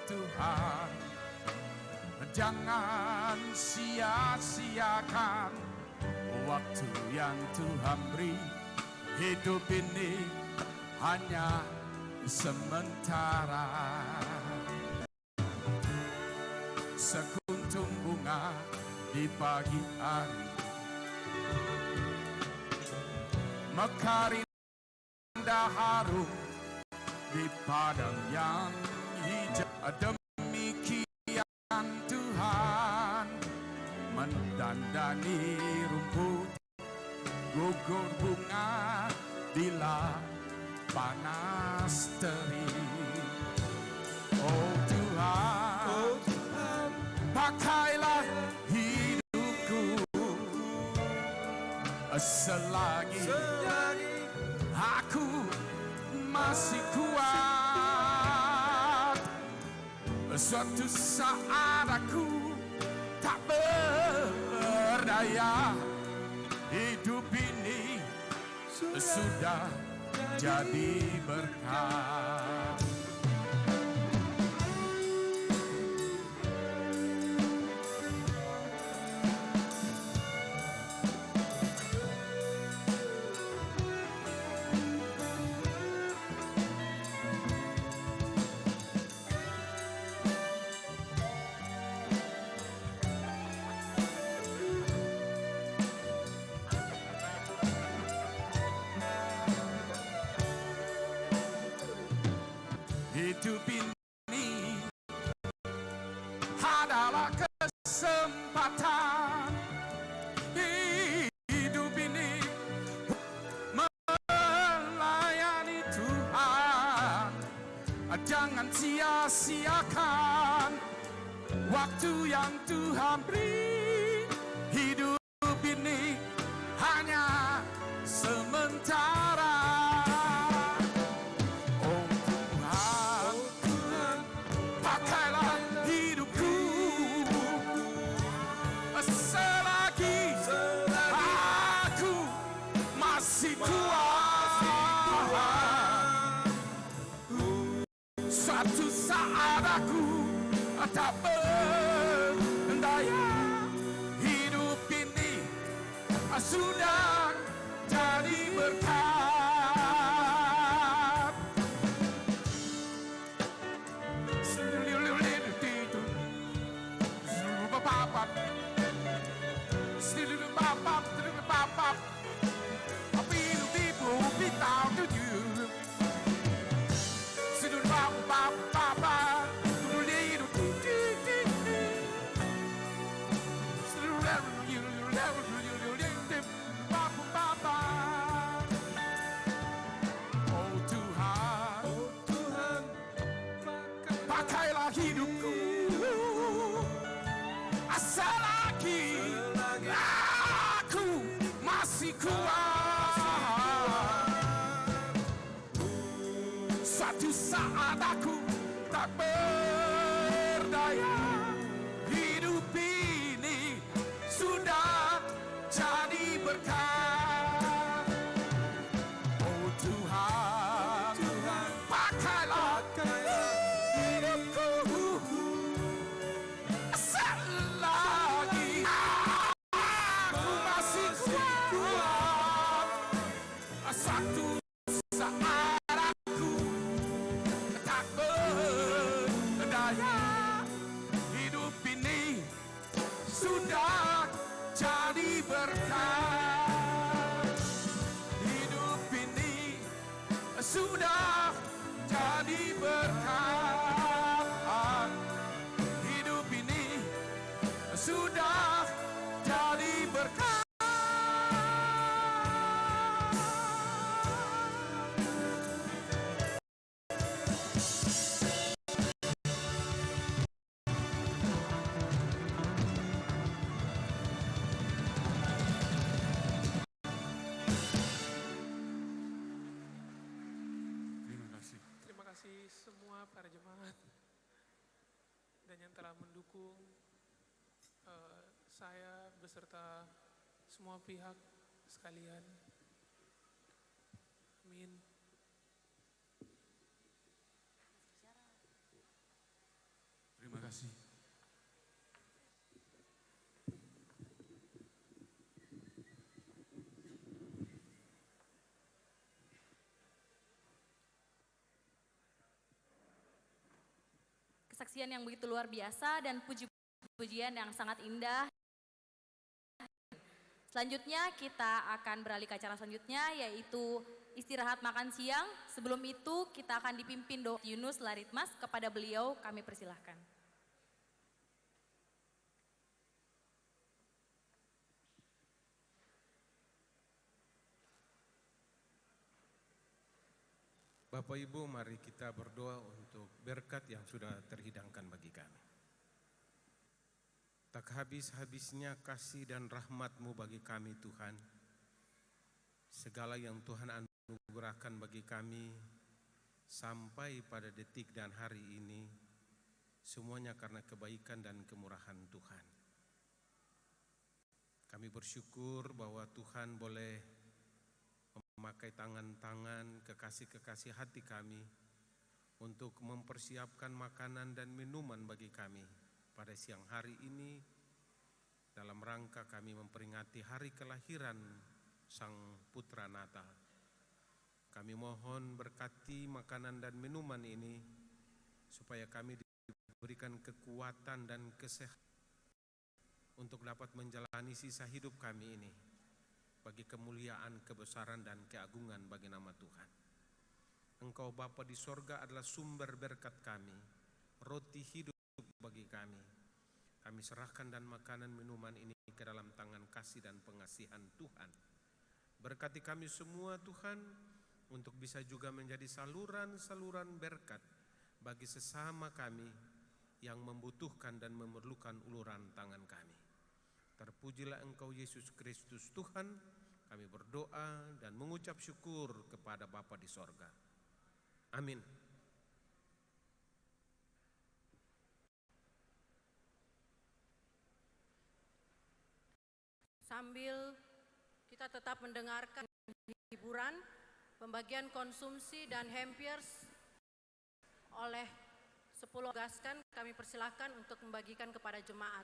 Tuhan. Jangan sia-siakan waktu yang Tuhan beri. Hidup ini hanya sementara. Sekuntum bunga di pagi hari mekar indah harum di padang yang hijau. Demikian Tuhan mendandani rumput, gugur bunga bila panas terik. Oh Tuhan, pakailah hidupku selagi aku masih kuat. Suatu saat aku tak berdaya, hidup ini sudah jadi berkah. Hidup ini adalah kesempatan. Hidup ini melayani Tuhan. Jangan sia-siakan waktu yang Tuhan beri. Hidup ini hanya saat aku tak berdaya, hidup ini sudah jadi berkat. Oh Tuhan, pakailah hidupku selagi aku masih kuat. Suatu saat aku tak berdaya, hidup ini sudah jadi berkat. Oh Tuhan, pakailah hidupku selagi aku masih kuat. Suatu saat aku tak berdaya, hidup ini sudah jadi berkat. Hidup ini sudah jadi berkat. Hidup ini sudah jadi berkat. Terima kasih semua para jemaat dan yang telah mendukung saya beserta semua pihak sekalian. Amin. Terima kasih. Kesaksian yang begitu luar biasa dan puji-pujian yang sangat indah. Selanjutnya kita akan beralih ke acara selanjutnya, yaitu istirahat makan siang. Sebelum itu kita akan dipimpin Dr. Yunus Laritmas. Kepada beliau kami persilahkan. Bapak Ibu, mari kita berdoa untuk berkat yang sudah terhidangkan bagi kami. Tak habis-habisnya kasih dan rahmat-Mu bagi kami Tuhan. Segala yang Tuhan anugerahkan bagi kami sampai pada detik dan hari ini, semuanya karena kebaikan dan kemurahan Tuhan. Kami bersyukur bahwa Tuhan boleh memakai tangan-tangan kekasih-kekasih hati kami untuk mempersiapkan makanan dan minuman bagi kami pada siang hari ini dalam rangka kami memperingati hari kelahiran Sang Putra Natal. Kami mohon berkati makanan dan minuman ini supaya kami diberikan kekuatan dan kesehatan untuk dapat menjalani sisa hidup kami ini bagi kemuliaan, kebesaran, dan keagungan bagi nama Tuhan. Engkau Bapa di sorga adalah sumber berkat kami, roti hidup bagi kami. Kami serahkan dan makanan minuman ini ke dalam tangan kasih dan pengasihan Tuhan. Berkati kami semua Tuhan, untuk bisa juga menjadi saluran-saluran berkat bagi sesama kami yang membutuhkan dan memerlukan uluran tangan kami. Terpujilah Engkau Yesus Kristus Tuhan, kami berdoa dan mengucap syukur kepada Bapa di sorga. Amin. Sambil kita tetap mendengarkan hiburan, pembagian konsumsi dan hampers oleh 10 gaskan kami persilahkan untuk membagikan kepada jemaat.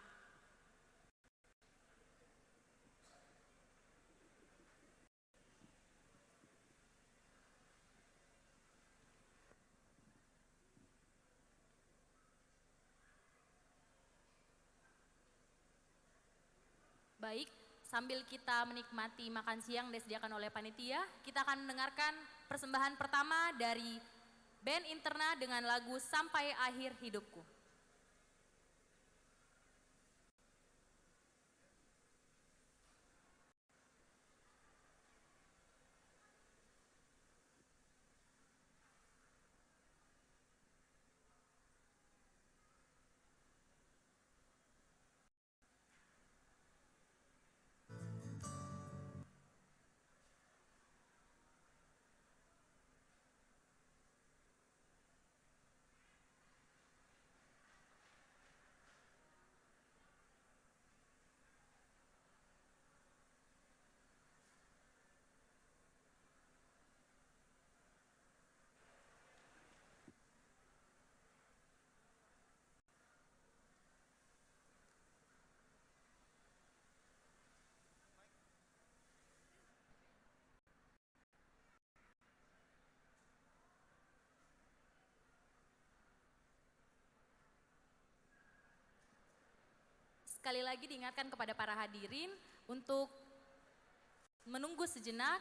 Baik, sambil kita menikmati makan siang yang disediakan oleh panitia, kita akan mendengarkan persembahan pertama dari band Interna dengan lagu Sampai Akhir Hidupku. Sekali lagi diingatkan kepada para hadirin untuk menunggu sejenak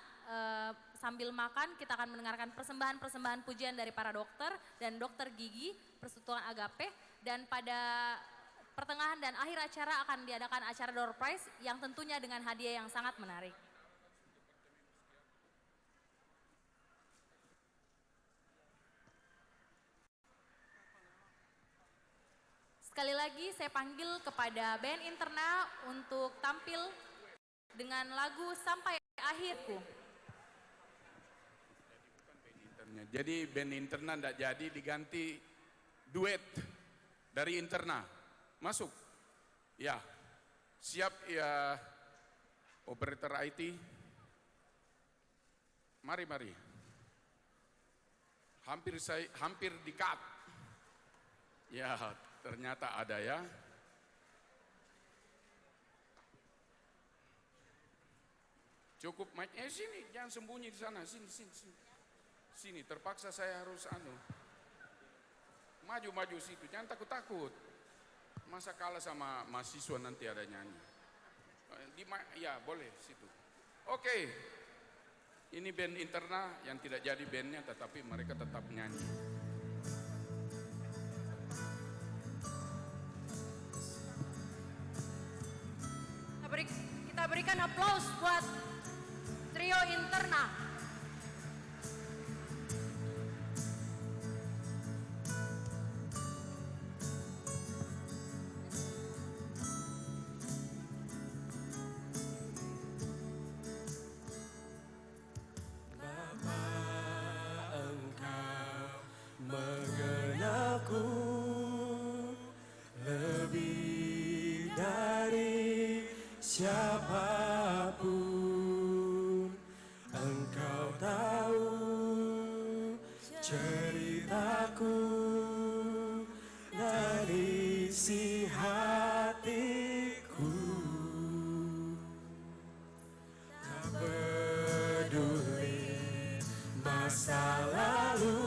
sambil makan kita akan mendengarkan persembahan-persembahan pujian dari para dokter dan dokter gigi Persekutuan Agape, dan pada pertengahan dan akhir acara akan diadakan acara door prize yang tentunya dengan hadiah yang sangat menarik. Sekali lagi saya panggil kepada band Interna untuk tampil dengan lagu Sampai Akhirku. Jadi band Interna tidak jadi, diganti duet dari Interna. Masuk? Ya. Siap ya operator IT? Mari. Hampir di-cut. Ya, ternyata ada ya. Cukup mic. Sini, jangan sembunyi di sana. Sini, terpaksa saya harus maju situ. Jangan takut-takut. Masa kalah sama mahasiswa nanti ada nyanyi. Ya, boleh situ. Oke. Ini band Interna yang tidak jadi bandnya, tetapi mereka tetap nyanyi. Kita berikan aplaus buat trio Interna. Mengenalku lebih dari siapapun, Engkau tahu ceritaku dan isi hatiku. Tak peduli masa lalu,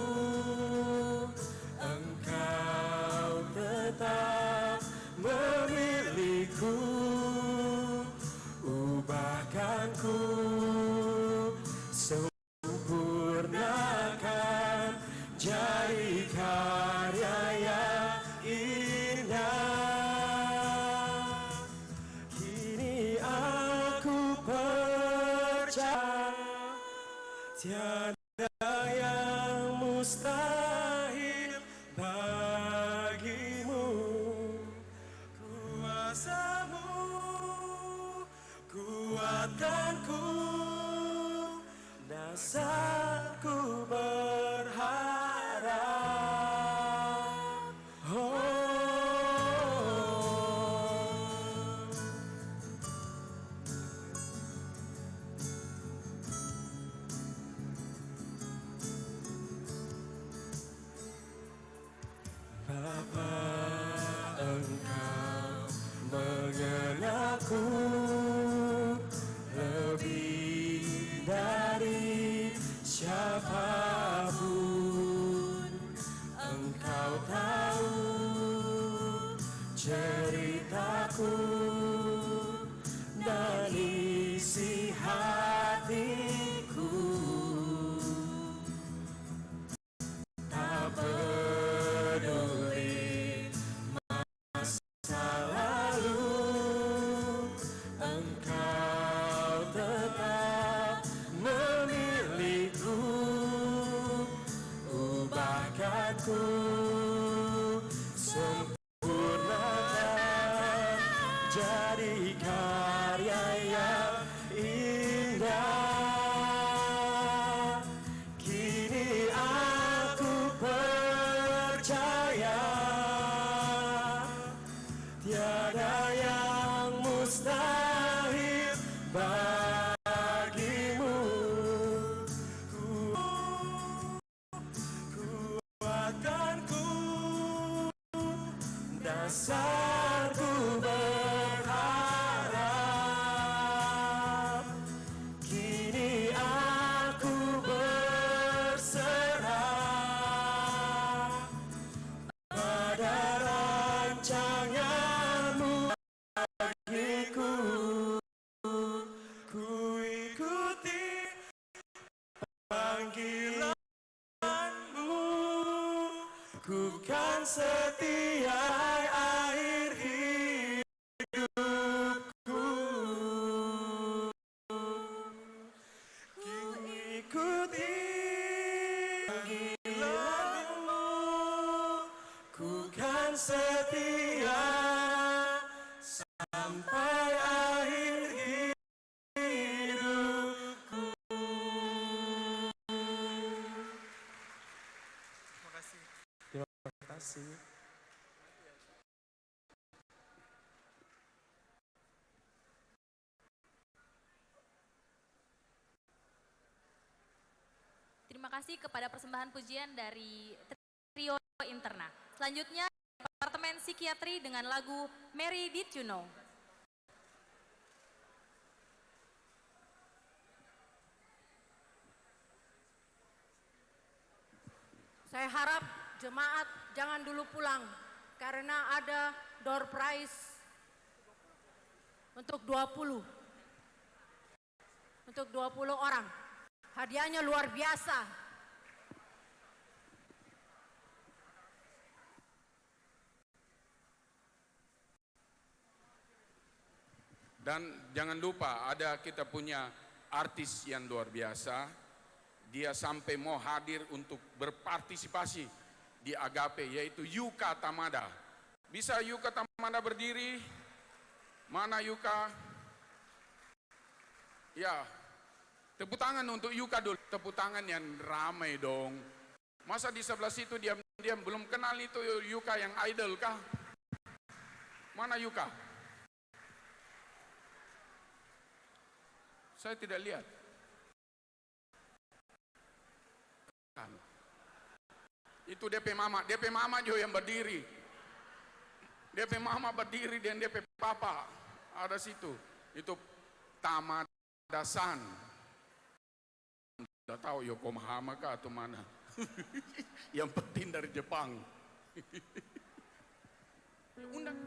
Engkau tetap memilihku. Ubahkanku, sempurnakan, jadi karya yang indah. Kini aku percaya tiada yang mustahil bagimu. Kuasamu kuatkanku, dasarku berharap. mengenalku lebih dari siapapun. Engkau tahu ceritaku dan isi hatiku. Tak peduli masa lalu, Engkau tetap memilihku. Ubahkanku, sempurnakan jadi karya yang indah. Kini aku percaya tiada yang mustahil bagimu. Kuatkanku, dasarku berharap. Kini aku berserah pada rancanganmu bagiku. Ku ikuti panggilanmu, ku kan setia akhir hidupku. Ku ikuti panggilanmu, ku kan setia sampai akhir hidupku. Terima kasih. Terima kasih kepada persembahan pujian dari Trio Interna. Selanjutnya, Departemen Psikiatri dengan lagu Mary Did You Know. Saya harap jemaat jangan dulu pulang karena ada door prize untuk 20 orang. Hadiahnya luar biasa. Dan jangan lupa ada kita punya artis yang luar biasa. Dia sampai mau hadir untuk berpartisipasi di Agape, yaitu Yuka Tamada. Bisa Yuka Tamada berdiri? Mana Yuka? Ya, tepuk tangan untuk Yuka dulu. Tepuk tangan yang ramai dong. Masa di sebelah situ diam-diam belum kenal itu Yuka yang idol kah? Mana Yuka? Saya tidak lihat. Itu DP Mama juga yang berdiri. DP Mama berdiri dan DP Papa ada situ. Itu Tamadasan. Tidak tahu Yokohama kah atau mana. Yang penting dari Jepang. Undang.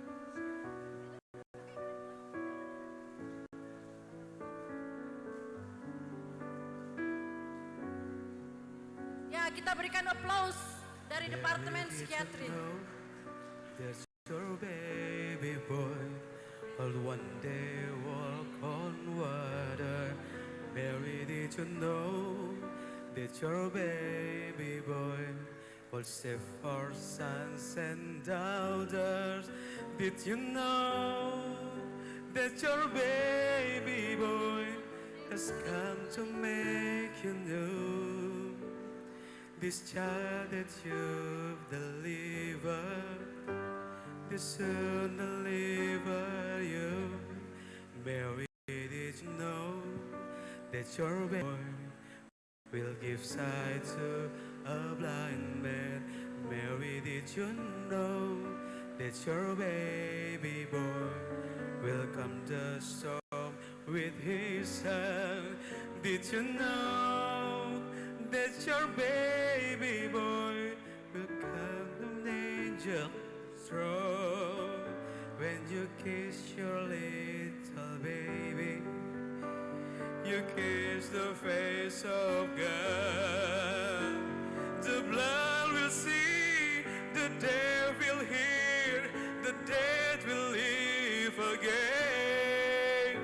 Ya, kita berikan applause dari Departemen Psikiatri. There's your baby boy, will one day walk on water. Mary, did you know that your baby boy will save our sons and daughters? Did you know that your baby boy has come to make you new? This child that you've delivered, this soon deliver you. Mary, did you know that your boy will give sight to a blind man? Mary, did you know that your baby boy listen? Did you know that your baby boy will come an angel throne when you kiss your little baby? You kiss the face of God. The blind will see, the deaf will hear, the dead will live again.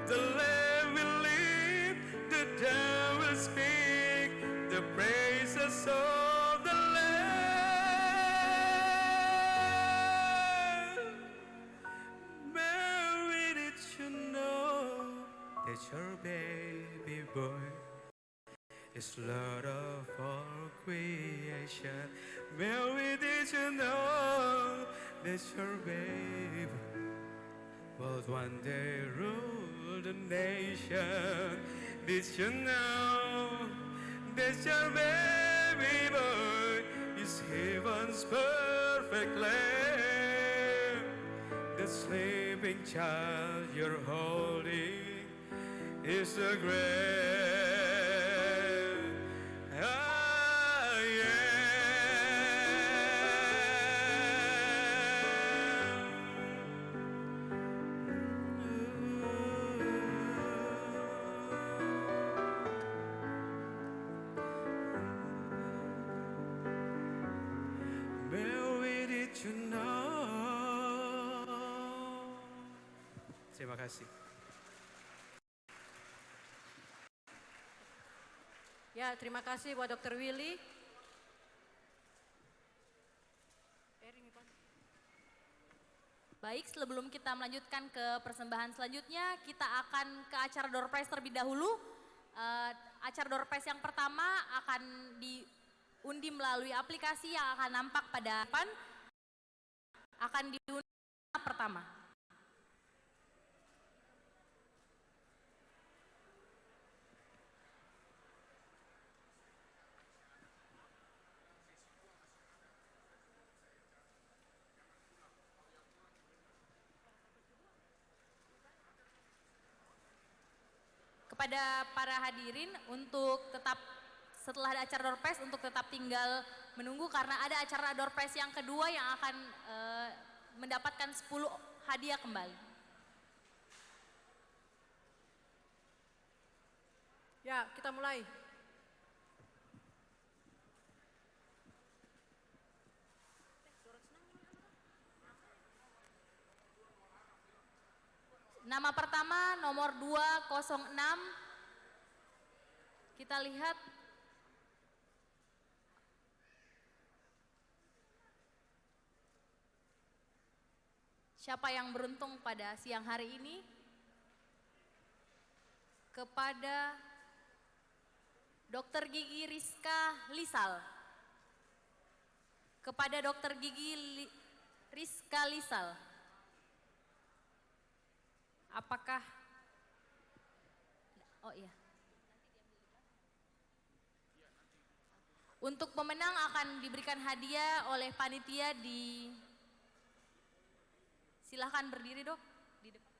The lame will live, the dumb will speak, the praises of the Lamb. Mary, did you know that your baby boy is Lord of all creation? Mary, did you know that your baby will one day rule the nation? Did you know that your baby boy is heaven's perfect lamb? The sleeping child you're holding is the great I am. Mary, did you know? Terima kasih. Ya, terima kasih buat Dr. Willy. Baik, sebelum kita melanjutkan ke persembahan selanjutnya, kita akan ke acara door prize terlebih dahulu. Acara door prize yang pertama akan diundi melalui aplikasi yang akan nampak pada depan. Akan diundi pertama. Kepada para hadirin untuk tetap setelah ada acara door prize untuk tetap tinggal menunggu karena ada acara door prize yang kedua yang akan mendapatkan 10 hadiah kembali. Ya, kita mulai. Nama pertama nomor 206. Kita lihat siapa yang beruntung pada siang hari ini. Kepada Dr. Gigi Rizka Lisal. Kepada Dr. Gigi Rizka Lisal. Apakah, oh iya. Untuk pemenang akan diberikan hadiah oleh panitia di, silahkan berdiri dok. Di depan.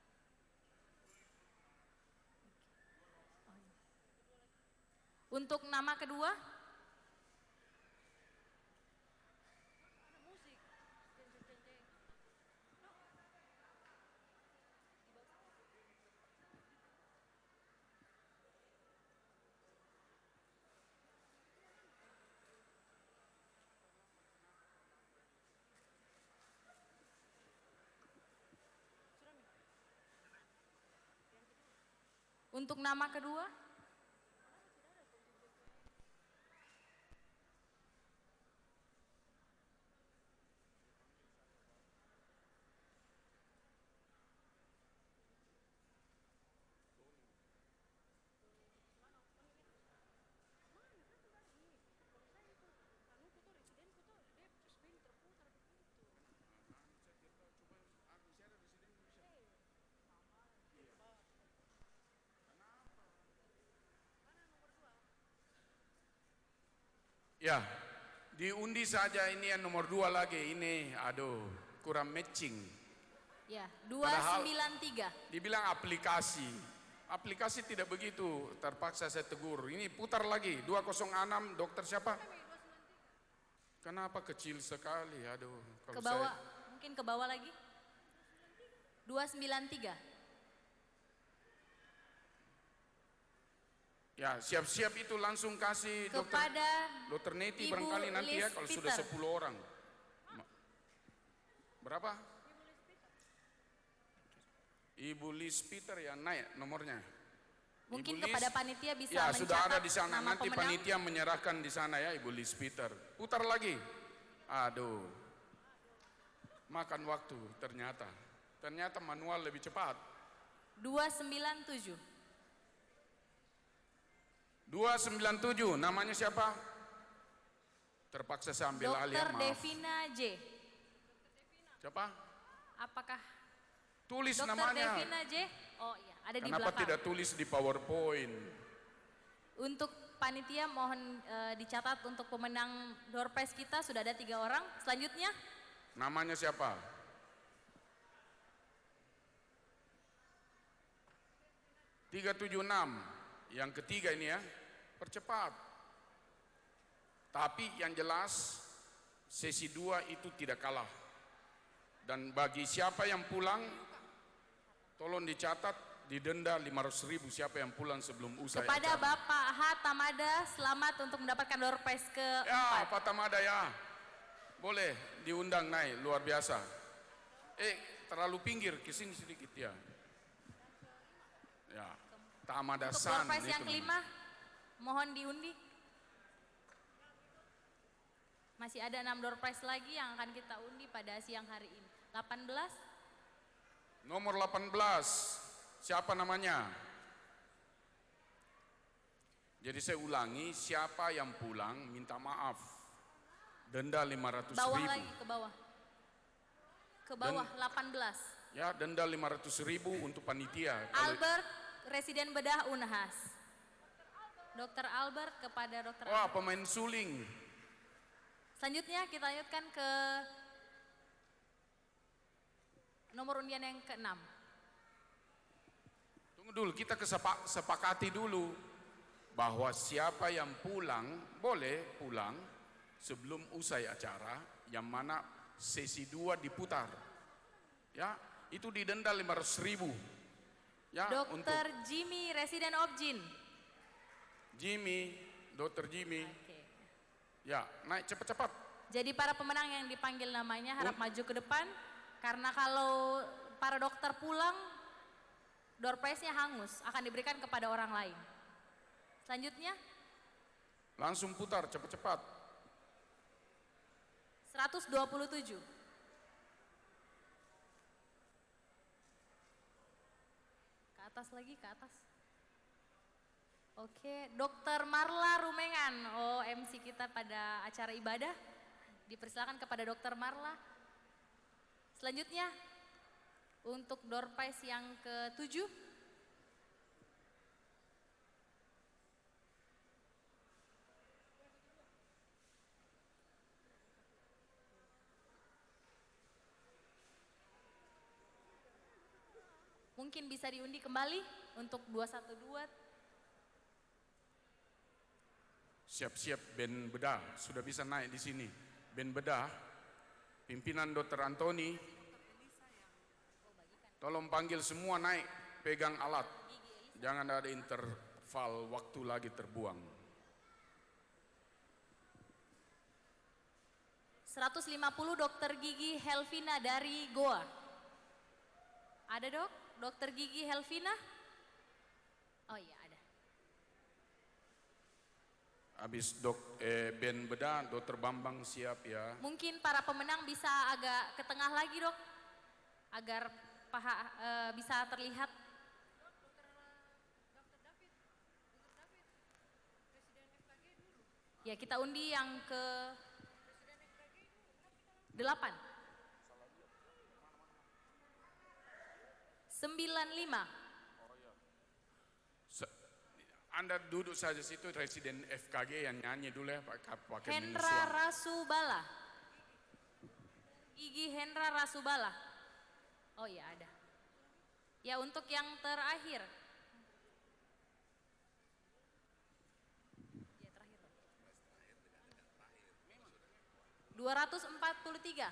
Untuk nama kedua. Untuk nama kedua. Ya, diundi saja ini yang nomor 2 lagi. Ini aduh kurang matching. Ya, 293. Dibilang aplikasi. aplikasi tidak begitu, terpaksa saya tegur. Ini putar lagi, 206, dokter siapa? Kenapa kecil sekali, aduh. Ke bawah, mungkin ke bawah lagi. 293. Ya, siap-siap itu langsung kasih Kepada dokter Neti Ibu barangkali nanti ya Liz kalau sudah Peter. 10 orang. Berapa? Ibu Liz Peter ya naik nomornya. Mungkin Ibu Liz, kepada panitia bisa ya sudah ada mencatat di sana. nama Nanti pemenang. panitia menyerahkan di sana ya Ibu Liz Peter. Putar lagi. Aduh. Makan waktu ternyata. Ternyata manual lebih cepat. 297. 297 namanya siapa? Terpaksa saya ambil alih, Dokter maaf. Devina J. Siapa? Apakah Tulis Dokter namanya. Devina J? Oh iya, ada di Kenapa belakang. tidak tulis di PowerPoint? Untuk panitia mohon dicatat untuk pemenang door prize kita sudah ada 3 orang. Selanjutnya Namanya siapa? ...376, yang ketiga ini ya, percepat. Tapi yang jelas, sesi 2 itu tidak kalah. Dan bagi siapa yang pulang, tolong dicatat, didenda 500.000 siapa yang pulang sebelum usai kepada acara. Bapak H. Tamada, selamat untuk mendapatkan door prize ke-4. Ya, Pak Tamada ya. Boleh diundang naik, luar biasa. Terlalu pinggir, ke sini sedikit ya. Ya, Tamada Untuk San door prize itu yang kelima, mohon diundi. Masih ada 6 door prize lagi yang akan kita undi pada siang hari ini. 18. Nomor 18, siapa namanya? Jadi saya ulangi, siapa yang pulang minta maaf. Denda 500.000. Bawah lagi, ke bawah. Ke bawah, 18. Ya, denda 500.000 untuk panitia. Kalau- Albert, Residen Bedah Unhas. Dr. Albert kepada Dr. Wah, Albert. pemain suling. Selanjutnya kita lanjutkan ke nomor undian yang ke-6. Tunggu dulu, kita sepakati dulu bahwa siapa yang pulang boleh pulang sebelum usai acara, yang mana sesi 2 diputar. Ya, itu didenda 500.000. Ya, Dr. Jimmy, Residen Objin. Jimmy, Dr. Jimmy. Ya, naik cepat-cepat. Jadi para pemenang yang dipanggil namanya harap maju ke depan, karena kalau para dokter pulang, door prize-nya hangus, akan diberikan kepada orang lain. Selanjutnya, Langsung putar cepat-cepat. 127. Ke atas lagi, ke atas. Oke, Dr. Marla Rumengan, MC kita pada acara ibadah. Dipersilakan kepada Dr. Marla. Selanjutnya, untuk door prize yang ke-7. Mungkin bisa diundi kembali untuk 212. Siap-siap band bedah, sudah bisa naik di sini. Band bedah, pimpinan Dr. Antoni, tolong panggil semua naik, pegang alat. Jangan ada interval waktu lagi terbuang. 150 Dokter Gigi Helvina dari Goa. Ada dok? Dokter Gigi Helvina? Oh iya ada. Habis band bedah, Dr. Bambang siap ya. Mungkin para pemenang bisa agak ke tengah lagi dok, agar paha bisa terlihat. Ya kita undi yang ke 8. 95. Anda duduk saja situ, Residen FKG yang nyanyi dulu ya, pakai Hendra Rasubala. Gigi Hendra Rasubala. Oh iya ada. Ya untuk yang terakhir, 243.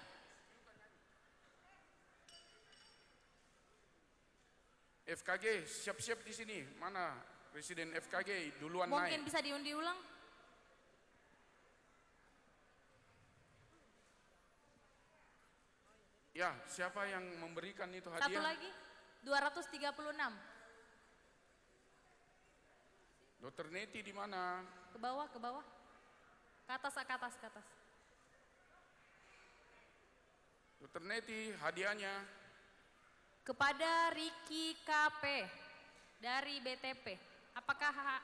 FKG siap-siap di sini. Mana Presiden FKG duluan Mungkin naik. bisa diundi ulang. Ya, siapa yang memberikan itu hadiah? Satu lagi, 236. Dokter Neti di mana? Ke bawah, ke bawah. Ke atas, ke atas, ke atas. Dokter Neti, hadiahnya. Kepada Riki KP dari BTP. Apakah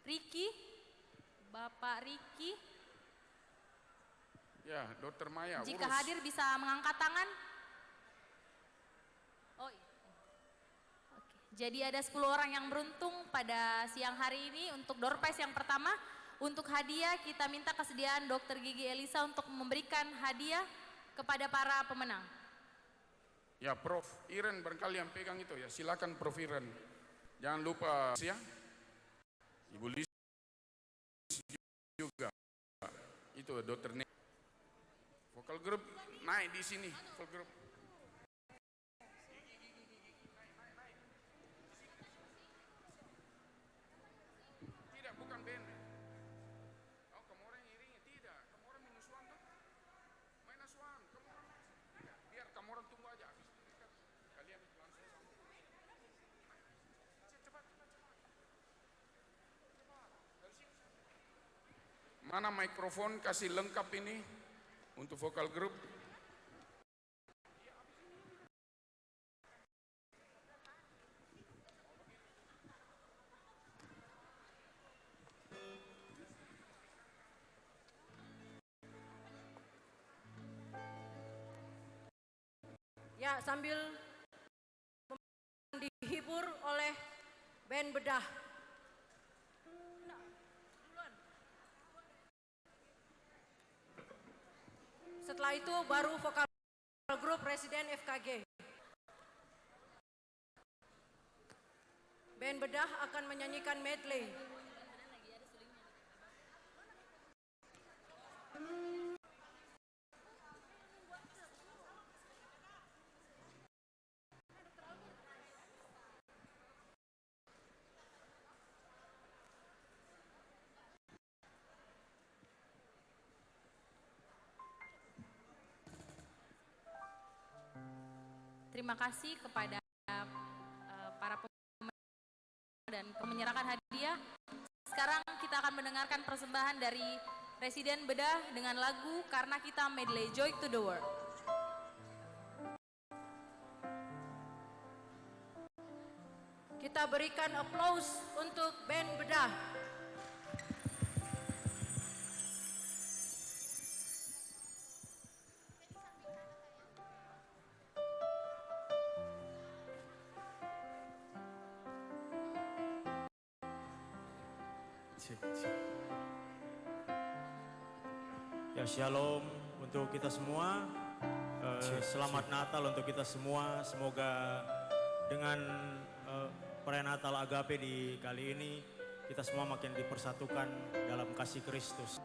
Riki? Bapak Riki? Ya, Dokter Maya, Jika urus. hadir bisa mengangkat tangan. Oh iya. Oke. Jadi ada 10 orang yang beruntung pada siang hari ini untuk door prize yang pertama. Untuk hadiah kita minta kesediaan Dr. Gigi Elisa untuk memberikan hadiah kepada para pemenang. Ya, Prof. Iren barangkali yang pegang itu ya. Silakan Prof. Iren. Jangan lupa ya. Ibu Lis juga. Itu Dokter Neti. Vokal grup naik di sini, vokal grup. Tidak, bukan band. Oh, kamu orang iringi, tidak. Kamu orang minus one tuh. Minus one, kamu orang. Tidak, biar kamu orang tunggu aja. Habis dekat. Kalian langsung sambung. Cepat. Dari sini. Mana mikrofon kasih lengkap ini? Untuk vokal grup. Ya, sambil dihibur oleh band bedah. Setelah itu baru vokal grup Presiden FKG. Band bedah akan menyanyikan medley. Terima kasih kepada para pemenang dan menyerahkan hadiah. Sekarang kita akan mendengarkan persembahan dari Presiden Bedah dengan lagu Karena Kita medley Joy to the World. Kita berikan applause untuk band bedah. Ya, shalom untuk kita semua. Selamat Natal untuk kita semua. Semoga dengan perayaan Natal Agape di kali ini kita semua makin dipersatukan dalam kasih Kristus.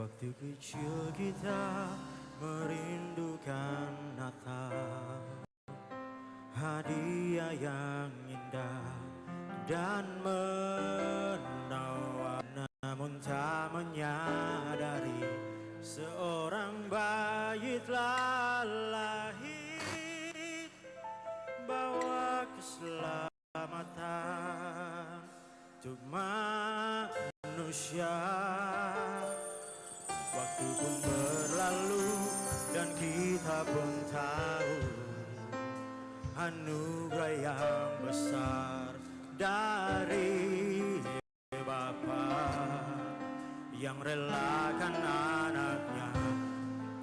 Waktu kecil kita merindukan Natal, hadiah yang indah dan menawan, namun tak menyadari seorang bayi telah lahir, bawa keselamatan untuk manusia. Waktu pun berlalu dan kita pun tahu anugerah yang besar dari Bapa yang relakan anaknya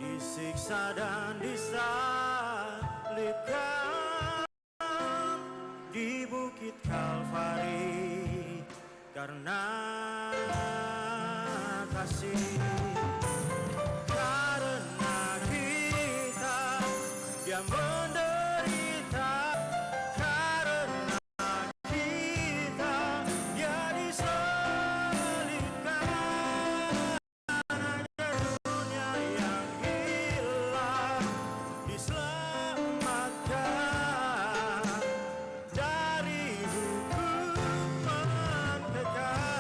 disiksa dan disalibkan di Bukit Kalvari karena kasih. Karena kita dia menderita, karena kita dia disalibkan, agar dunia yang hilang diselamatkan dari hukuman kekal.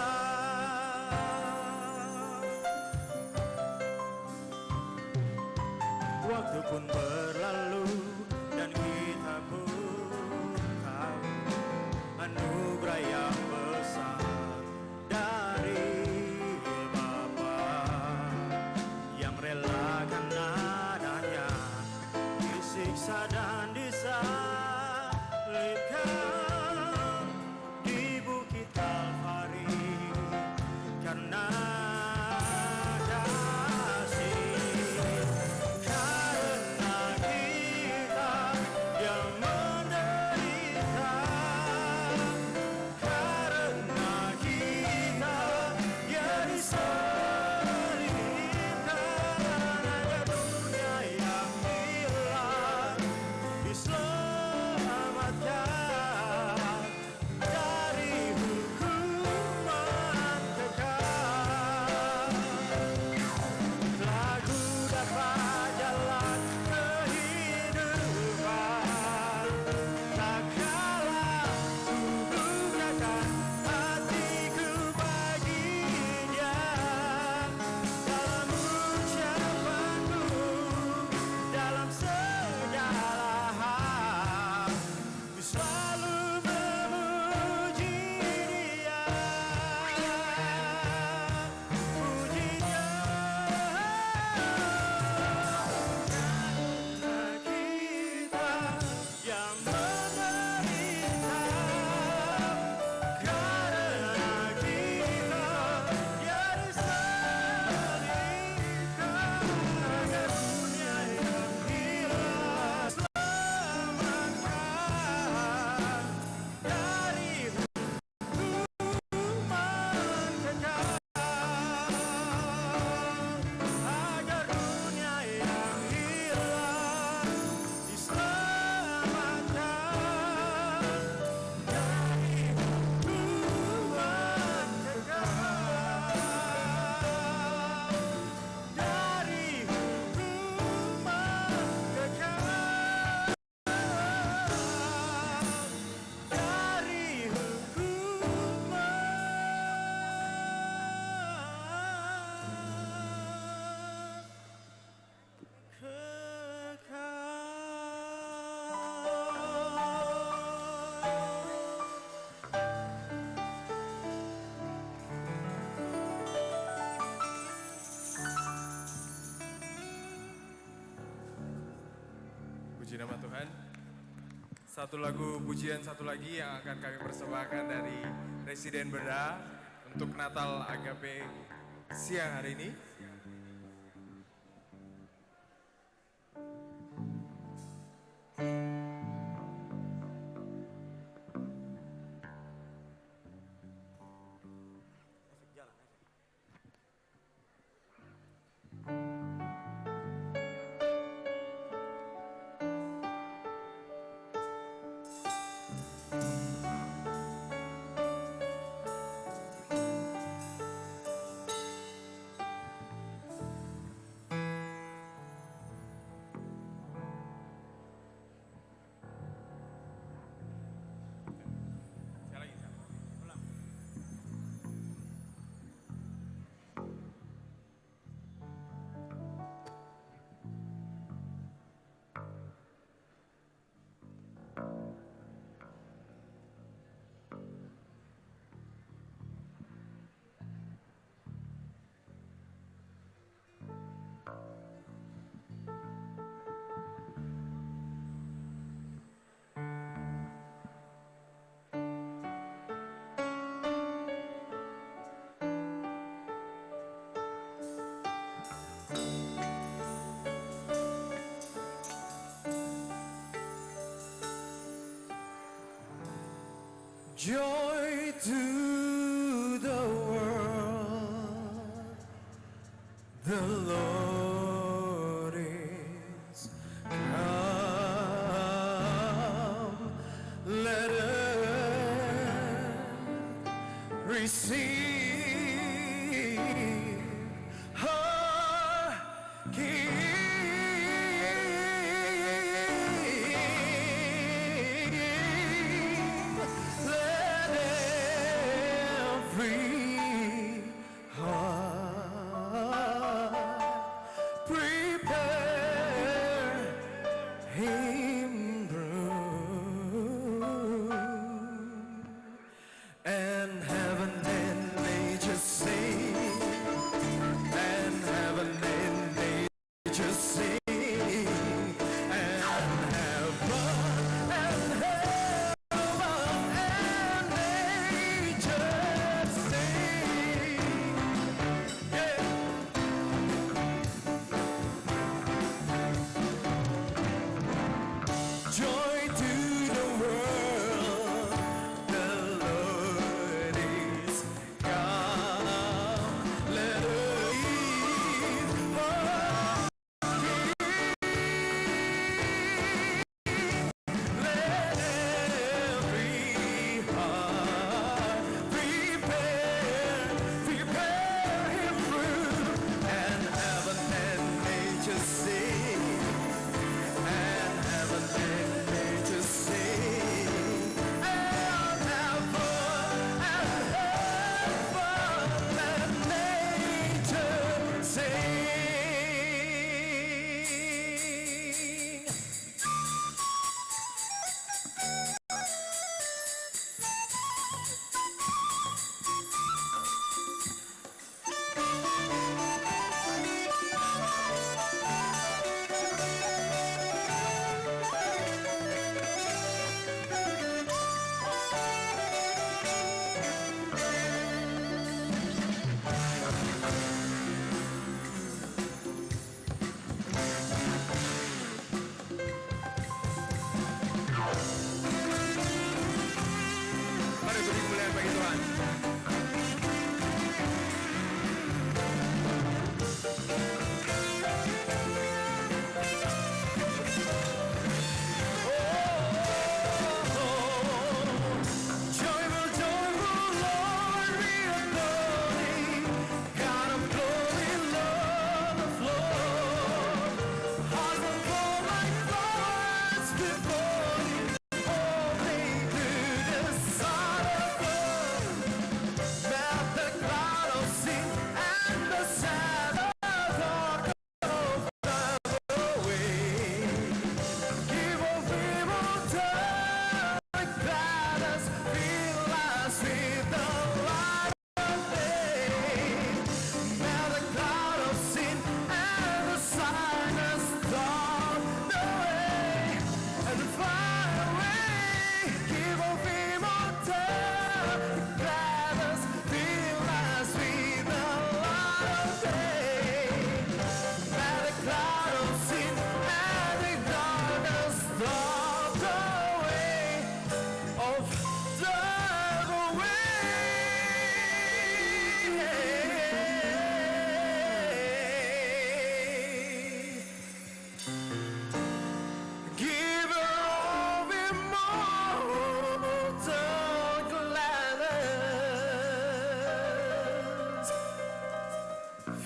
Waktu pun berlalu dan kita pun tahu anugerah yang besar dari Bapa yang relakan anaknya disiksa dan disalibkan di Bukit Kalvari karena Puji nama Tuhan. Satu lagu pujian satu lagi yang akan kami persembahkan dari Residen Berda untuk Natal Agape siang hari ini. Joy to the world, the Lord is come. Let us receive her King. Let every heart prepare him room, and heaven and nature sing, and heaven and nature sing, and heaven and nature sing. Yeah. Joy to the world, the Lord is come. Let us receive her King. Let every heart prepare him room, and heaven and nature sing. And heaven and nature sing, and heaven and nature sing. Mari beri kemuliaan bagi Tuhan. Joyful, joyful, Lord, we adore thee. God of glory, Lord of lords. Hearts are full like flowers before thee. Holy to the Son of God. Melt the cloud of sin and the shadow of dark away. Give of evil turn, glad us, fill us with the light of day. Melt the cloud of sin and the silence dawn the way, and fly away. Give of evil turn, glad us, fill us with the light of day. Melt the cloud of sin and the darkness dawn the way of Giver of immortal gladness,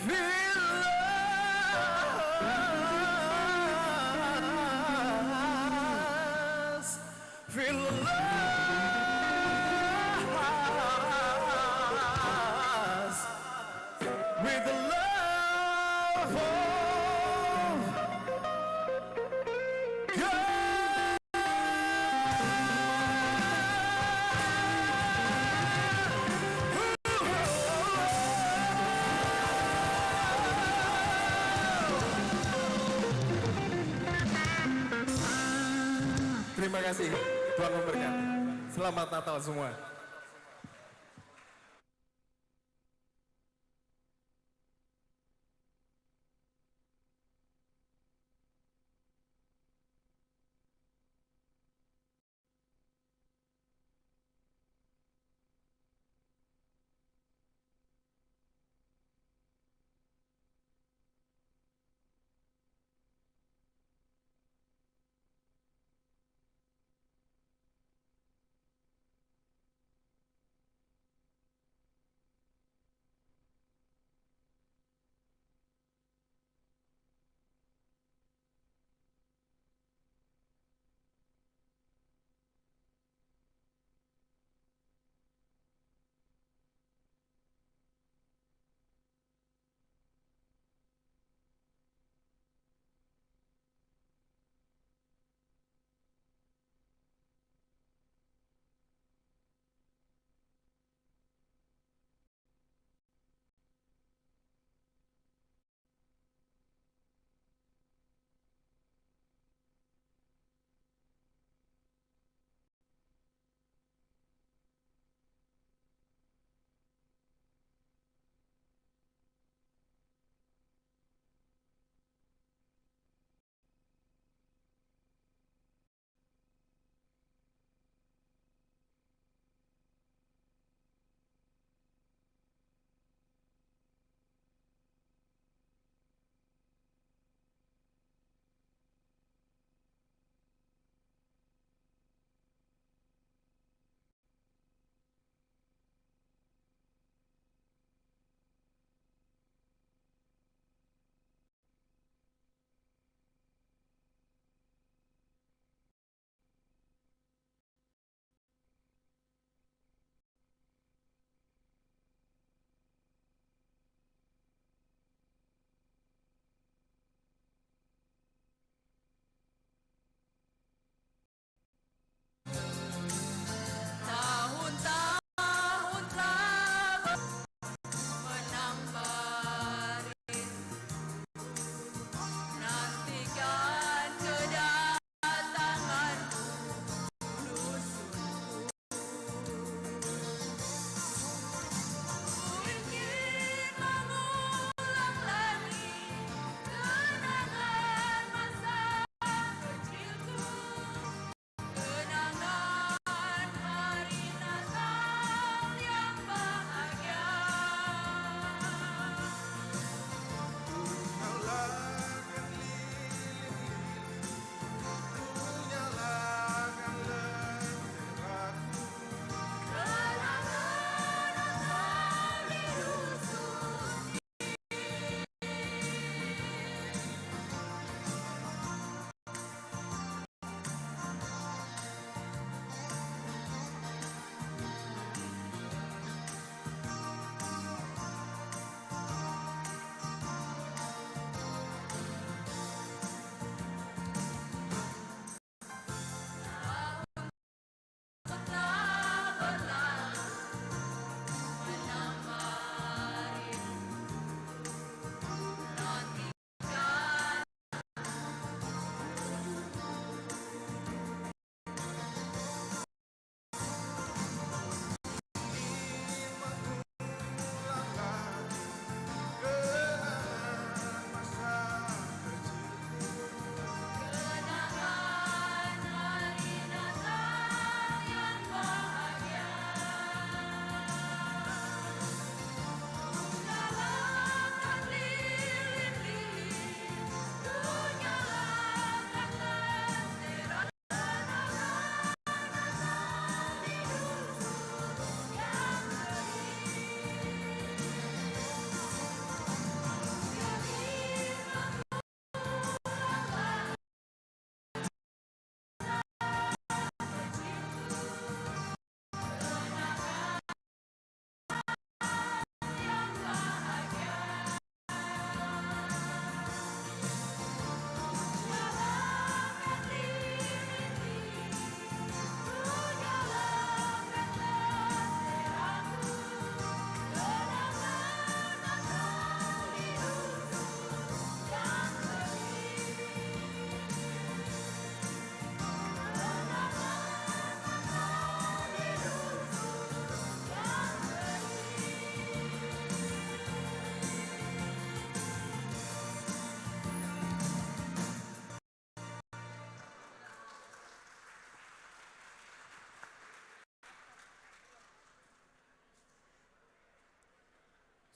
fill us, fill us with the love of God. Terima kasih, Tuhan memberkati. Selamat Natal semua.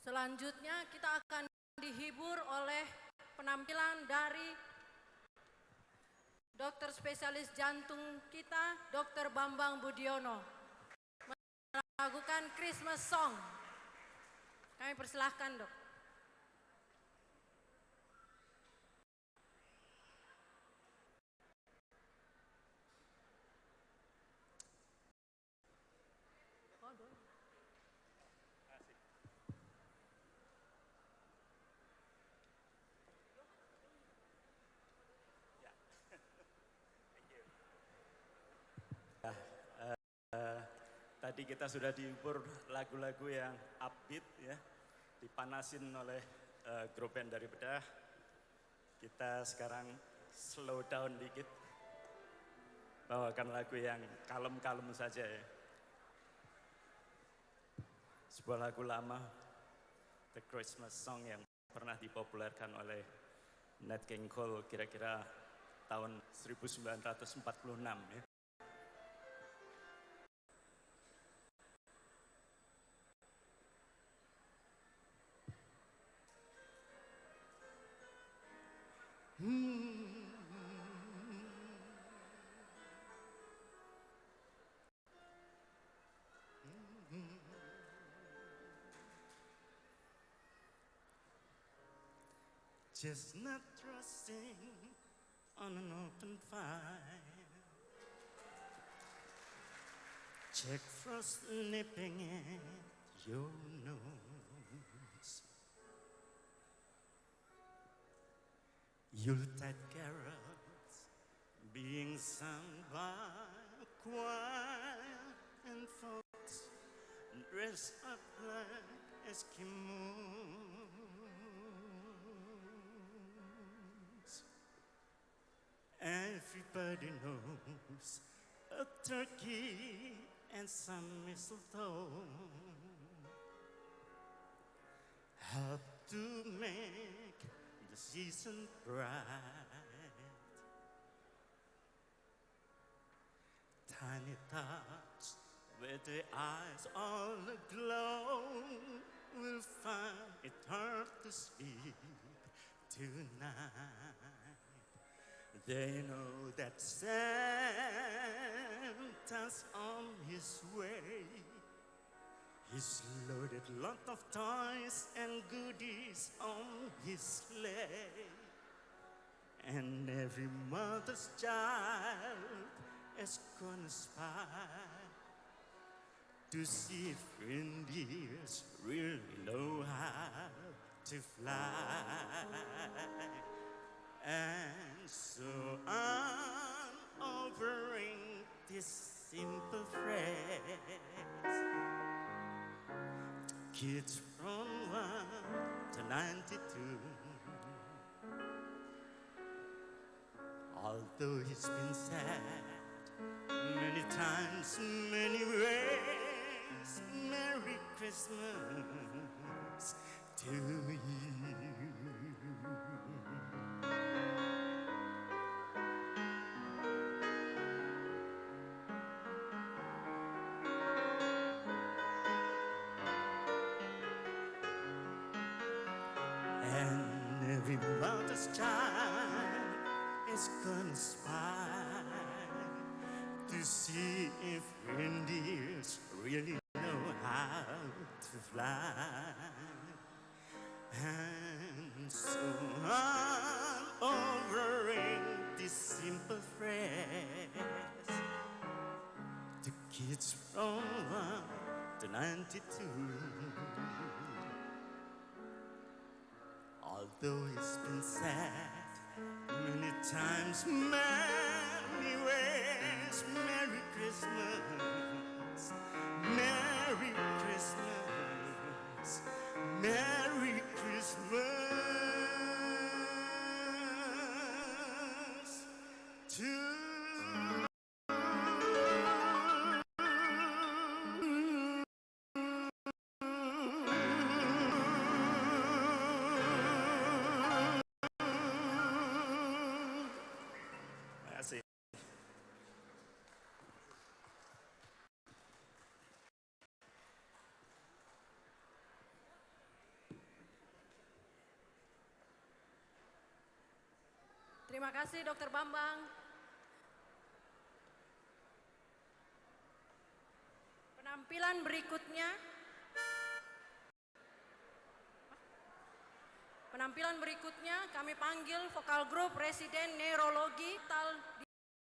Selanjutnya kita akan dihibur oleh penampilan dari dokter spesialis jantung kita, Dr. Bambang Budiono, melakukan Christmas song. Kami persilahkan, Dok. Tadi kita sudah dihibur lagu-lagu yang upbeat ya, dipanasin oleh grup band dari Bedah. Kita sekarang slow down dikit, bawakan lagu yang kalem-kalem saja ya. Sebuah lagu lama, The Christmas Song yang pernah dipopulerkan oleh Nat King Cole kira-kira tahun 1946 ya. Chestnut roasting on an open fire, Jack Frost nipping at your nose, Yuletide carols being sung by a choir, and folks dressed up like Eskimos. Everybody knows a turkey and some mistletoe help to make the season bright. Tiny tots with their eyes all aglow will find it hard to sleep tonight. They know that Santa's on his way. He's loaded lot of toys and goodies on his sleigh. And every mother's child is gonna spy to see if reindeers really know how to fly. And so I'm offering this simple phrase, kids from 1 to 92. Although it's been said many times, many ways, Merry Christmas to you. And every mother's child is gonna spy to see if reindeers really know how to fly. And so I'm offering this simple phrase to kids from 1 to 92. Although it's been said many times, many ways, Merry Christmas, Merry Christmas, Merry Christmas to Terima kasih Dr. Bambang. Penampilan berikutnya kami panggil vokal grup Residen Neurologi Tal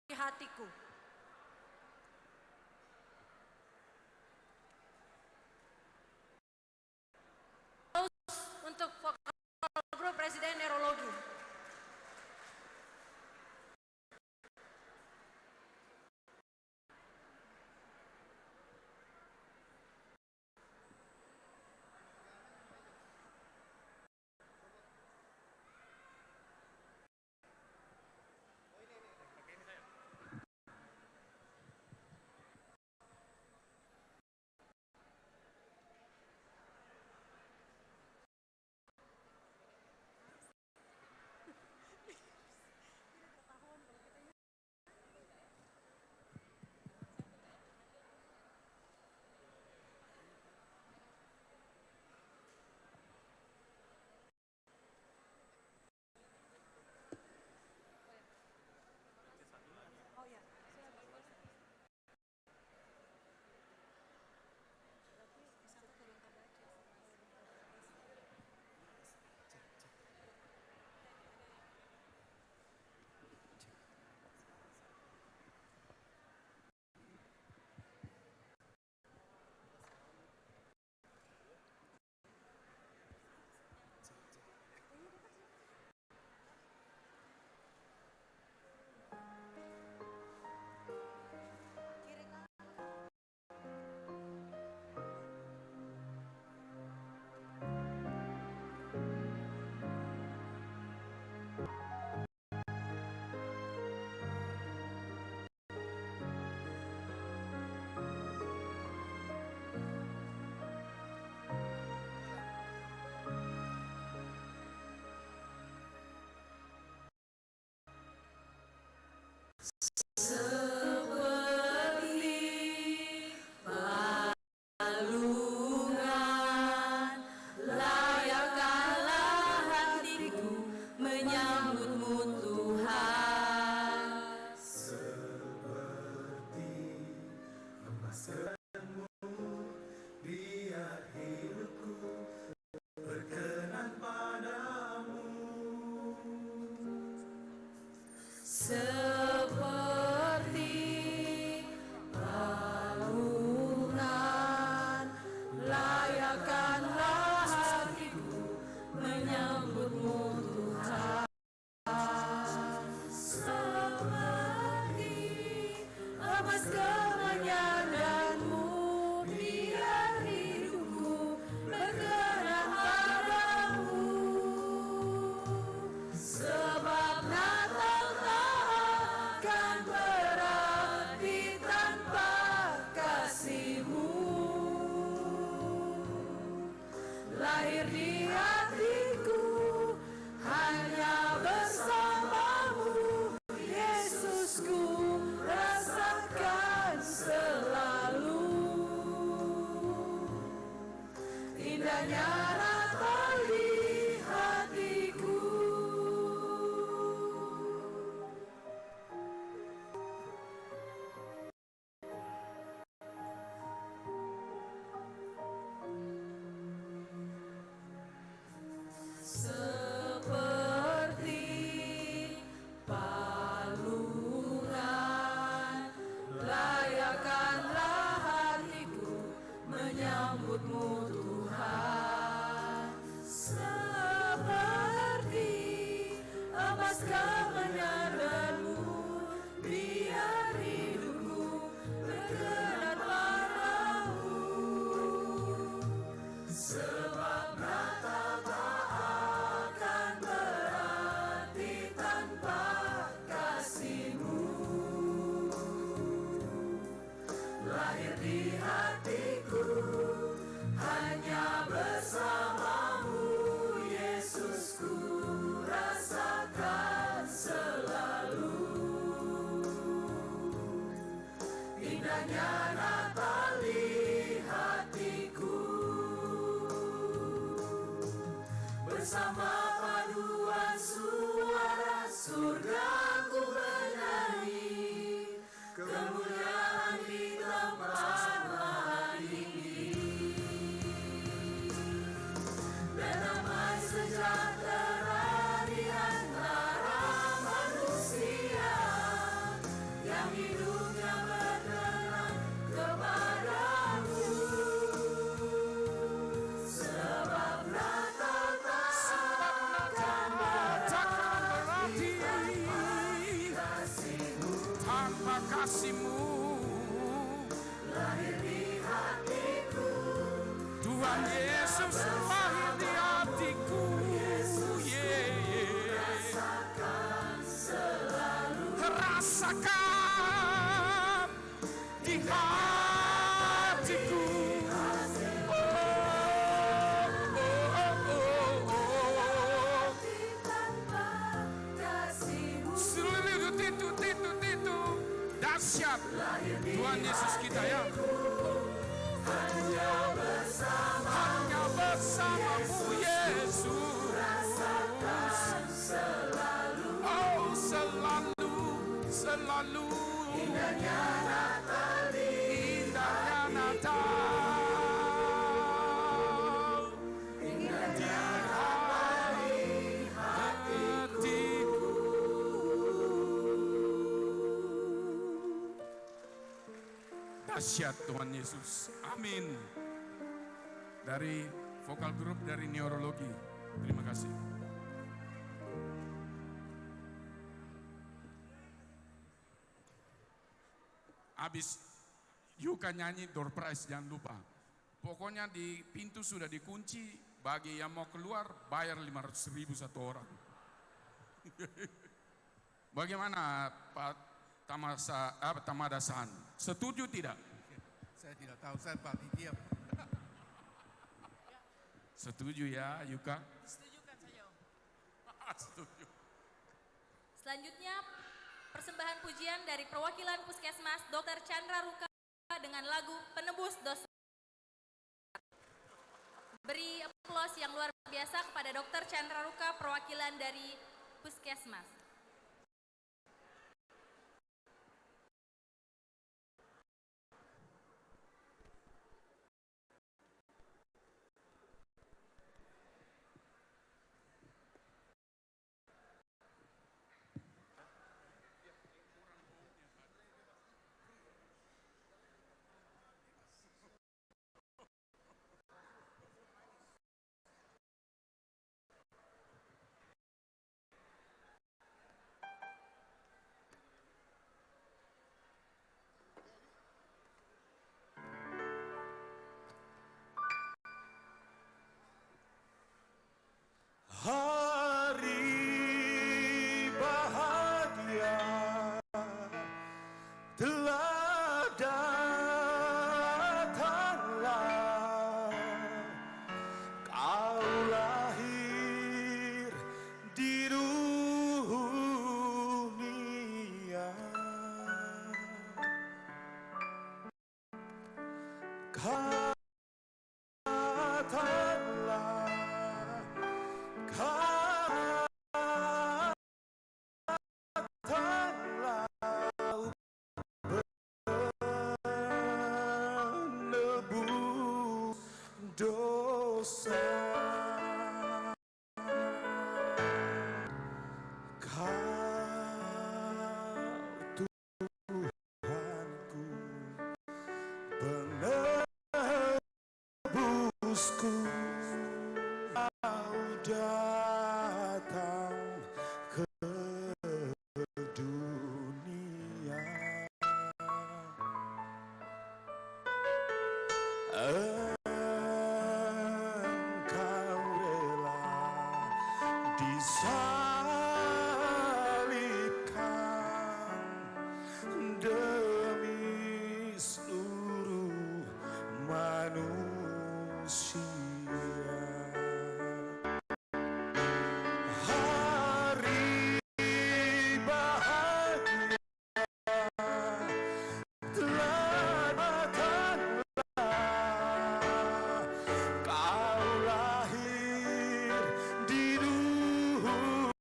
di Hatiku. Untuk vokal grup Residen Neurologi. Bersama paduan suara surga Dahsyat Tuhan Yesus kita ya. Hanya bersamamu Yesus. Oh selalu indahnya Natal, indahnya hatiku. Dahsyat Tuhan Yesus. Amin. Dari vokal grup dari neurologi. Terima kasih. Habis Yuka nyanyi door prize, jangan lupa. Pokoknya di pintu sudah dikunci, bagi yang mau keluar bayar 500.000 satu orang. Bagaimana Pak Tamadasan? Setuju tidak? Saya tidak tahu, saya Pak Didiam. Setuju ya Yuka? Setuju kan saya? Setuju. Selanjutnya persembahan pujian dari perwakilan Puskesmas Dr. Chandra Ruka dengan lagu Penebus Dosa. Beri aplaus yang luar biasa kepada Dr. Chandra Ruka perwakilan dari Puskesmas. Hari bahagia telah datanglah, kau lahir di dunia, katakanlah dosa. Kau Tuhanku, penebusku, kau datang ke dunia. Engkau rela disalibkan demi seluruh manusia. Hari bahagia telah datanglah, kau lahir di dunia,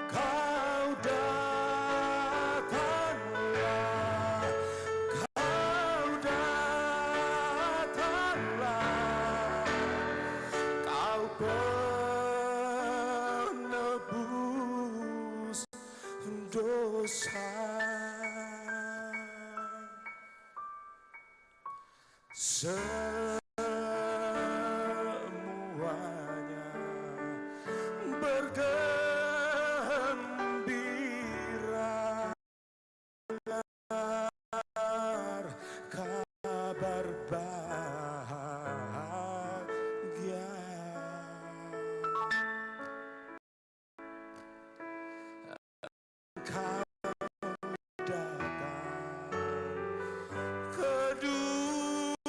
kau datanglah, kau datanglah, kau penebus dosa. Semuanya bergembira, kabar bahagia. Engkau datang ke dunia,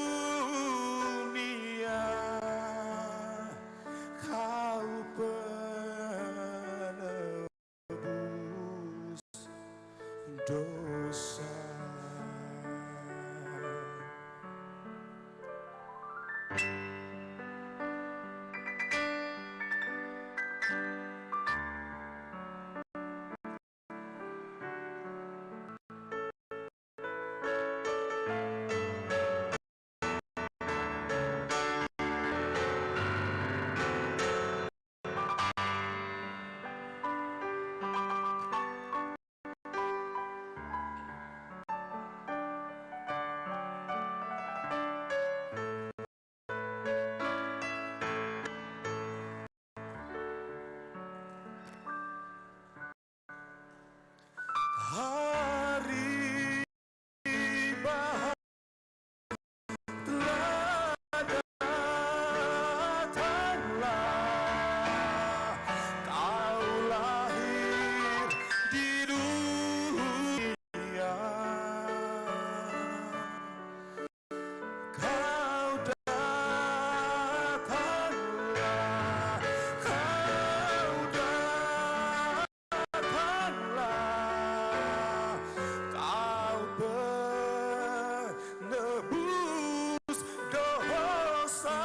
kau penebus dosa. Hari bahagia telah datanglah, kau lahir di dunia, kau datanglah, kau datanglah, kau penebus dosa.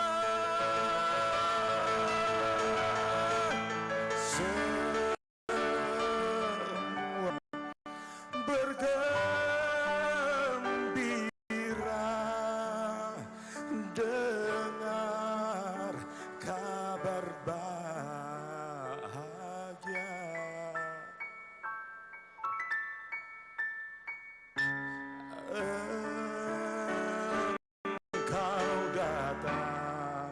Semua bergembira dengar kabar bahagia. Engkau datang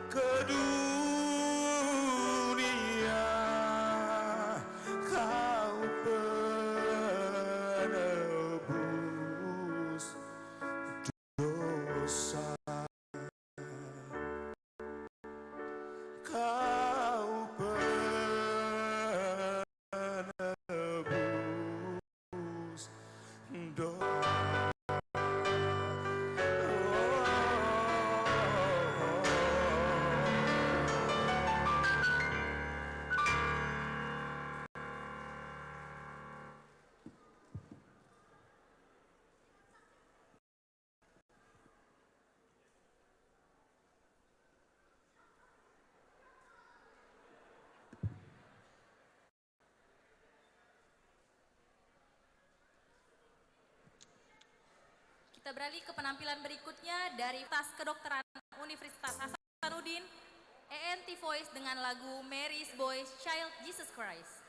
ke dunia, kau penebus dosa, kau penebus dosa. Kita beralih ke penampilan berikutnya dari Tas Kedokteran Universitas Hasanuddin, ENT Voice dengan lagu Mary's Boy Child Jesus Christ.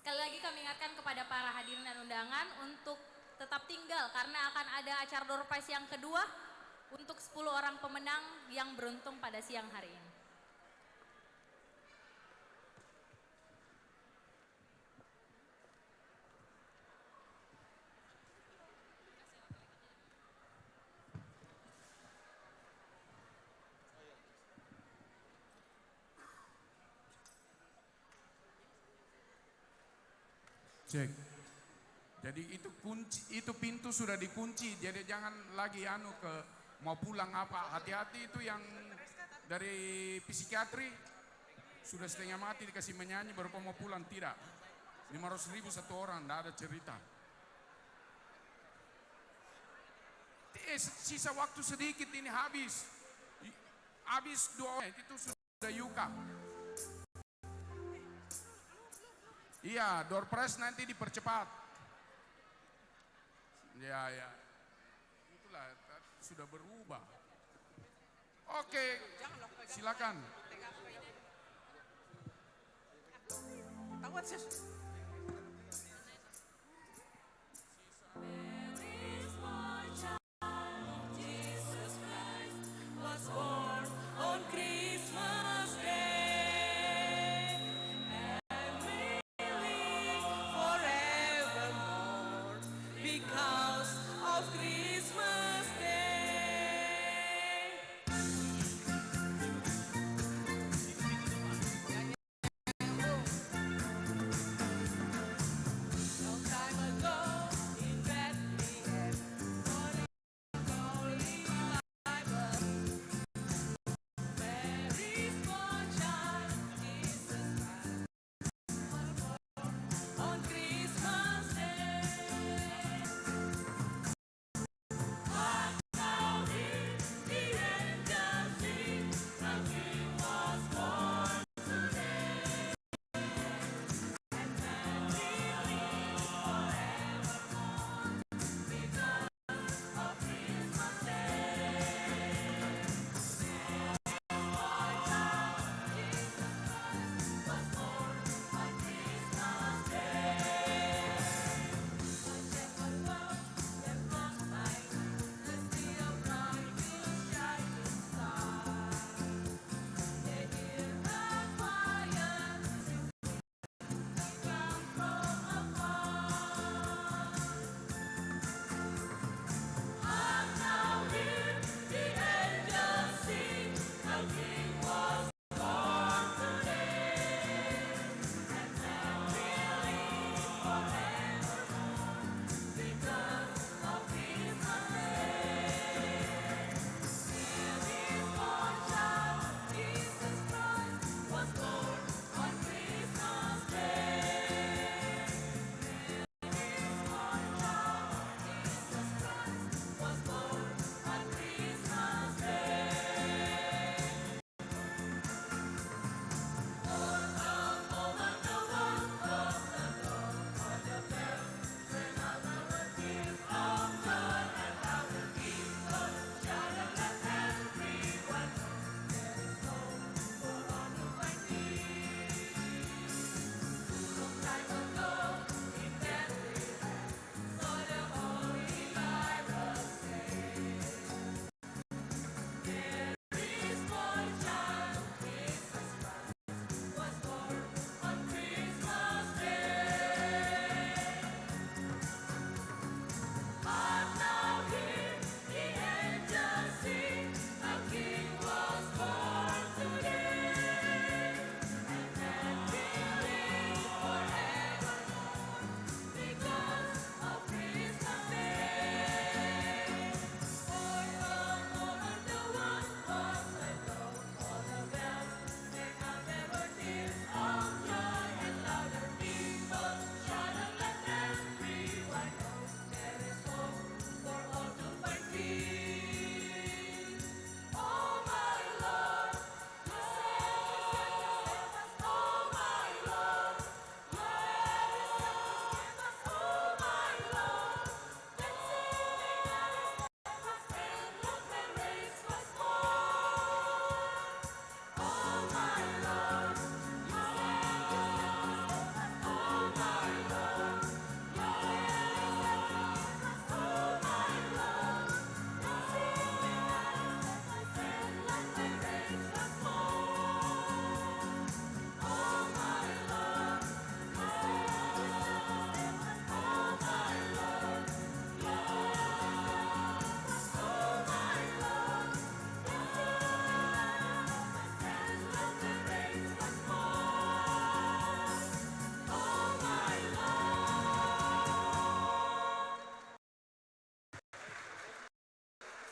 Sekali lagi kami ingatkan kepada para hadirin dan undangan untuk tetap tinggal karena akan ada acara door prize yang kedua untuk 10 orang pemenang yang beruntung pada siang hari ini. Cek. Jadi itu kunci, itu pintu sudah dikunci. Jadi jangan lagi mau pulang apa. Hati-hati itu yang dari psikiatri sudah setengah mati dikasih menyanyi baru mau pulang, tidak. 500.000 satu orang, tidak ada cerita. Sisa waktu sedikit ini habis. Habis 2 orang itu sudah yuka. Iya, door prize nanti dipercepat. Ya, itulah sudah berubah. Oke, silakan.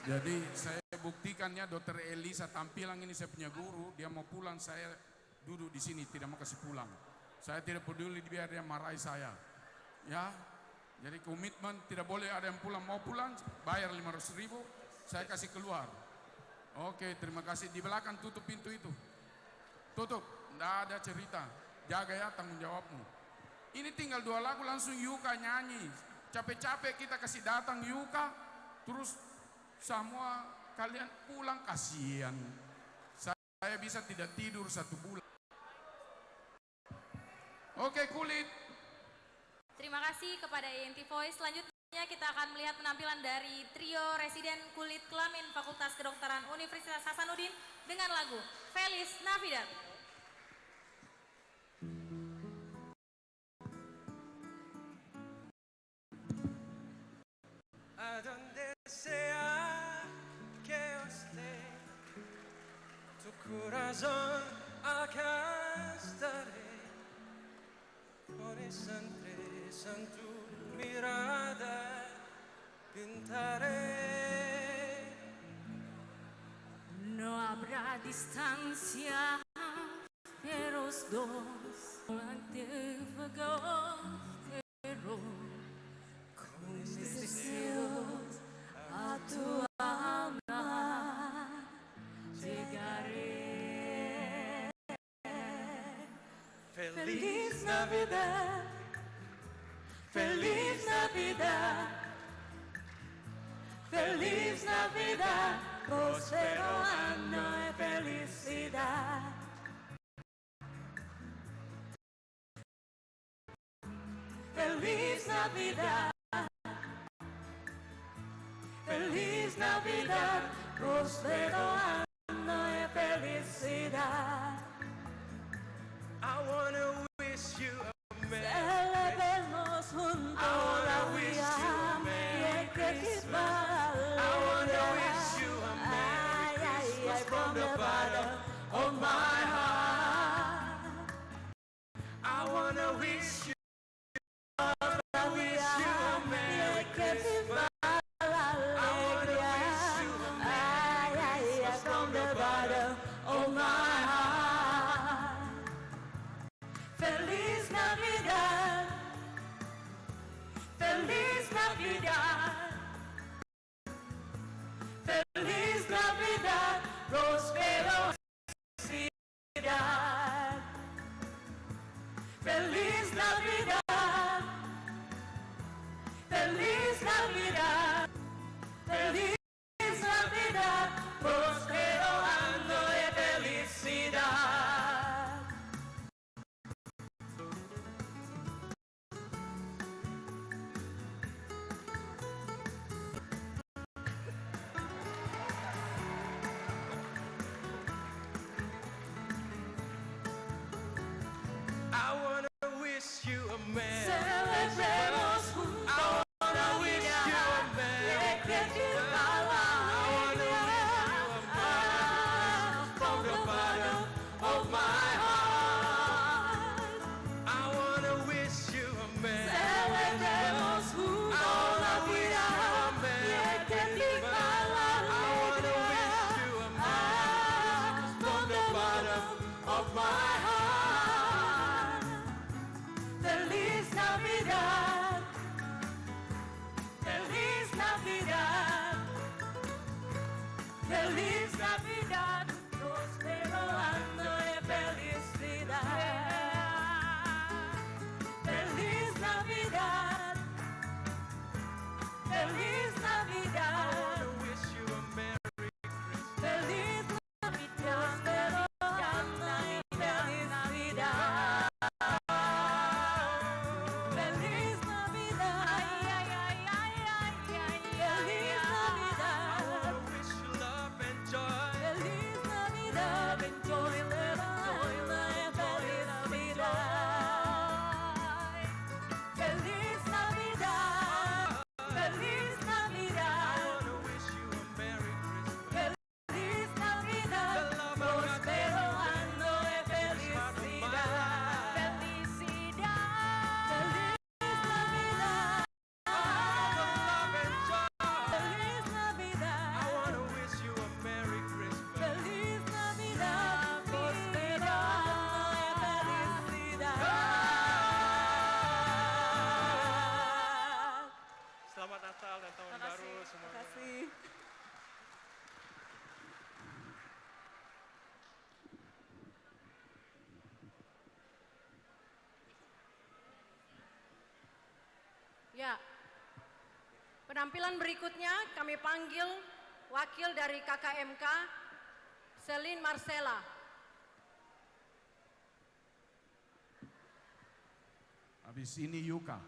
Jadi saya buktikannya Dokter Elisa tampilan ini saya punya guru, dia mau pulang saya duduk di sini tidak mau kasih pulang. Saya tidak peduli biar dia marahi saya. Ya. Jadi komitmen tidak boleh ada yang pulang, mau pulang bayar 500.000 saya kasih keluar. Oke, terima kasih. Di belakang tutup pintu itu. Tutup, tidak ada cerita. Jaga ya tanggung jawabmu. Ini tinggal 2 lagu langsung Yuka nyanyi. Capek-capek kita kasih datang Yuka, terus semua kalian pulang, kasihan. Saya bisa tidak tidur 1 bulan. Oke, Kulit. Terima kasih kepada ENT Voice. Selanjutnya kita akan melihat penampilan dari trio residen kulit kelamin Fakultas Kedokteran Universitas Hasanuddin dengan lagu Feliz Navidad. A donde sea que yo esté, tu corazón acá estaré. Con esa sonrisa en tu mirada pintaré. No habrá distancia de los dos, te pero con mis deseos a tu alma llegaré. Feliz Navidad, feliz Navidad, feliz Navidad, próspero año de felicidad. Feliz Navidad, feliz Navidad, próspero año de felicidad. I wanna wish you a Celebremos juntos la vida y Christmas. I wanna wish you a Merry Christmas from the bottom of my heart. I wanna wish you a Merry Christmas. I wanna wish you a Merry Christmas from the bottom of my heart. Feliz Navidad, feliz Navidad, feliz Navidad, próspero felicidad. Feliz Navidad, feliz Navidad, feliz Navidad, próspero año de felicidad. I wanna wish you a Merry Celebremos Christmas. I wanna wish you a Merry Christmas. I wanna wish you a Merry Christmas from the bottom of my heart. I wanna wish you a Merry Celebremos Christmas. I juntos wanna la wish vida you a Merry y que Christmas. viva la I wanna wish you a Merry Christmas from the bottom of my heart. Feliz Navidad. Ya, penampilan berikutnya kami panggil wakil dari KKMK, Celine Marcella. Habis ini Yuka.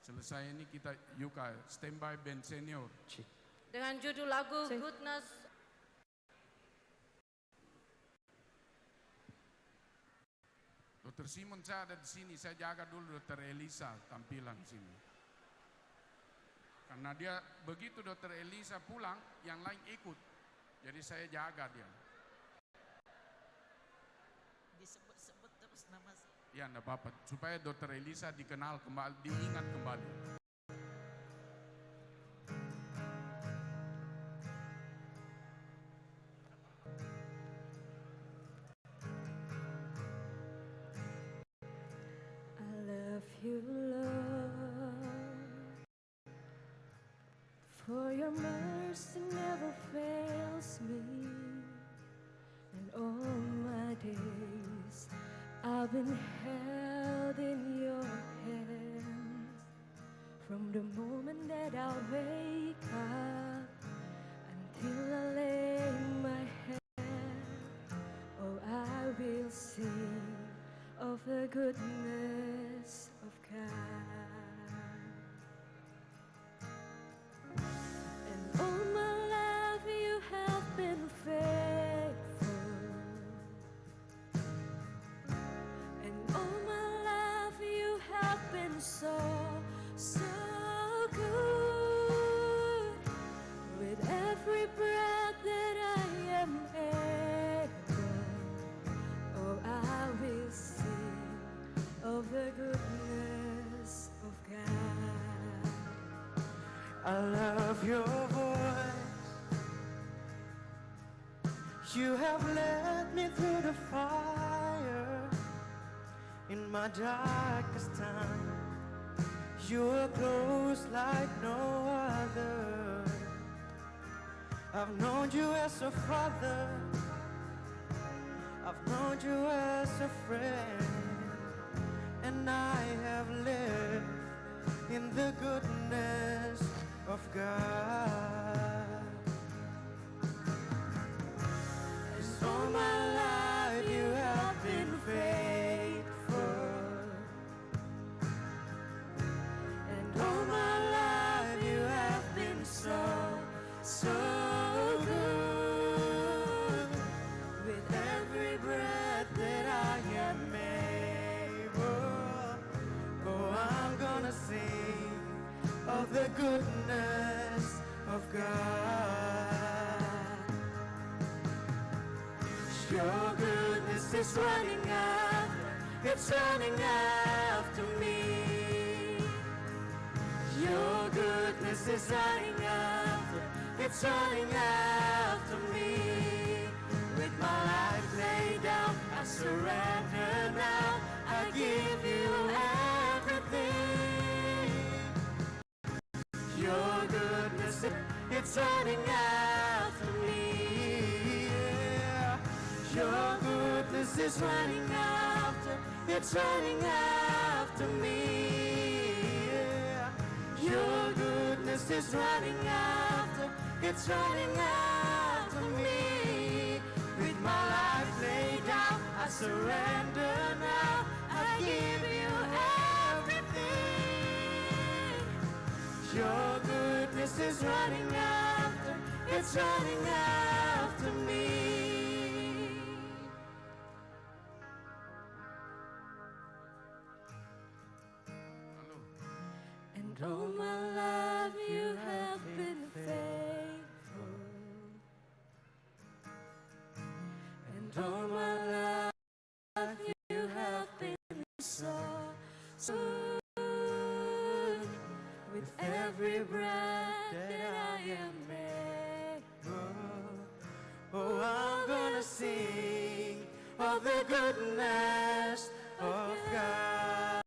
Selesai ini kita Yuka, standby band senior. Dengan judul lagu Goodness. Dr. Simon saya ada di sini, saya jaga dulu Dr. Elisa tampilan sini. Karena dia begitu Dr. Elisa pulang, yang lain ikut. Jadi saya jaga dia. Disebut-sebut terus nama saya. Ya enggak apa-apa, supaya Dr. Elisa dikenal kembali, diingat kembali. I love you, Lord, for your mercy never fails me, and all my days I've been held in your hands. From the moment that I wake up until I lay my head, oh, I will sing of the goodness of God. And all my life you have been faithful, and all my life you have been so good. With every breath that I am able, oh, I will sing of the goodness of God. I love your voice. You have led me through the fire in my darkest time. You are close like no other. I've known you as a father, I've known you as a friend, and I have lived in the goodness of God. As all my life you have been faithful, and all my life you have been so good. With every breath that I am able, oh, I'm gonna sing of the goodness of God. Your goodness is running after, it's running after me. Your goodness is running after, it's running after me. With my life laid down, I surrender now. I give you everything. Your goodness, it's running after me. Yeah. Your goodness is running after, it's running after me. Yeah. Your goodness is running after, it's running after me. With my life laid down, I surrender now. I give you everything. Your goodness is running after, it's running after me. And all my life you have been faithful, and all my life you have been so good. With every breath that I am able, oh, I'm gonna sing of the goodness of God.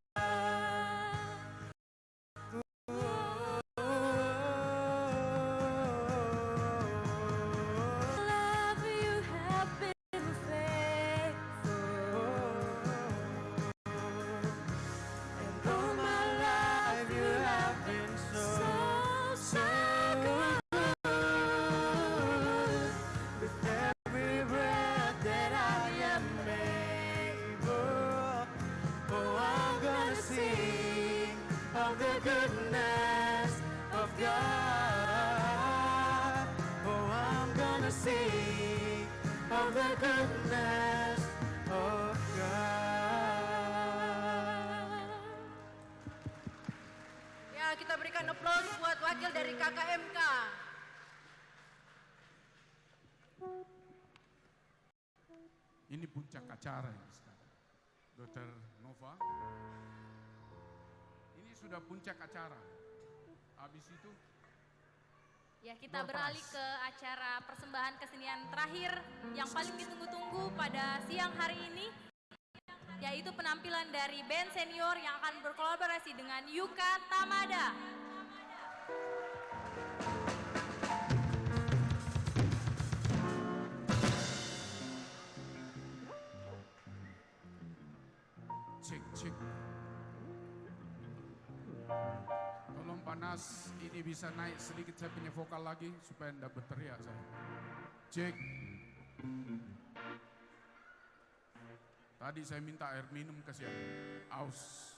Love you have been faithful, and all my life you have been goodness of God. Oh, I'm gonna sing of the goodness of God. Ya, kita berikan aplaus buat wakil dari KKMK. Ini puncak acara ini sekarang. Dr. Nova. Ini sudah puncak acara. Habis itu Ya, kita beralih ke acara persembahan kesenian terakhir yang paling ditunggu-tunggu pada siang hari ini, yaitu penampilan dari band senior yang akan berkolaborasi dengan Yuka Tamada. cek cek. Tolong panas ini bisa naik sedikit saya punya vokal lagi supaya tidak berteriak saya. Cek. Tadi saya minta air minum kasihan. Aus.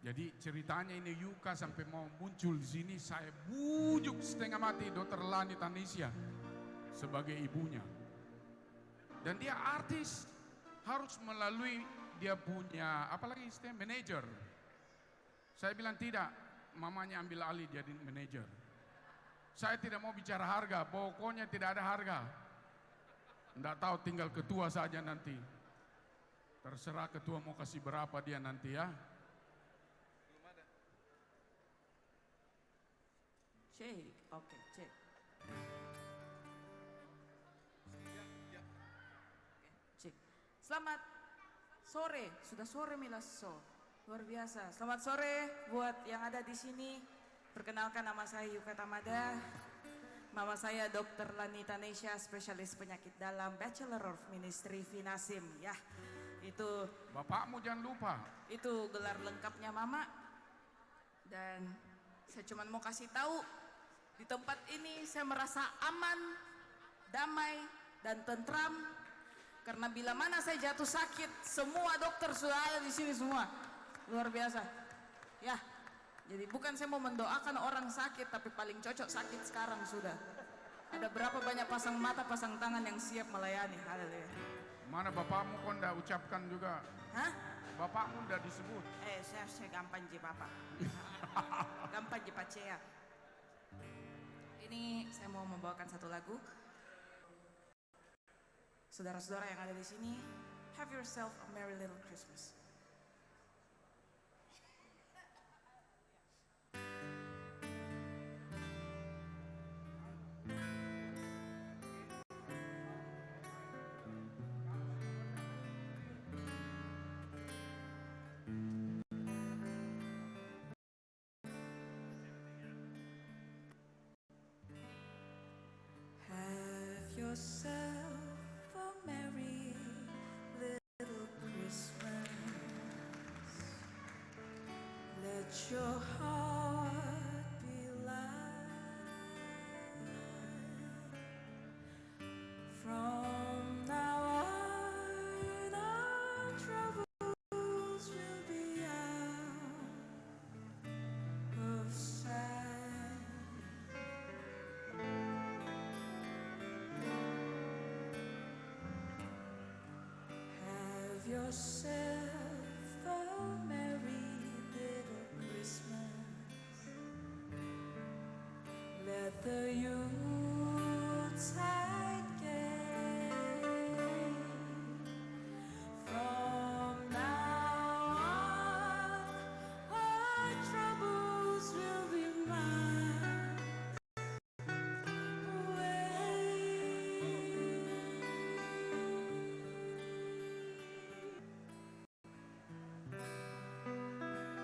Jadi ceritanya ini Yuka sampai mau muncul di sini, saya bujuk setengah mati Dr. Lani Tanisha sebagai ibunya. Dan dia artis, harus melalui dia punya apalagi istilah manajer. Saya bilang tidak, mamanya ambil alih jadi manajer. Saya tidak mau bicara harga, pokoknya tidak ada harga. Tidak tahu, tinggal ketua saja nanti. Terserah ketua mau kasih berapa dia nanti ya. Cek, oke, cek. Cek. Selamat sore, sudah sore Milaso. Luar biasa. Selamat sore buat yang ada di sini. Perkenalkan, nama saya Yuka Tamada. Mama saya Dr. Lani Tanisha, spesialis penyakit dalam, Bachelor of Ministry Finasim. Ya, itu. Bapakmu jangan lupa. Itu gelar lengkapnya Mama. Dan saya cuma mau kasih tahu, di tempat ini saya merasa aman, damai, dan tentram. Karena bila mana saya jatuh sakit, semua dokter sudah ada di sini semua. Luar biasa. Ya, jadi bukan saya mau mendoakan orang sakit, tapi paling cocok sakit sekarang sudah. Ada berapa banyak pasang mata, pasang tangan yang siap melayani. Haleluya. Mana bapakmu kok ndak ucapkan juga? Hah? Bapakmu ndak disebut. Saya gampang je bapak. Gampang je pacea. Ini saya mau membawakan satu lagu. Saudara-saudara yang ada di sini, have yourself a merry little Christmas. Have yourself a merry little Christmas. Let your heart be light. From now on, our troubles will be out of sight. Have yourself a merry little Christmas. Let the Yuletide gay. From now on, our troubles will be miles away.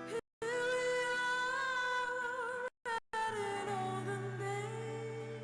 Here we are, riding on the main.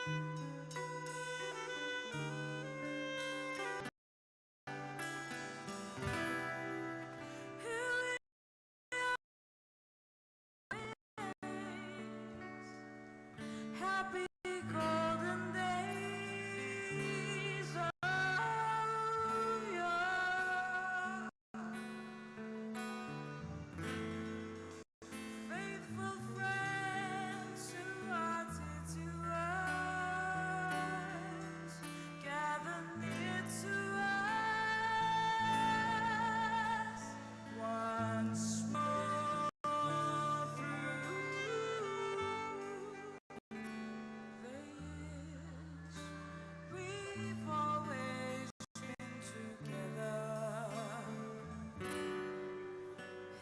Happy golden days of yore. Faithful friends who are dear to us, gather near to us once more through the years. We've always been together.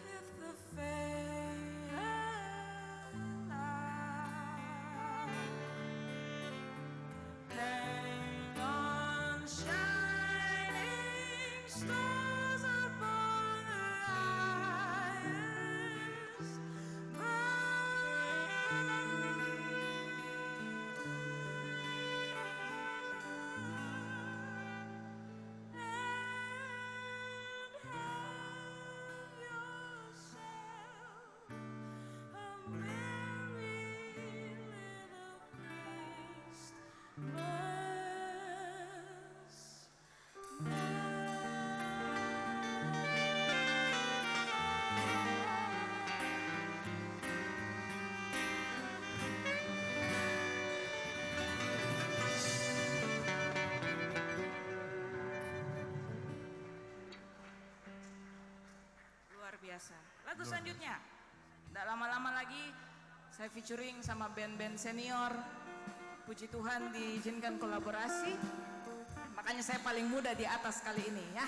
If the fair hang on shining stars upon the highest Luar biasa. Lagu selanjutnya, tidak lama-lama lagi saya featuring sama band-band senior. Puji Tuhan diizinkan kolaborasi, makanya saya paling muda di atas kali ini ya.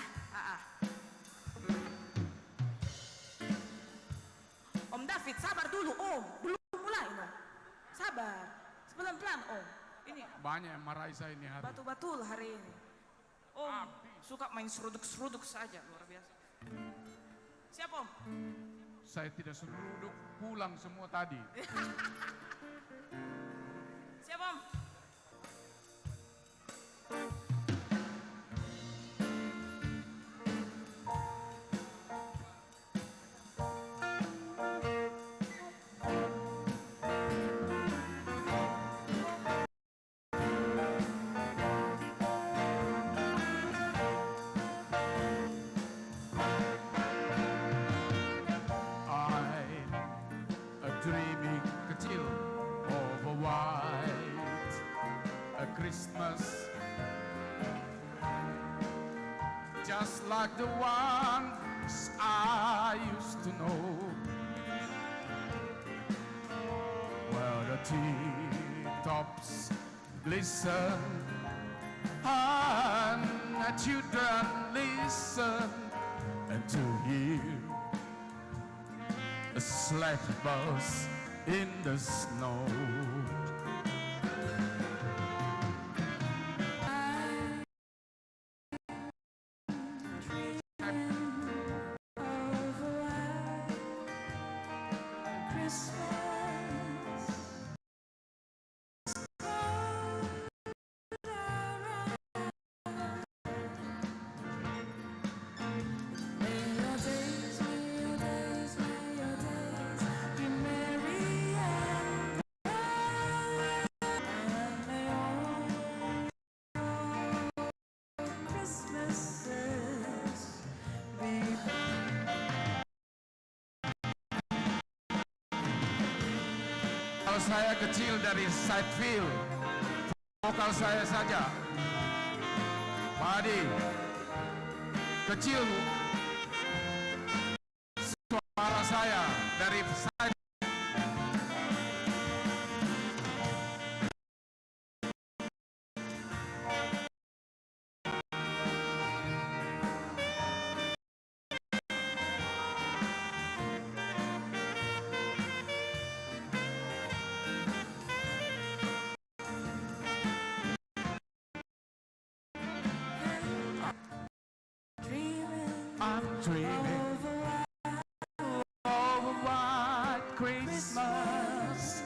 Om David, sabar dulu Om, belum mulai Om. Sabar, pelan-pelan Om. Ini Banyak yang marahi saya ini hari. batu-batul hari ini. Om suka main seruduk-seruduk saja, luar biasa. Siap Om? Saya tidak seruduk, pulang semua tadi. Siap Om? Dreaming kecil of a white Christmas, just like the ones I used to know, where the treetops glisten and the children listen and to hear a sleigh bells in the snow. Kalau saya kecil dari side field, vokal saya saja. Pak Adi, kecil suara saya dari side. I'm dreaming of a white Christmas.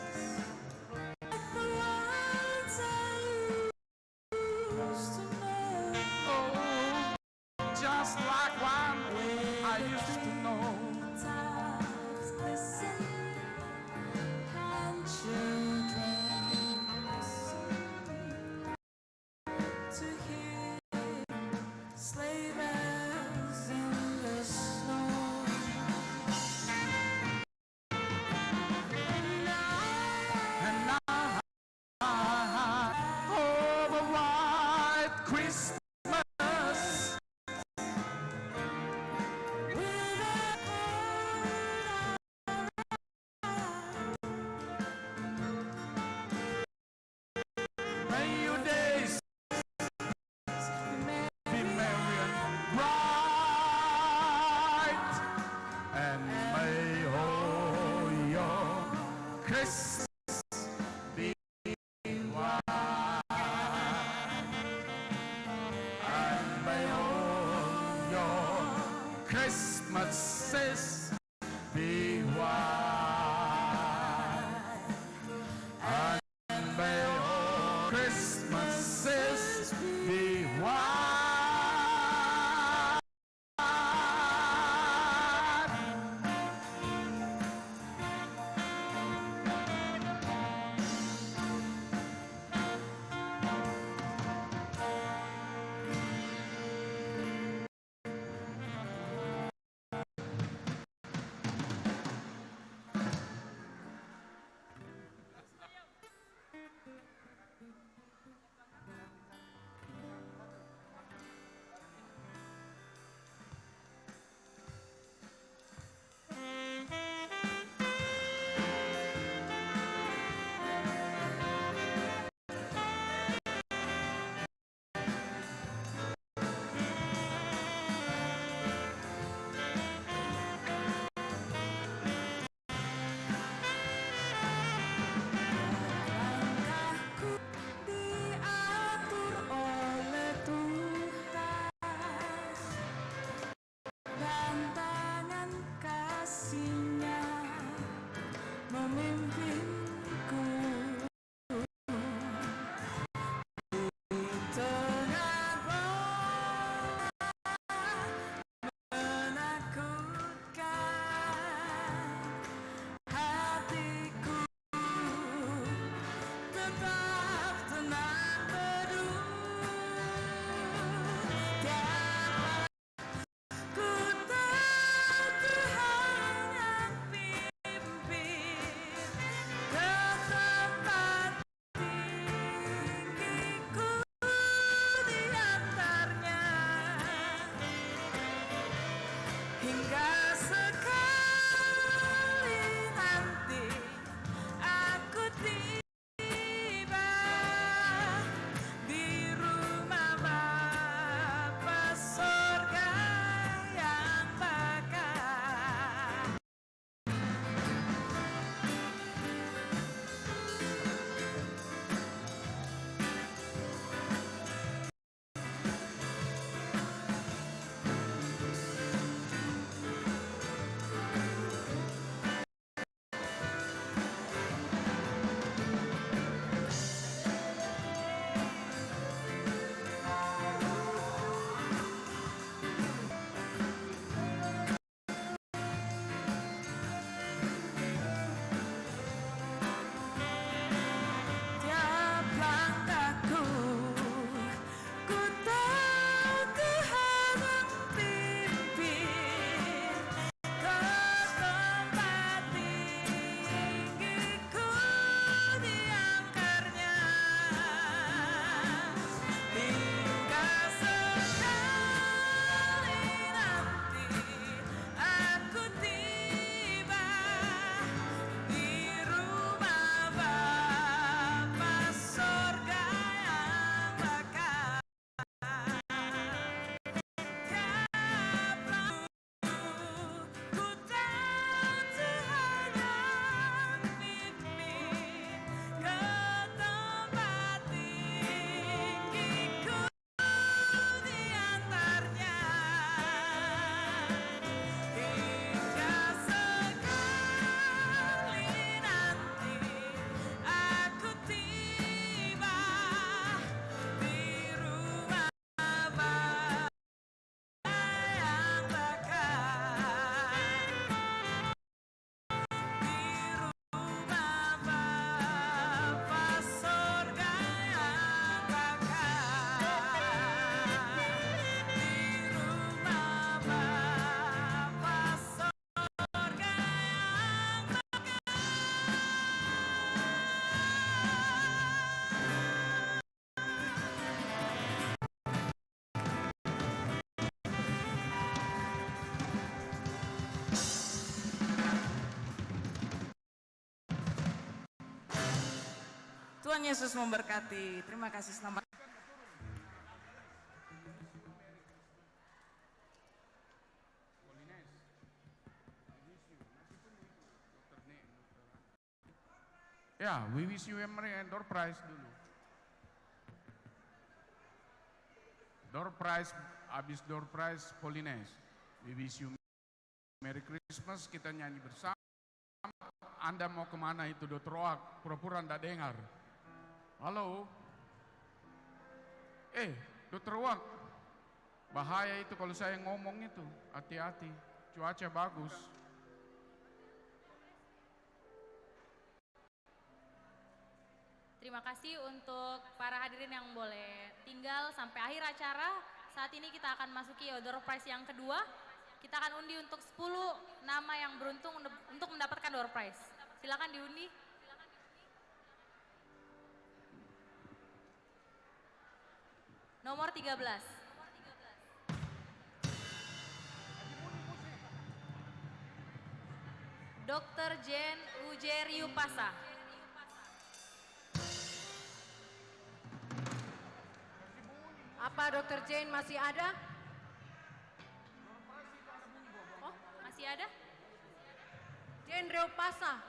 Christmases be white. Diatur oleh Tuhan dan tangan kasih-Nya memimpinku di tengah roh menakutkan. Hatiku tetap tenang teduh. Tiap ku tahu Tuhan yang pimpin ke tempat tinggiku diantarnya hingga sekali nanti aku tiba di rumah Bapa sorga yang bakal. Tiap langkahku ku tahu Tuhan yang pimpin ke tempat tinggiku diangkarnya hingga sekali nanti aku tiba di rumah Bapa sorga yang bakal. Tiap ku tahu Tuhan yang pimpin ke tempat tinggiku diantarnya hingga sekali nanti aku tiba di rumah Bapa yang bakal. Di rumah Bapa sorga yang bakal. Di rumah Bapa sorga yang Tuhan Yesus memberkati. Terima kasih selamat. Ya, we wish you a door prize dulu. Door prize, habis door prize Polines. We wish you Merry Christmas, kita nyanyi bersama. Anda mau kemana itu, Dr. Oak? Pura-pura nggak dengar. Halo? Dokter Wak, bahaya itu kalau saya ngomong itu, hati-hati, cuaca bagus. Terima kasih untuk para hadirin yang boleh tinggal sampai akhir acara. Saat ini kita akan masuki door prize yang kedua. Kita akan undi untuk 10 nama yang beruntung untuk mendapatkan door prize. Silakan diundi. Nomor 13. Dr. Jen Ujeriu Pasa. Apa Dr. Jane masih ada? Oh, masih ada? Jane Reupasa.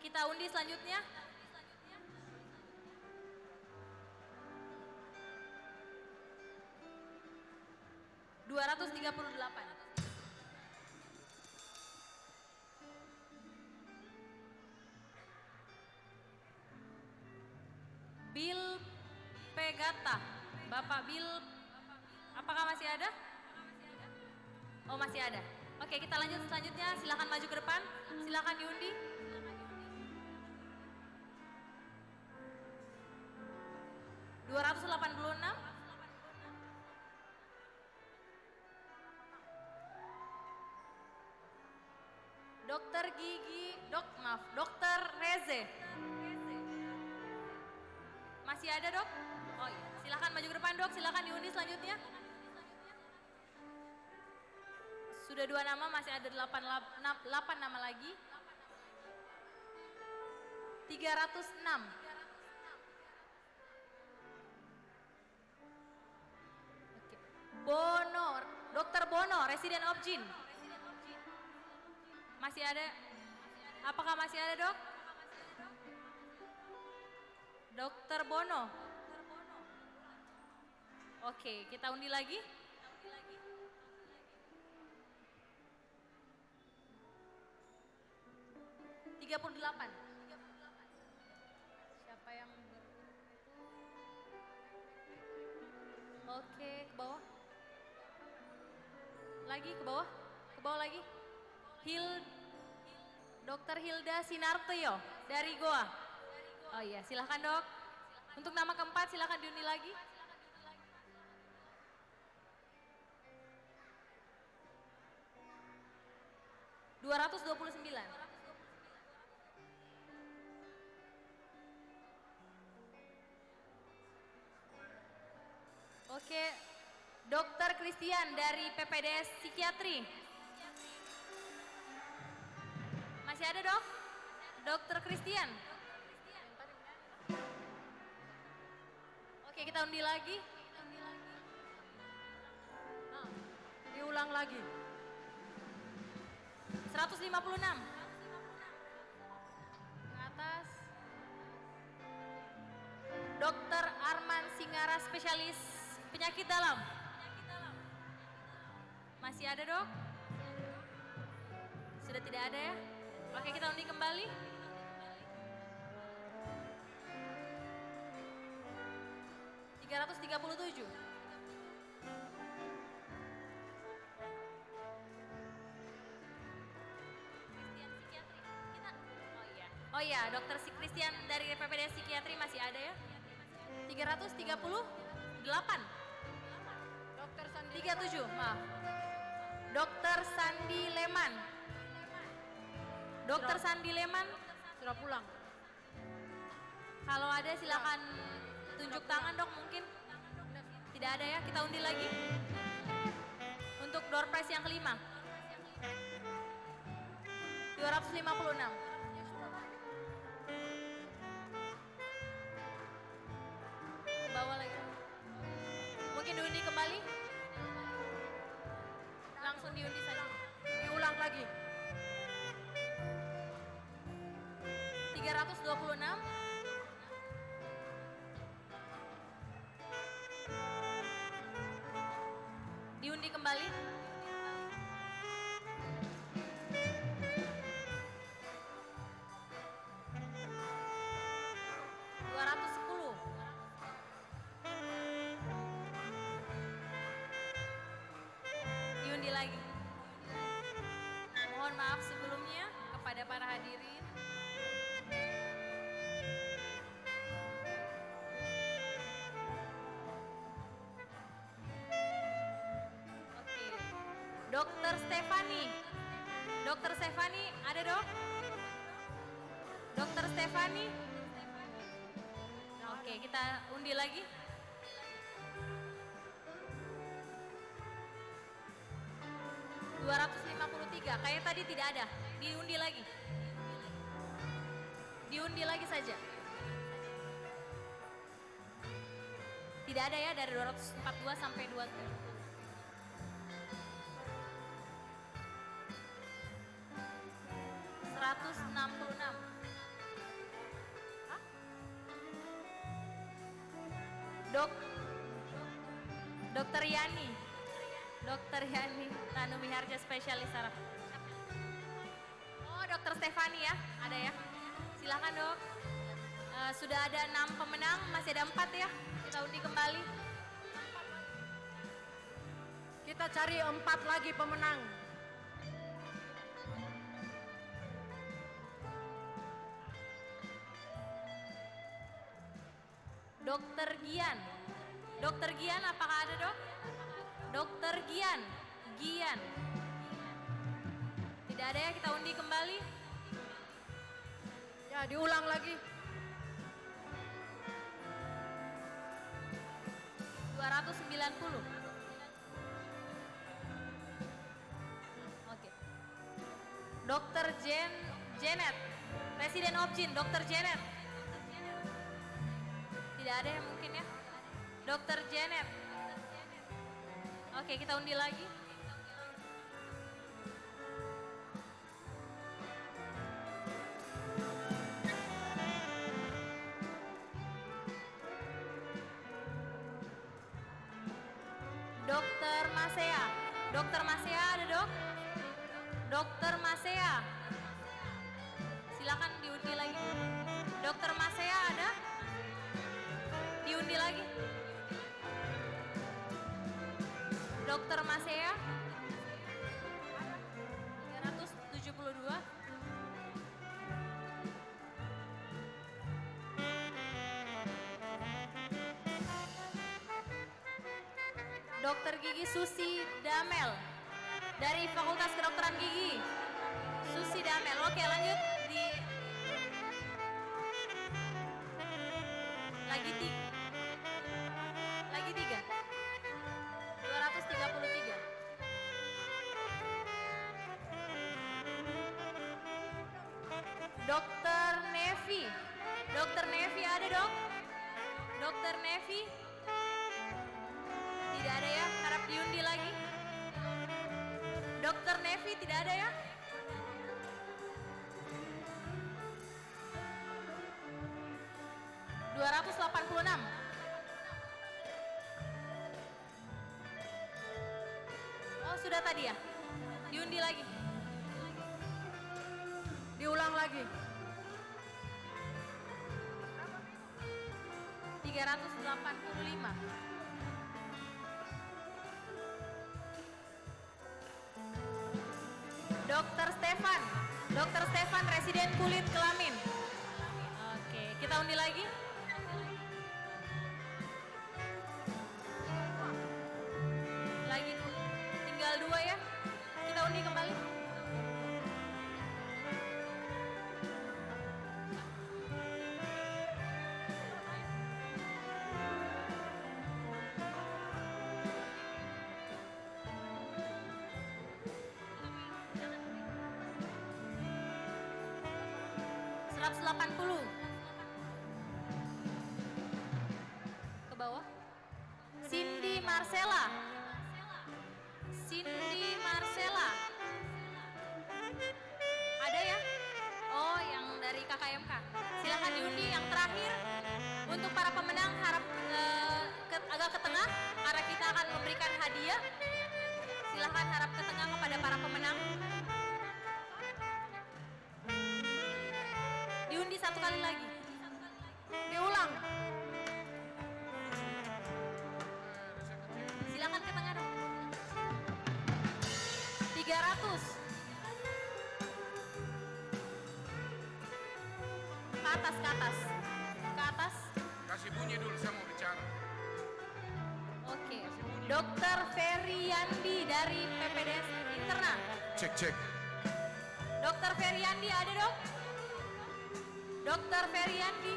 Kita undi selanjutnya. $238. Bill Pegata. Bapak Bill, apakah masih ada? Oh, masih ada. Oke, kita lanjut selanjutnya. Silakan maju ke depan. Silakan diundi. $286. Dokter Gigi, Dokter Reze. Masih ada, Dok? Oh iya, silakan maju ke depan, Dok. Silakan diundi selanjutnya. Sudah 2 nama, masih ada 8 nama lagi. 306. Bono, Dokter Bono, Resident of Jin. Masih ada? Apakah masih ada, Dok? Dokter Bono. Oke, kita undi lagi. $38. Siapa yang Oke, ke bawah. Lagi ke bawah. Ke bawah lagi. Dr. Hilda Sinartyo dari Goa. Oh iya, silahkan, Dok. Untuk nama keempat silahkan diundi lagi. $229. Oke, Dokter Christian dari PPDS Psikiatri. Masih ada, Dok? Dokter Christian. Oke, kita undi lagi. Diulang lagi. 156. Ke atas. Dokter Arman Singara, spesialis penyakit dalam. Masih ada, Dok? Sudah tidak ada ya? Oke, kita undi kembali. $337. Oh iya, Dokter Christian dari PPDS Psikiatri masih ada ya? 338. Dokter Sandi 37, maaf. Dokter Sandi Leman. Dokter Sandi Leman sudah pulang. Kalau ada silakan tunjuk tangan, Dok, mungkin. Tidak ada ya, kita undi lagi. Untuk door prize yang kelima. 256. Ke bawah lagi. Mungkin diundi kembali. Langsung diundi saja. Diulang lagi. 326. Diundi kembali. lagi. Mohon maaf sebelumnya kepada para hadirin. Oke, Dokter Stefani. Dokter Stefani, ada dok? Dokter Stefani? Oke, kita undi lagi. $253, kayak tadi tidak ada. Diundi lagi. Diundi lagi saja. Tidak ada ya dari 242 sampai 2. Dokter Yani, Dokter Yani, Tanu Miharja spesialis saraf. Oh, Dokter Stefani ya, ada ya. Silakan dok. Sudah ada 6 pemenang, masih ada 4 ya. Kita undi kembali. Kita cari 4 lagi pemenang. Dokter Gian. Dokter Gian, apakah ada dok? Dokter Gian. Gian. Tidak ada ya, kita undi kembali. Ya, diulang lagi. 290. Oke. Dokter Janet. Presiden Objin, Dokter Janet. Tidak ada ya mungkin ya. Dokter Janet. Oke, kita undi lagi. Dokter Masea. Dokter Masea ada dok? Dokter Masea. Silakan diundi lagi. Dokter Masea ada? Diundi lagi. Dokter Masea 372. Dokter Gigi Susi Damel dari Fakultas Kedokteran Gigi. Susi Damel. Oke, lanjut di lagi 3. 233. Dokter Nevi. Dokter Nevi ada dok? Dokter Nevi? Tidak ada ya, harap diundi lagi. Dokter Nevi tidak ada ya? $286. Oh, sudah tadi ya? Diundi lagi. Diulang lagi. 385. Dokter Stefan. Dokter Stefan, residen kulit kelamin. Oke, kita undi lagi. Lagi tinggal 2 ya. Kita undi kembali. Ke bawah. Cindy Marcella. Cindy Marcella. Ada ya? Oh, yang dari KKMK. Silakan diundi yang terakhir. Untuk para pemenang harap agak ke tengah karena kita akan memberikan hadiah. Silakan harap ke tengah kepada para pemenang. Diundi 1 kali lagi. Diulang. Silakan ke tengah dong. atas, ke atas. Ke atas. Kasih bunyi dulu, saya mau bicara. Oke. Dokter Feryandi dari PPDS Interna. Cek. Dokter Feryandi ada dok? Dokter Feryandi?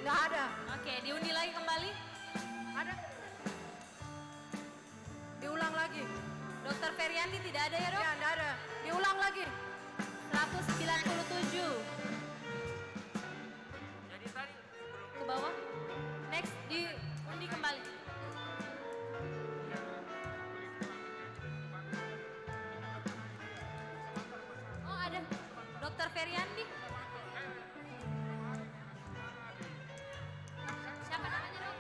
Nggak ada. Oke, diundi lagi kembali. Ada. Diulang lagi. Dokter Feryandi tidak ada ya dok? Ya, nggak ada. Diulang lagi. 197. Jadi tadi Ke bawah. Next, diundi kembali. Oh ada. Dokter Feryandi. Siapa namanya dok?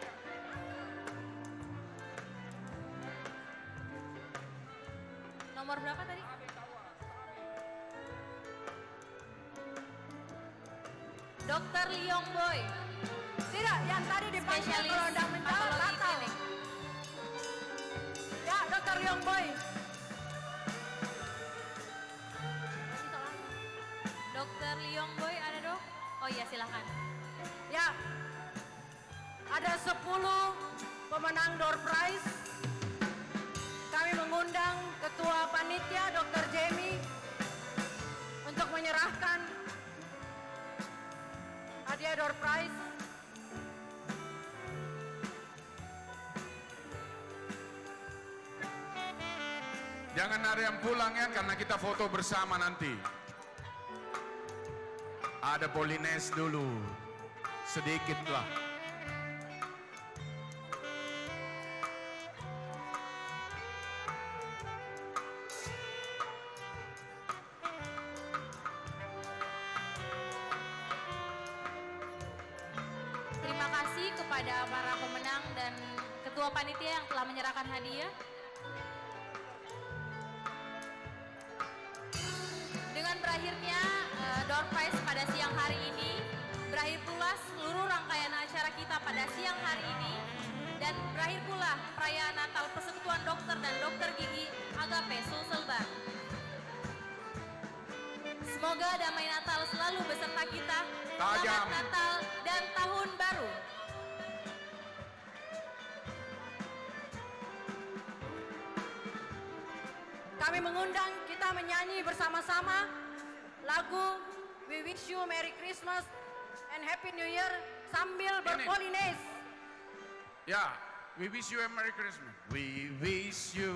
Nomor berapa tadi? Dokter Liong Boy. Tidak, yang tadi dipanggil Spesialis kalau nggak menjawab patologi batal. klinik. Ya, Dokter Liong Boy. Dokter Liong Boy ada dok? Oh iya silahkan. Ya. Ada 10 pemenang door prize. Kami mengundang Ketua Panitia Dr. Jamie untuk menyerahkan hadiah door prize. Jangan ada yang pulang ya, karena kita foto bersama nanti. Ada Polines dulu, sedikit lah. Terima kasih kepada para pemenang dan ketua panitia yang telah menyerahkan hadiah. Dengan berakhirnya door prize pada siang hari ini, berakhir pula seluruh rangkaian acara kita pada siang hari ini, dan berakhir pula perayaan Natal Persekutuan Dokter dan Dokter Gigi Agape Sulselbar. Semoga damai Natal selalu beserta kita. Selamat Natal dan Tahun Baru. Kami mengundang kita menyanyi bersama-sama lagu We Wish You Merry Christmas and Happy New Year sambil berpolines. Ya, we wish you a Merry Christmas. We wish you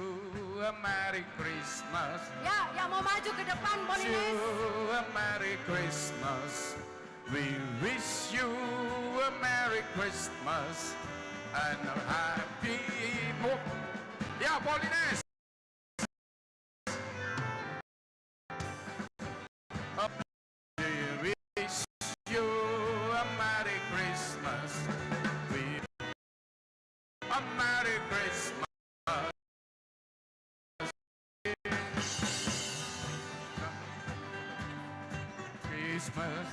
a Merry Christmas. Ya, yang mau maju ke depan Wish you polines. a Merry Christmas. We wish you a Merry Christmas and a happy Ya, Polines. We wish you a Merry Christmas. A Merry Christmas. Christmas.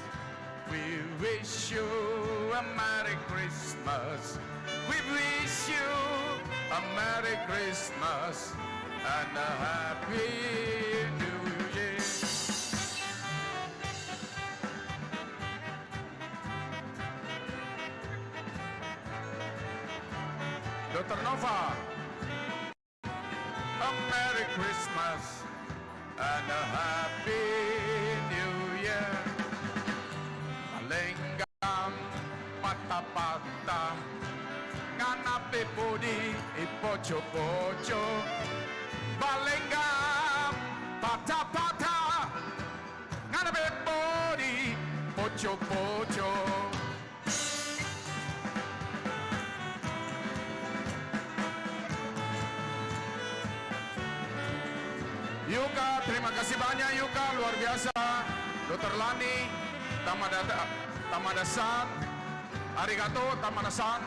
We wish you a Merry Christmas. We wish you a Merry Christmas and a Happy New Year. Dr. Nova, a Merry Christmas and a Happy New Year. Malenggam pata-pata, nganape budi ipocho-pocho. Malenggam pata-pata, nganape budi pocho-pocho. Yuka, terima kasih banyak Yuka, luar biasa. Dr. Lani, Tamada-san, arigato, Tamada-san.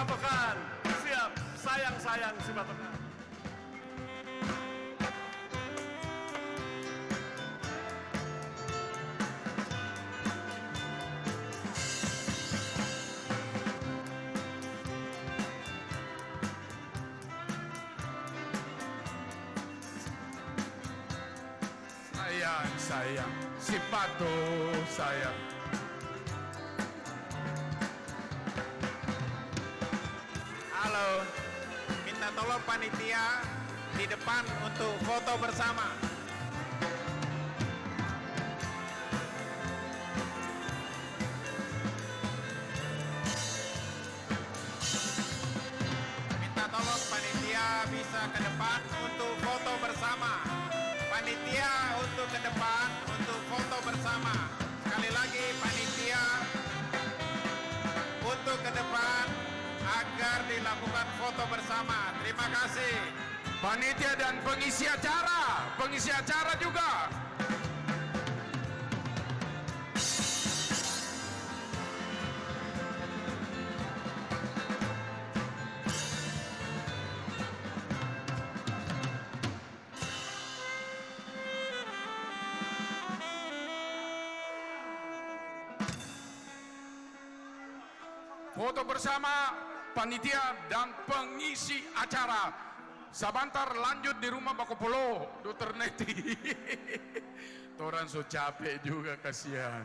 Batokan. Siap, sayang si Batokan. Sayang, si Pato sayang. Halo, minta tolong panitia di depan untuk foto bersama. Minta tolong panitia bisa ke depan untuk foto bersama. Panitia untuk ke depan untuk foto bersama. Sekali lagi panitia untuk ke depan agar dilakukan foto bersama. Terima kasih. Panitia dan pengisi acara juga. Foto bersama panitia dan pengisi acara. Sabantar lanjut di rumah Bakopolo, Dr. Neti. Toran so capek juga, kasihan.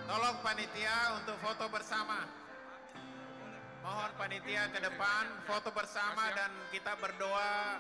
Tolong panitia untuk foto bersama. Mohon panitia ke depan foto bersama dan kita berdoa